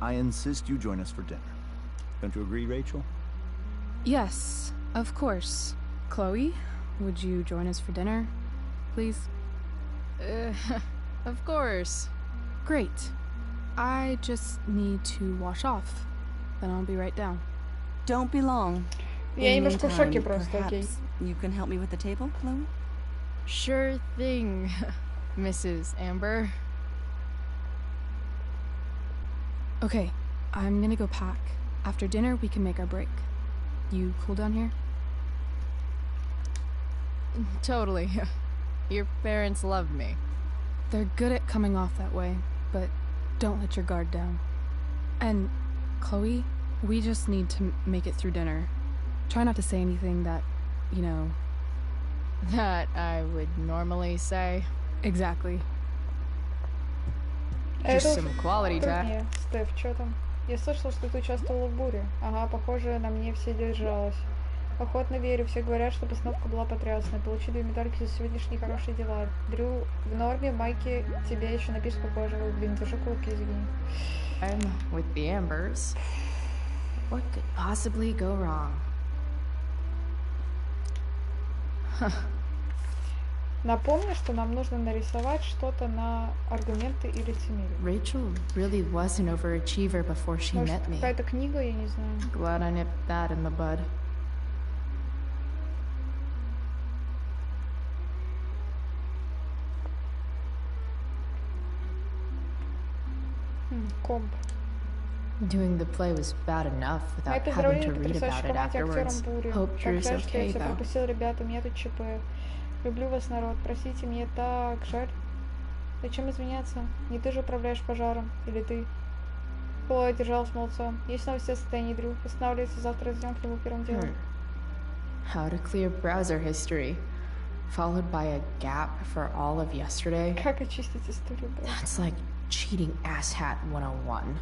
I insist you join us for dinner. Don't you agree, Rachel? Yes, of course. Chloe, would you join us for dinner, please? Of course. Great. I just need to wash off. Then I'll be right down. Don't be long. Я немножко в шоке просто, окей. You can help me with the table, Chloe? Sure thing, Mrs. Amber. Okay, I'm gonna go pack. After dinner, we can make our break. You cool down here? Totally. Your parents love me. They're good at coming off that way, but don't let your guard down. And, Chloe, we just need to make it through dinner. Try not to say anything that, you know... That I would normally say. Exactly. Just some quality time. Стеф, что там? Я слышала, что ты участвовала в буре. Ага, похоже, на мне все держалось. Охотно верю, все говорят, что постановка была потрясной. Получи 2 медальки за сегодняшние хорошие дела. Дрю в норме, Майки тебе еще напишет похожего. Блин, держу кулаки, извини. I'm with the Ambers. What could possibly go wrong? Напомню, что нам нужно нарисовать что-то на аргументы и лицемерие. Rachel really was an overachiever before she Может, met me. какая-то книга, я не знаю. Glad I nipped that in the bud. Комп. Doing the play was bad enough without Это having to поздравление read потрясающей about it команде afterwards. актерам бури. Hope Так Drew's жаль, что я okay, все though. пропустил, ребята, у меня тут ЧП. Люблю вас, народ, простите, мне так жаль. Зачем извиняться? Не ты же управляешь пожаром, или ты? Хлоя держалась молодцом. Есть новости о состоянии Дрю. Восстанавливается завтра, идем к нему первым делом. How to clear browser history, followed by a gap for all of yesterday. Как очистить историю, да? That's like cheating asshat 101.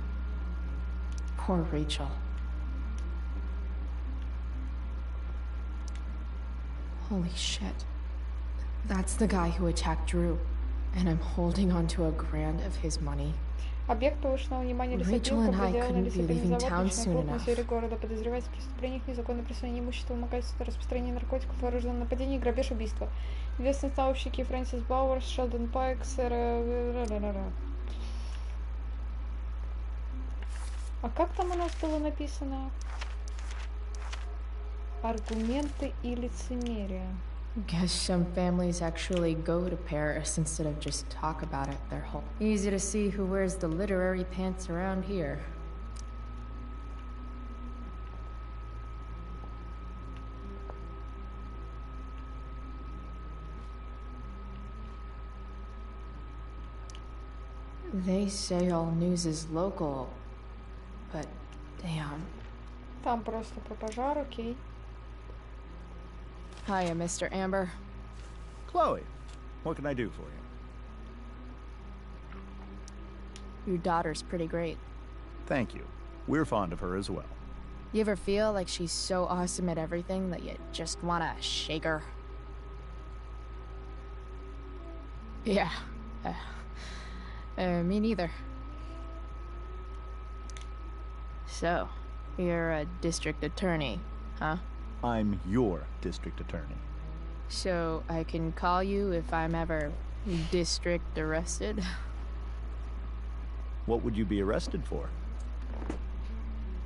Poor Rachel. Holy shit. That's the guy who attacked Drew, and I'm holding on to a grand of his money. Объект повышенного внимания лесопилка проделана лесопильный завод в крупной сфере города. Подозревается в преступлениях, незаконное присвоение имущества, вымогательство, распространение наркотиков, вооруженное нападение, грабеж, убийство. Известные сообщники Фрэнсис Бауэрс, Шелдон Пайк, сэр... А как там у нас было написано? Аргументы и лицемерие. Guess some families actually go to Paris instead of just talk about it their whole... Easy to see who wears the literary pants around here. They say all news is local, but damn. Там просто про пожар, окей. Hiya, Mr. Amber. Chloe, what can I do for you? Your daughter's pretty great. Thank you. We're fond of her as well. You ever feel like she's so awesome at everything that you just wanna shake her? Yeah. Me neither. So, you're a district attorney, huh? I'm your district attorney. So I can call you if I'm ever district arrested? What would you be arrested for?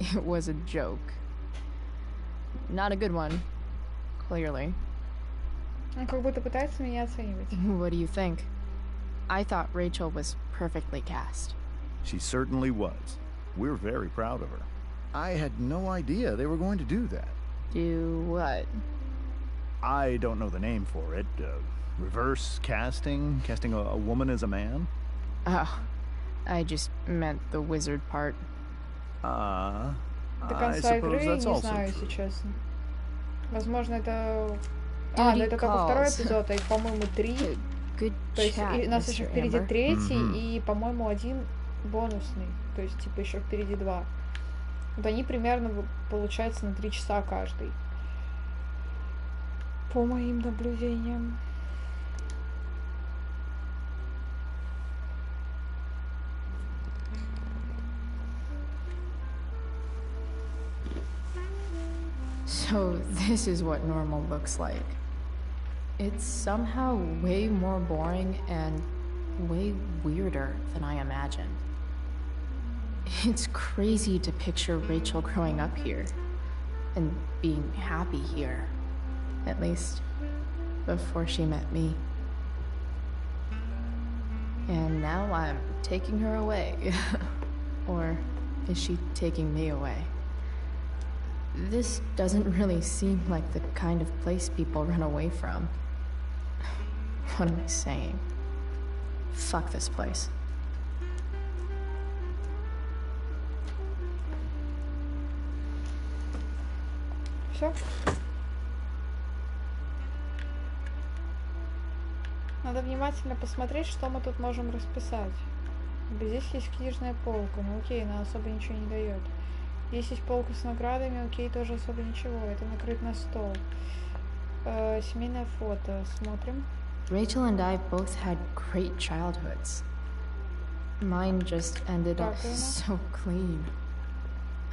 It was a joke. Not a good one, clearly. Он как будто пытается меня оценивать. What do you think? I thought Rachel was perfectly cast. She certainly was. We're very proud of her. I had no idea they were going to do that. Do what? I don't know the name for it. Reverse casting? Casting a woman as a man? Oh, I just meant the wizard part. До конца игры не знаю, если честно. Возможно, это... да это только второй эпизод, а их, по-моему, 3. То есть у нас еще впереди третий и, по-моему, 1 бонусный. То есть, типа, еще впереди 2. Вот они примерно, получается, на 3 часа каждый. По моим наблюдениям. So this is what normal looks like. It's somehow way more boring and way weirder than I imagined. It's crazy to picture Rachel growing up here and being happy here, at least before she met me. And now I'm taking her away. Or is she taking me away? This doesn't really seem like the kind of place people run away from. What am I saying? Fuck this place. Все. Надо внимательно посмотреть, что мы тут можем расписать. Здесь есть книжная полка, ну окей, она особо ничего не дает. Здесь есть полка с наградами, окей, тоже особо ничего. Это накрыт на стол. Семейное фото. Смотрим. Rachel and I both had great childhoods. Mine just ended up so clean.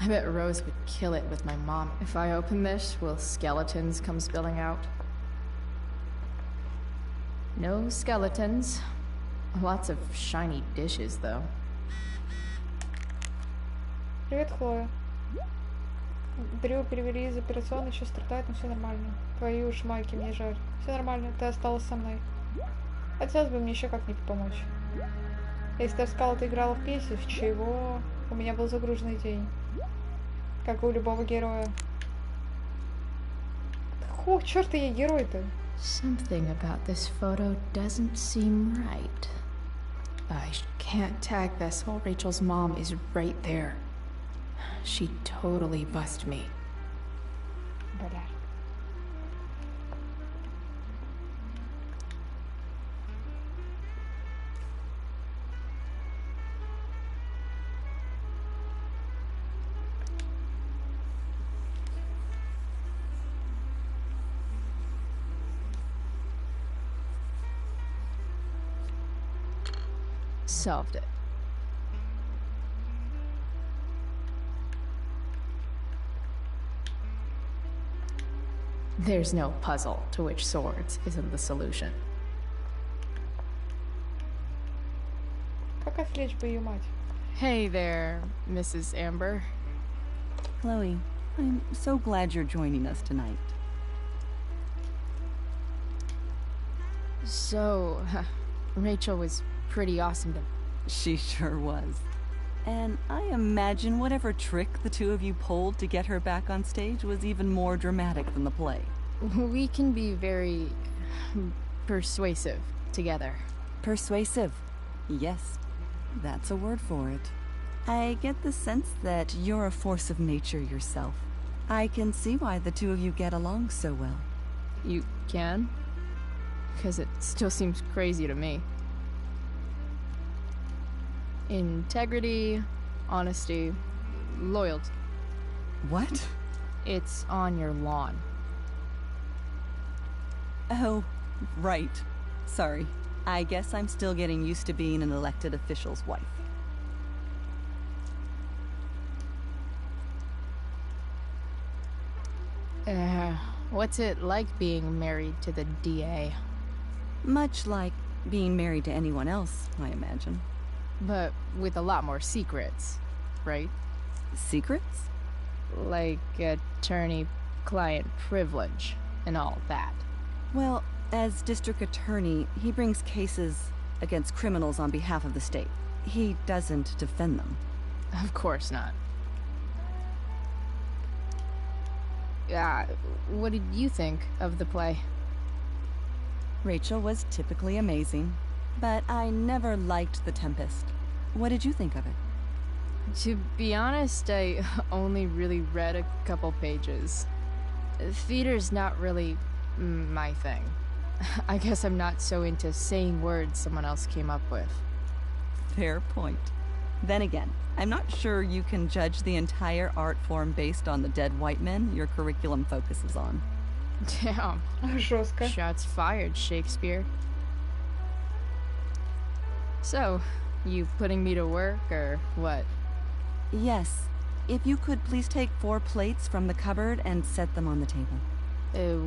I bet Rose would kill it with my mom. If I open this, will skeletons come spilling out? No skeletons. Lots of shiny dishes, though. Привет, Хлоя. Дрю перевели из операционной, еще страдает, но все нормально. Твои уж майки, мне жаль. Все нормально, ты осталась со мной. Хотелось бы мне еще как-нибудь помочь. Если ты сказала, ты играла в песню, с чего? У меня был загруженный день. Как и у любого героя. Какого черта я герой-то? Something about this photo doesn't seem right. I can't tag this while Rachel's mom is right there. She totally bust me. Бля. Solved it. There's no puzzle to which swords isn't the solution. Как отвлечь бы ее мать? Hey there, Mrs. Amber. Chloe, I'm so glad you're joining us tonight. So, Rachel was pretty awesome to... She sure was. And I imagine whatever trick the two of you pulled to get her back on stage was even more dramatic than the play. We can be very persuasive together. Persuasive. Yes, that's a word for it. I get the sense that you're a force of nature yourself. I can see why the two of you get along so well. You can? Because it still seems crazy to me. Integrity, honesty, loyalty. What? It's on your lawn. Oh, right. Sorry. I guess I'm still getting used to being an elected official's wife. What's it like being married to the DA? Much like being married to anyone else, I imagine. But with a lot more secrets, right? Secrets? Like attorney-client privilege and all that. Well, as district attorney, he brings cases against criminals on behalf of the state. He doesn't defend them. Of course not. What did you think of the play? Rachel was typically amazing, but I never liked The Tempest. What did you think of it? To be honest, I only really read a couple pages. Theater's not really my thing. I guess I'm not so into saying words someone else came up with. Fair point. Then again, I'm not sure you can judge the entire art form based on the dead white men your curriculum focuses on. Damn. Жестко. Shots fired, Shakespeare. So, you putting me to work, or what? Yes. If you could please take 4 plates from the cupboard and set them on the table.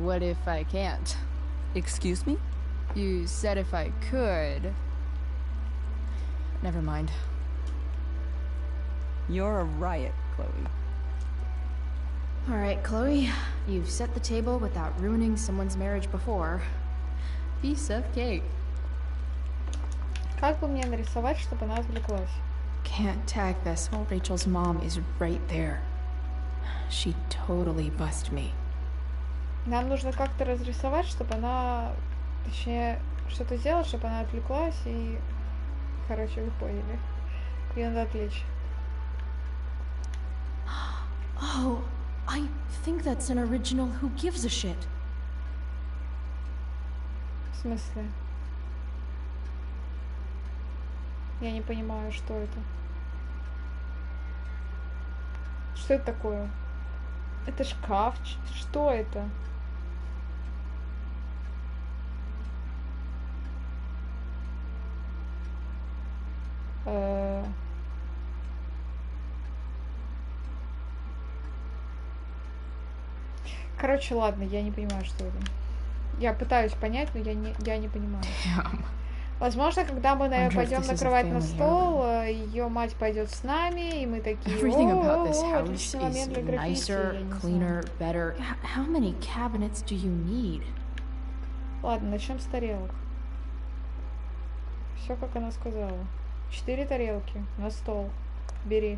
What if I can't? Excuse me? You said if I could. Never mind. You're a riot, Chloe. Alright, Chloe. You've set the table without ruining someone's marriage before. Piece of cake. Как бы мне нарисовать, чтобы она отвлеклась? Can't tag this while Rachel's mom is right there. She totally bust me. Нам нужно как-то разрисовать, чтобы она... Точнее, что-то сделать, чтобы она отвлеклась и... Короче, вы поняли. Ее надо отвлечь. Oh, I think that's an original Who Gives a Shit. В смысле? Я не понимаю, что это. Что это такое? Это шкаф? Что это? Короче, ладно, я не понимаю, что это. Я пытаюсь понять, но я не понимаю. Возможно, когда мы пойдем накрывать на стол, ее мать пойдет с нами, и мы такие, отличный момент для граффити. Cleaner, better. How many cabinets do you need? Ладно, начнем с тарелок. Все, как она сказала. 4 тарелки на стол. Бери.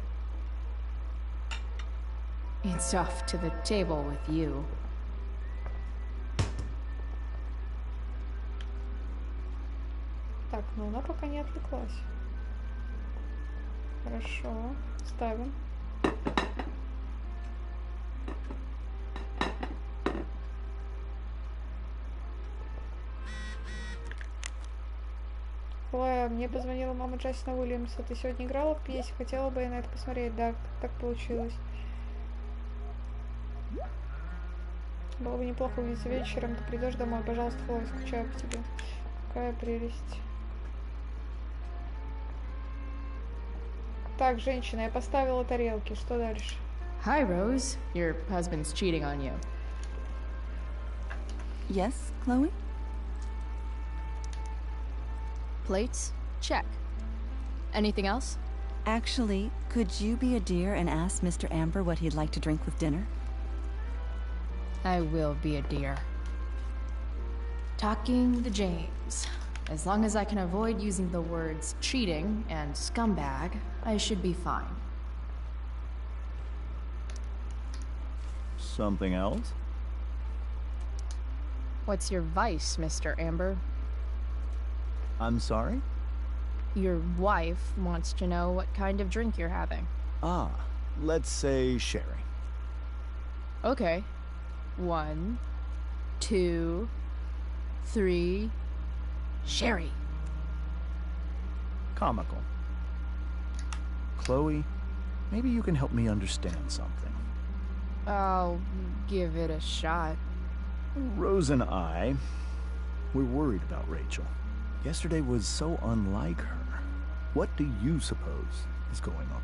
It's off to the table with you. Так, но она пока не отвлеклась. Хорошо, ставим. Хлоя, мне позвонила мама Джастина Уильямса. Ты сегодня играла в пьесе? Хотела бы я на это посмотреть. Да, так получилось. Было бы неплохо увидеться вечером. Ты придешь домой, пожалуйста, Хлоя, скучаю по тебе. Какая прелесть. Так, женщина, я поставила тарелки. Что дальше? Hi, Rose. Your husband's cheating on you. Yes, Chloe? Plates? Check. Anything else? Actually, could you be a dear and ask Mr. Amber what he'd like to drink with dinner? I will be a dear. Talking to James. As long as I can avoid using the words cheating and scumbag, I should be fine. Something else? What's your vice, Mr. Amber? I'm sorry? Your wife wants to know what kind of drink you're having. Ah, let's say sherry. Okay. 1, 2, 3. Sherry. Comical. Chloe, maybe you can help me understand something. I'll give it a shot. Rose and I, we're worried about Rachel. Yesterday was so unlike her. What do you suppose is going on?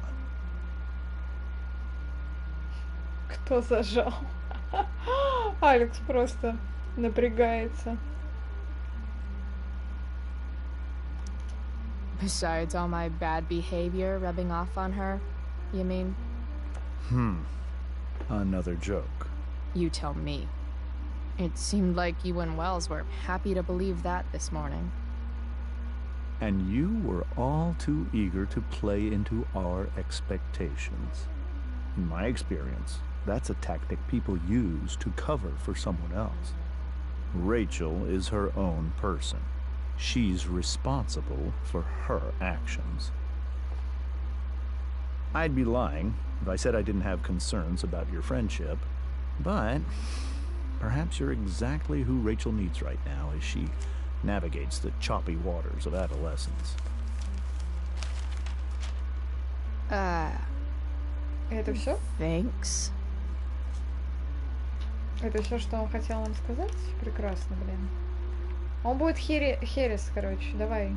Кто зажал? Алекс просто напрягается. Besides all my bad behavior rubbing off on her, you mean? Another joke. You tell me. It seemed like you and Wells were happy to believe that this morning. And you were all too eager to play into our expectations. In my experience, that's a tactic people use to cover for someone else. Rachel is her own person. She's responsible for her actions. I'd be lying if I said I didn't have concerns about your friendship, but perhaps you're exactly who Rachel needs right now as she navigates the choppy waters of adolescence. Это все? Thanks. Это все, что он хотел нам сказать? Прекрасно, блин. Он будет херес, короче, давай.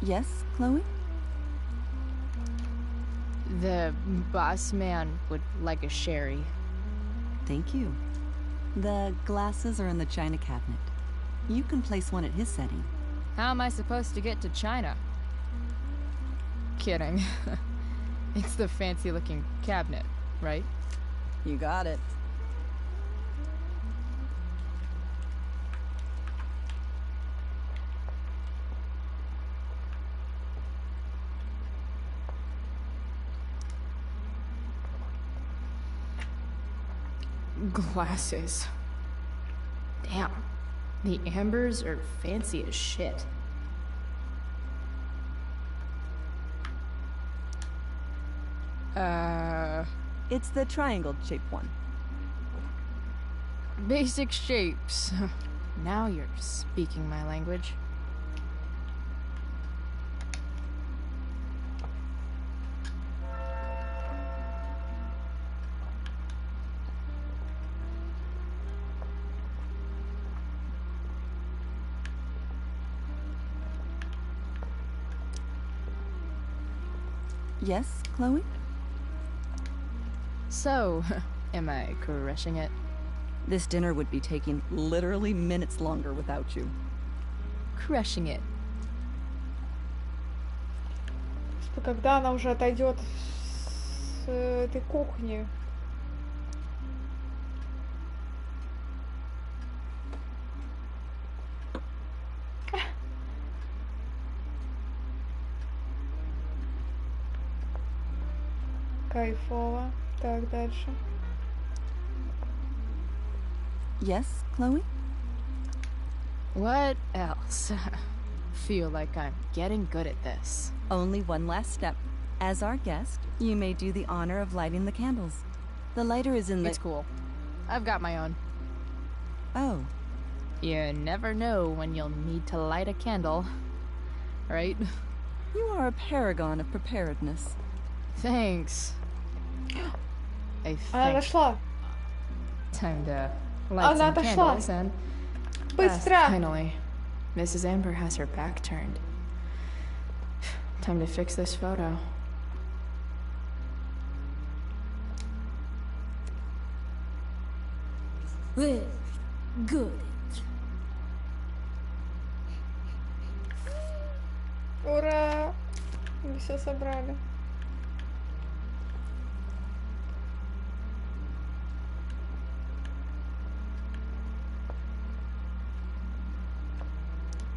Yes, Chloe? The boss man would like a sherry. Thank you. The glasses are in the china cabinet. You can place one at his setting. How am I supposed to get to China? Kidding. It's the fancy-looking cabinet, right? You got it. Glasses. Damn. The Ambers are fancy as shit. It's the triangle-shaped one. Basic shapes. Now you're speaking my language. Yes, Chloe? So, am I crushing it? This dinner would be taking literally minutes longer without you. Crushing it. Когда она уже отойдет с этой кухни? Кайфово. Так, дальше. Yes, Chloe? What else? Feel like I'm getting good at this. Only one last step. As our guest, you may do the honor of lighting the candles. The lighter is in the... It's cool. I've got my own. Oh. You never know when you'll need to light a candle, right? You are a paragon of preparedness. Thanks. I Она think нашла. time to light some candles and Быстро! Finally, Mrs. Amber has her back turned. Time to fix this photo. Well, good. Ура! Мы все собрали.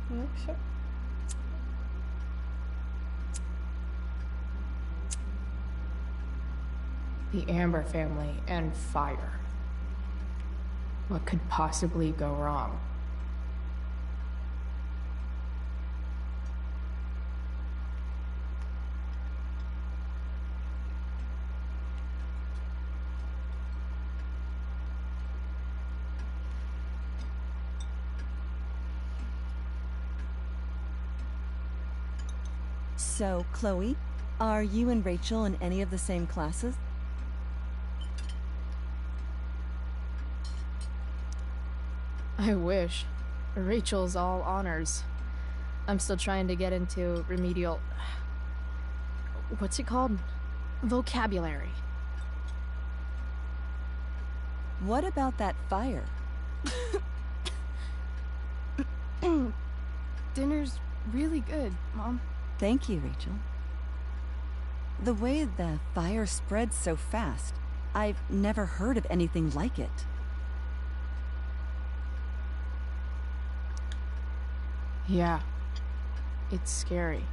Ну, все. The Amber family and fire. What could possibly go wrong? So, Chloe, are you and Rachel in any of the same classes? I wish. Rachel's all honors. I'm still trying to get into remedial... What's it called? Vocabulary. What about that fire? Dinner's really good, Mom. Thank you, Rachel. The way the fire spreads so fast, I've never heard of anything like it. Yeah, it's scary.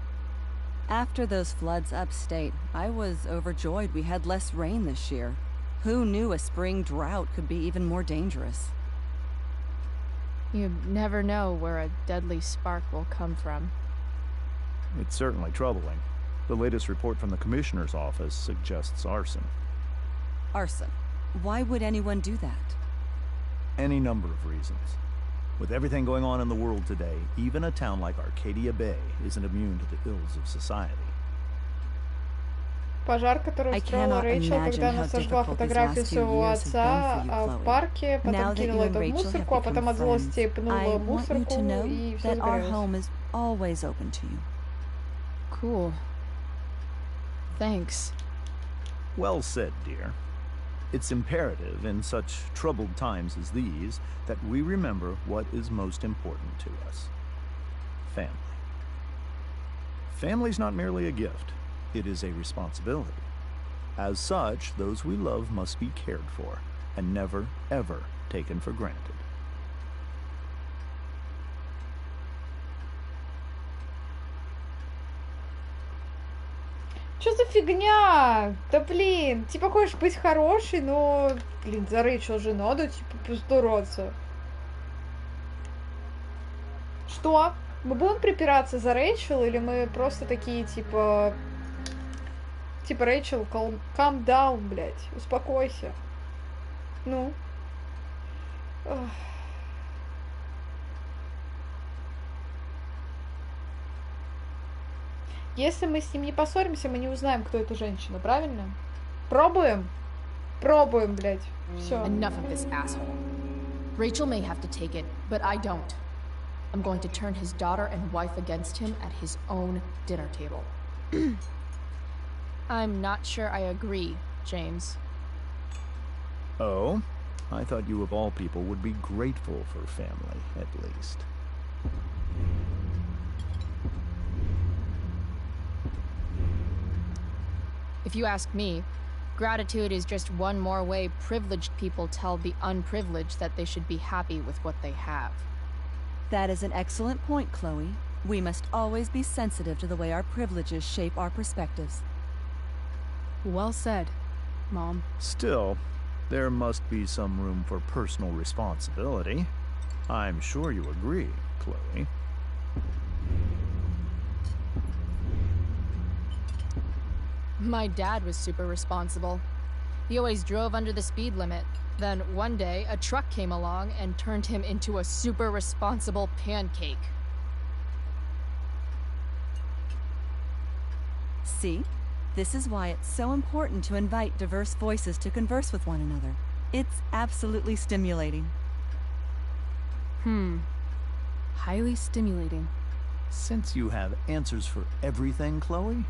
After those floods upstate, I was overjoyed we had less rain this year. Who knew a spring drought could be even more dangerous? You never know where a deadly spark will come from. It's certainly troubling. The latest report from the Commissioner's office suggests arson. Arson? Why would anyone do that? Any number of reasons. With everything going on in the world today, even a town like Arcadia Bay isn't immune to the ills of society. Пожар, который устроила Рэйчел, когда она сожгла фотографию своего отца в парке, потом кинула это в мусорку, а потом от злости пнула мусорку, и все загорелось. Cool. Thanks. Well said, dear. It's imperative in such troubled times as these that we remember what is most important to us. Family. Family's not merely a gift. It is a responsibility. As such, those we love must be cared for and never, ever taken for granted. Что за фигня? Да блин, типа хочешь быть хорошей, но, блин, за Рэйчел же надо, типа, постараться. Что? Мы будем припираться за Рэйчел, или мы просто такие, типа... Типа, Рэйчел, calm down, блядь, успокойся. Ну? Ох. Если мы с ним не поссоримся, мы не узнаем, кто эта женщина, правильно? Пробуем? Пробуем, блядь. Все. Enough of this asshole. Rachel may have to take it, but I don't. I'm going to turn his daughter and wife against him at his own dinner table. I'm not sure I agree, James. Oh? I thought you of all people would be grateful for family, at least. If you ask me, gratitude is just one more way privileged people tell the unprivileged that they should be happy with what they have. That is an excellent point, Chloe. We must always be sensitive to the way our privileges shape our perspectives. Well said, Mom. Still, there must be some room for personal responsibility. I'm sure you agree. Chloe. My dad was super responsible. He always drove under the speed limit. Then one day, a truck came along and turned him into a super responsible pancake. See? This is why it's so important to invite diverse voices to converse with one another. It's absolutely stimulating. Highly stimulating. Since you have answers for everything, Chloe,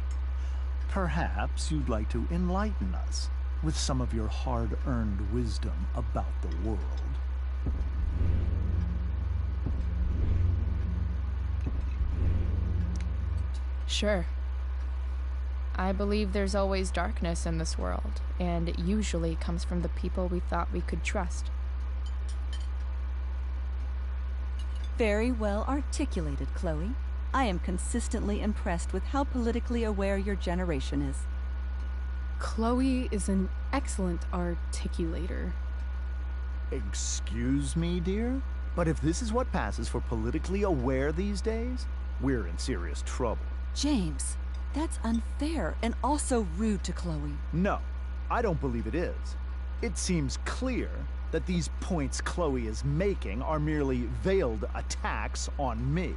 perhaps you'd like to enlighten us with some of your hard-earned wisdom about the world. Sure. I believe there's always darkness in this world, and it usually comes from the people we thought we could trust. Very well articulated, Chloe. I am consistently impressed with how politically aware your generation is. Chloe is an excellent articulator. Excuse me, dear? But if this is what passes for politically aware these days, we're in serious trouble. James, that's unfair and also rude to Chloe. No, I don't believe it is. It seems clear that these points Chloe is making are merely veiled attacks on me.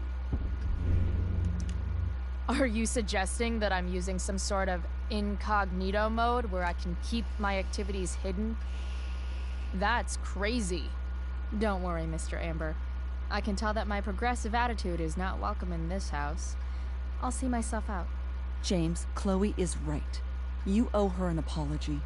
Are you suggesting that I'm using some sort of incognito mode where I can keep my activities hidden? That's crazy. Don't worry, Mr. Amber. I can tell that my progressive attitude is not welcome in this house. I'll see myself out. James, Chloe is right. You owe her an apology.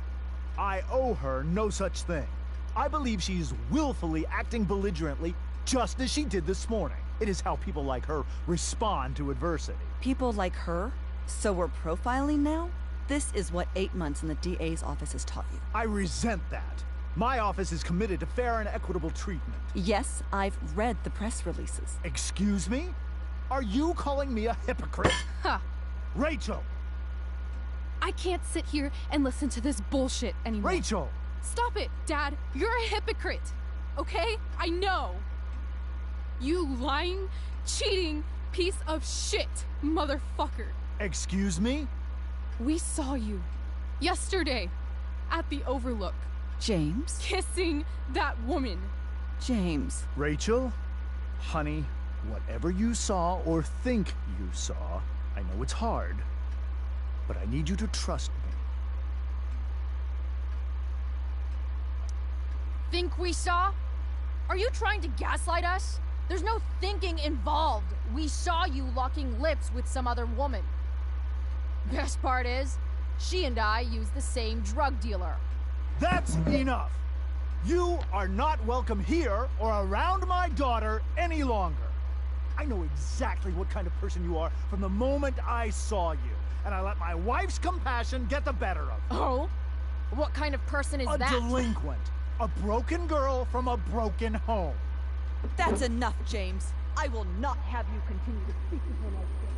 I owe her no such thing. I believe she's willfully acting belligerently just as she did this morning. It is how people like her respond to adversity. People like her? So we're profiling now? This is what 8 months in the DA's office has taught you. I resent that. My office is committed to fair and equitable treatment. Yes, I've read the press releases. Excuse me? Are you calling me a hypocrite? Ha! Rachel! I can't sit here and listen to this bullshit anymore. Rachel! Stop it, Dad! You're a hypocrite! Okay? I know! You lying, cheating piece of shit, motherfucker! Excuse me? We saw you yesterday at the Overlook. James? Kissing that woman. James. Rachel? Honey, whatever you saw or think you saw, I know it's hard, but I need you to trust me. Think we saw? Are you trying to gaslight us? There's no thinking involved. We saw you locking lips with some other woman. Best part is, she and I use the same drug dealer. That's enough! You are not welcome here or around my daughter any longer. I know exactly what kind of person you are from the moment I saw you, and I let my wife's compassion get the better of me. Oh? What kind of person is that? A delinquent. A broken girl from a broken home. That's enough, James. I will not have you continue to speak to her like this.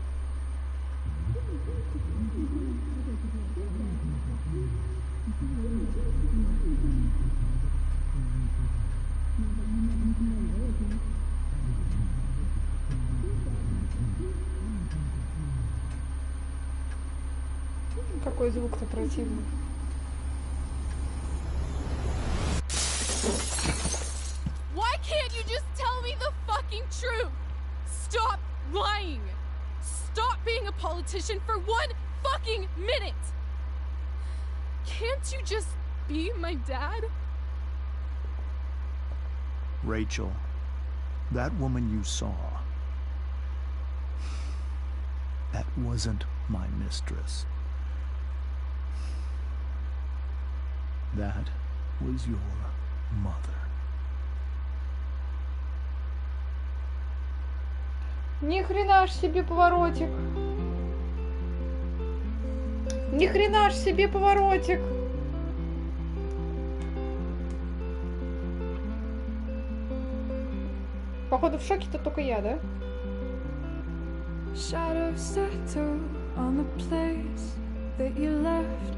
Какой звук-то противный. Why can't you just tell me the fucking truth? Stop lying. Stop being a politician for 1 fucking minute. Can't you just be my dad? Rachel, that woman you saw, that wasn't my mistress. That was your mother. Ни хрена ж себе поворотик. Ни хрена ж себе поворотик. Походу в шоке-то только я, да?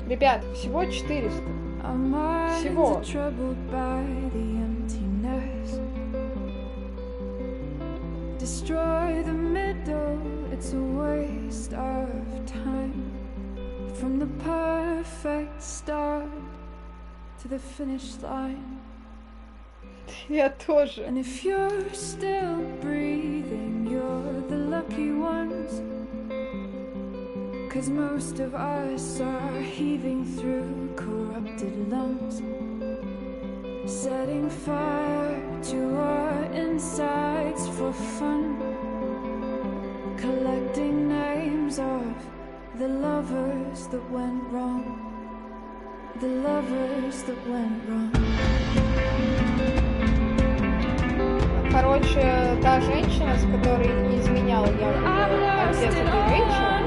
Ребят, всего 400. Всего. destroy the middle. It's a waste of time. From the perfect start to the finish line. Я тоже. And if you're still breathing, you're the lucky ones. 'Cause most of us are heaving through corrupted lungs, setting fire to our insides for fun, collecting names of the lovers that went wrong, the lovers that went wrong. Короче, та женщина, с которой не изменяла я отец этой Рэйчел,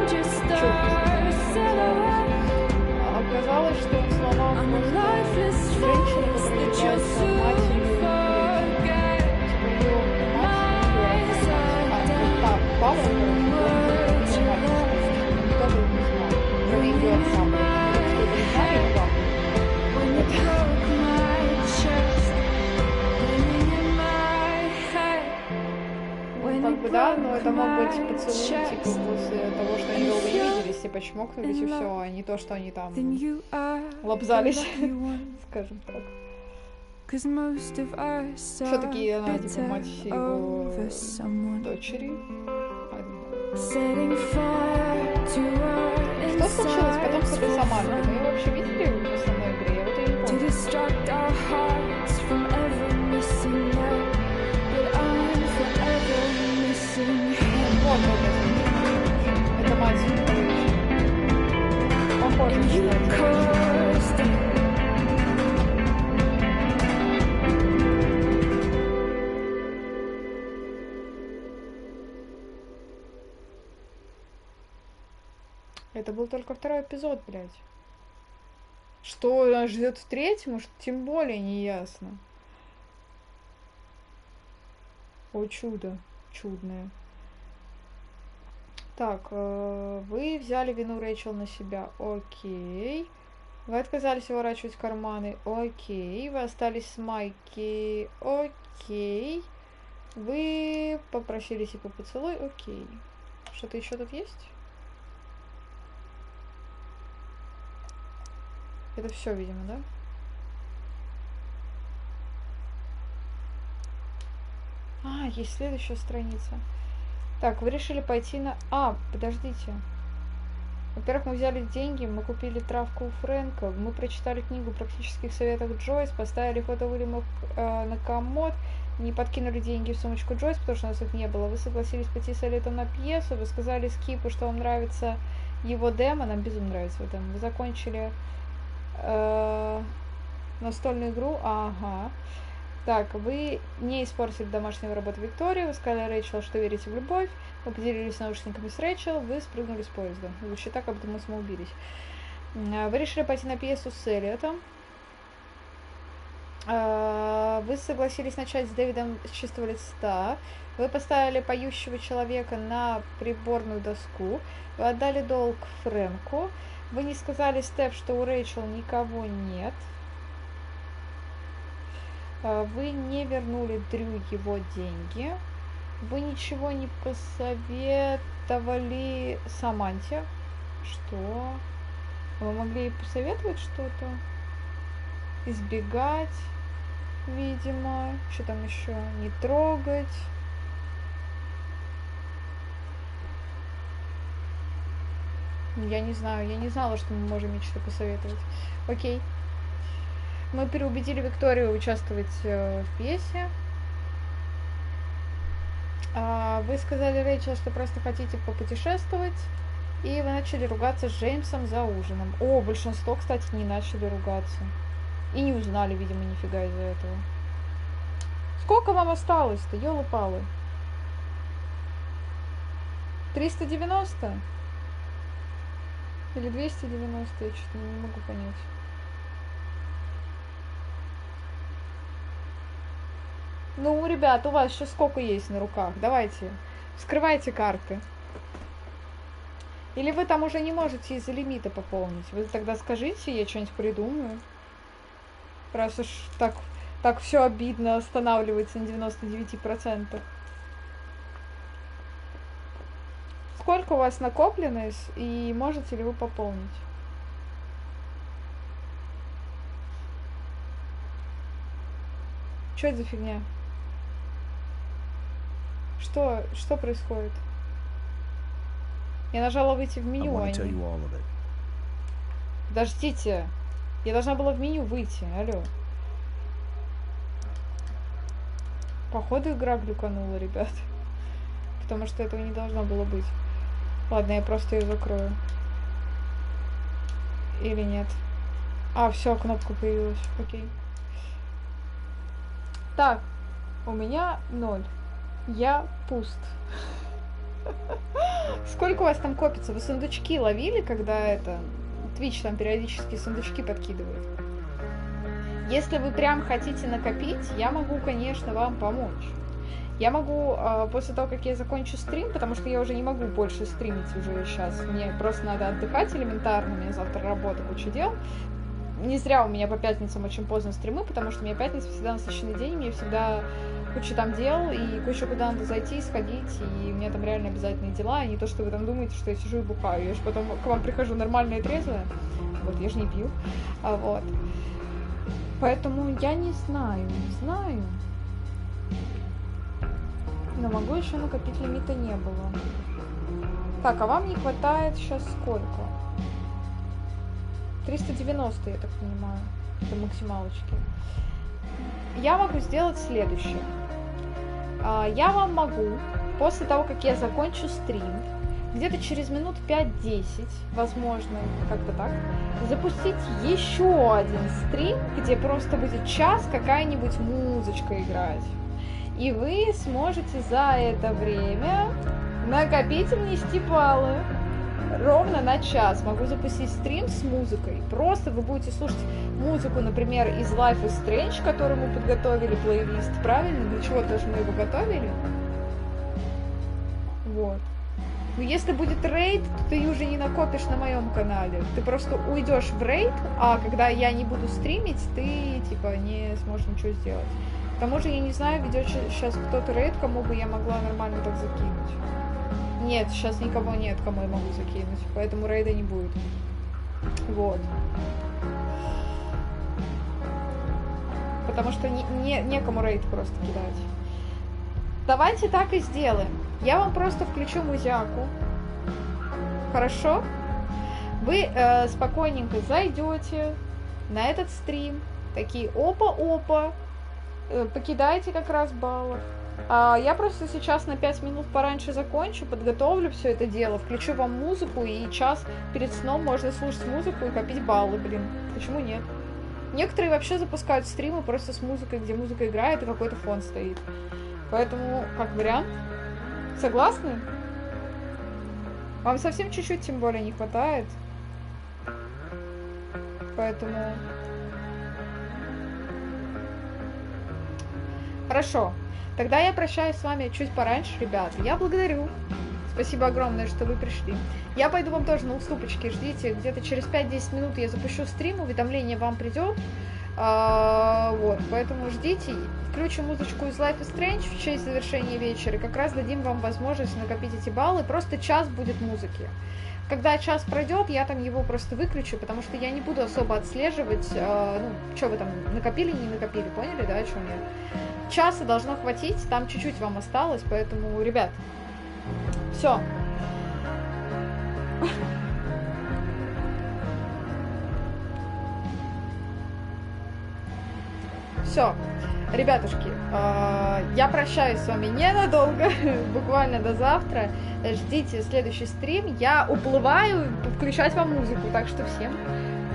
оказалось, что он сломал просто женщину, которая является матерью, папа, тоже не знал, кроме ее отца, что это не знали, папа. Как бы да, но это мог быть поцелуй, типа, после того, что они долго не виделись, типа, чмокнулись и все, а не то, что они там лобзались, скажем так. Все-таки она, типа, мать его дочери. Что случилось потом с этой Самантой? Мы ее вообще видели в основной игре? Я вот ее не помню. Вот это мать, похоже, кстати. Это был только второй эпизод, блядь. Что нас ждет в третьем, уж тем более не ясно. О, чудо. Чудное. Так, вы взяли вину Рэйчел на себя. Окей. Вы отказались выворачивать карманы. Окей. Вы остались с Майки. Окей. Вы попросили типа поцелуй. Окей. Что-то еще тут есть? Это все, видимо, да? А, есть следующая страница. Так, вы решили пойти на... А, подождите. Во-первых, мы взяли деньги, мы купили травку у Фрэнка, мы прочитали книгу практических советов Джойс, поставили фото Уильяма на комод, не подкинули деньги в сумочку Джойс, потому что у нас их не было. Вы согласились пойти с Эллиотом на пьесу, вы сказали Скипу, что вам нравится его демо, нам безумно нравится его демо. Вы закончили настольную игру, ага. Так, вы не испортили домашнюю работу Виктории, вы сказали Рэйчел, что верите в любовь, вы поделились наушниками с Рэйчел, вы спрыгнули с поезда. Звучит так, как будто мы самоубились. Вы решили пойти на пьесу с Эллиотом. Вы согласились начать с Дэвидом с чистого листа. Вы поставили поющего человека на приборную доску. Вы отдали долг Фрэнку. Вы не сказали Стеф, что у Рэйчел никого нет. Вы не вернули Дрю его деньги. Вы ничего не посоветовали Саманте. Что? Вы могли ей посоветовать что-то? Избегать, видимо. Что там еще? Не трогать. Я не знаю. Я не знала, что мы можем ей что-то посоветовать. Окей. Мы переубедили Викторию участвовать в пьесе. Вы сказали Рэйчел, что просто хотите попутешествовать. И вы начали ругаться с Джеймсом за ужином. О, большинство, кстати, не начали ругаться. И не узнали, видимо, нифига из-за этого. Сколько вам осталось-то, ёлы-палы? 390? Или 290? Я что-то не могу понять. Ну, ребят, у вас еще сколько есть на руках? Давайте, вскрывайте карты. Или вы там уже не можете из-за лимита пополнить? Вы тогда скажите, я что-нибудь придумаю. Раз уж так все обидно останавливается на 99%. сколько у вас накоплено и можете ли вы пополнить? Что это за фигня? Что происходит? Я нажала выйти в меню, Подождите. Я должна была в меню выйти. Алло. Походу игра глюканула, ребят. Потому что этого не должно было быть. Ладно, я просто ее закрою. Или нет? А, все, кнопка появилась. Окей. Так. У меня 0. Я пуст. Сколько у вас там копится? Вы сундучки ловили, когда это... Twitch там периодически сундучки подкидывает. Если вы прям хотите накопить, я могу, конечно, вам помочь. Я могу, после того, как я закончу стрим, потому что я уже не могу больше стримить уже сейчас. Мне просто надо отдыхать элементарно, у меня завтра работа, куча дел. Не зря у меня по пятницам очень поздно стримы, потому что у меня пятница всегда насыщенный день, мне всегда куча там дел, и куча куда надо зайти, сходить, и у меня там реально обязательные дела, а не то, что вы там думаете, что я сижу и бухаю. Я же потом к вам прихожу нормальная и трезвая, вот, я же не пью, вот. Поэтому я не знаю. Но могу еще накопить, лимита не было. Так, а вам не хватает сейчас сколько? 390, я так понимаю, до максималочки. Я могу сделать следующее. Я вам могу, после того, как я закончу стрим, где-то через минут 5-10, возможно, как-то так, запустить еще один стрим, где просто будет час какая-нибудь музычка играть. И вы сможете за это время накопить и внести баллы. Ровно на час могу запустить стрим с музыкой. Просто вы будете слушать музыку, например, из Life is Strange, которую мы подготовили, плейлист, правильно? Для чего-то же мы его готовили. Вот. Но если будет рейд, то ты уже не накопишь на моем канале. Ты просто уйдешь в рейд, а когда я не буду стримить, ты типа не сможешь ничего сделать. К тому же я не знаю, ведет сейчас кто-то рейд, кому бы я могла нормально так закинуть. Нет, сейчас никого нет, кому я могу закинуть, поэтому рейда не будет. Вот. Потому что некому рейд просто кидать. Давайте так и сделаем. Я вам просто включу музяку. Хорошо? Вы спокойненько зайдете на этот стрим. Такие опа-опа. Покидайте как раз баллов. Я просто сейчас на 5 минут пораньше закончу, подготовлю все это дело, включу вам музыку, и час перед сном можно слушать музыку и копить баллы, блин. Почему нет? Некоторые вообще запускают стримы просто с музыкой, где музыка играет и какой-то фон стоит. Поэтому, как вариант, согласны? Вам совсем чуть-чуть, тем более, не хватает. Поэтому... Хорошо. Тогда я прощаюсь с вами чуть пораньше, ребята. Я благодарю. Спасибо огромное, что вы пришли. Я пойду вам тоже на уступочки. Ждите, где-то через 5-10 минут я запущу стрим, уведомление вам придет. Вот, поэтому ждите. Включим музычку из Life is Strange в честь завершения вечера. Как раз дадим вам возможность накопить эти баллы. Просто час будет музыки. Когда час пройдет, я там его просто выключу, потому что я не буду особо отслеживать, ну, что вы там накопили, не накопили, поняли, да, о чем я? Часа должно хватить, там чуть-чуть вам осталось, поэтому, ребят, все. Все, ребятушки, я прощаюсь с вами ненадолго, буквально до завтра. Ждите следующий стрим. Я уплываю включать вам музыку, так что всем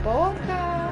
пока!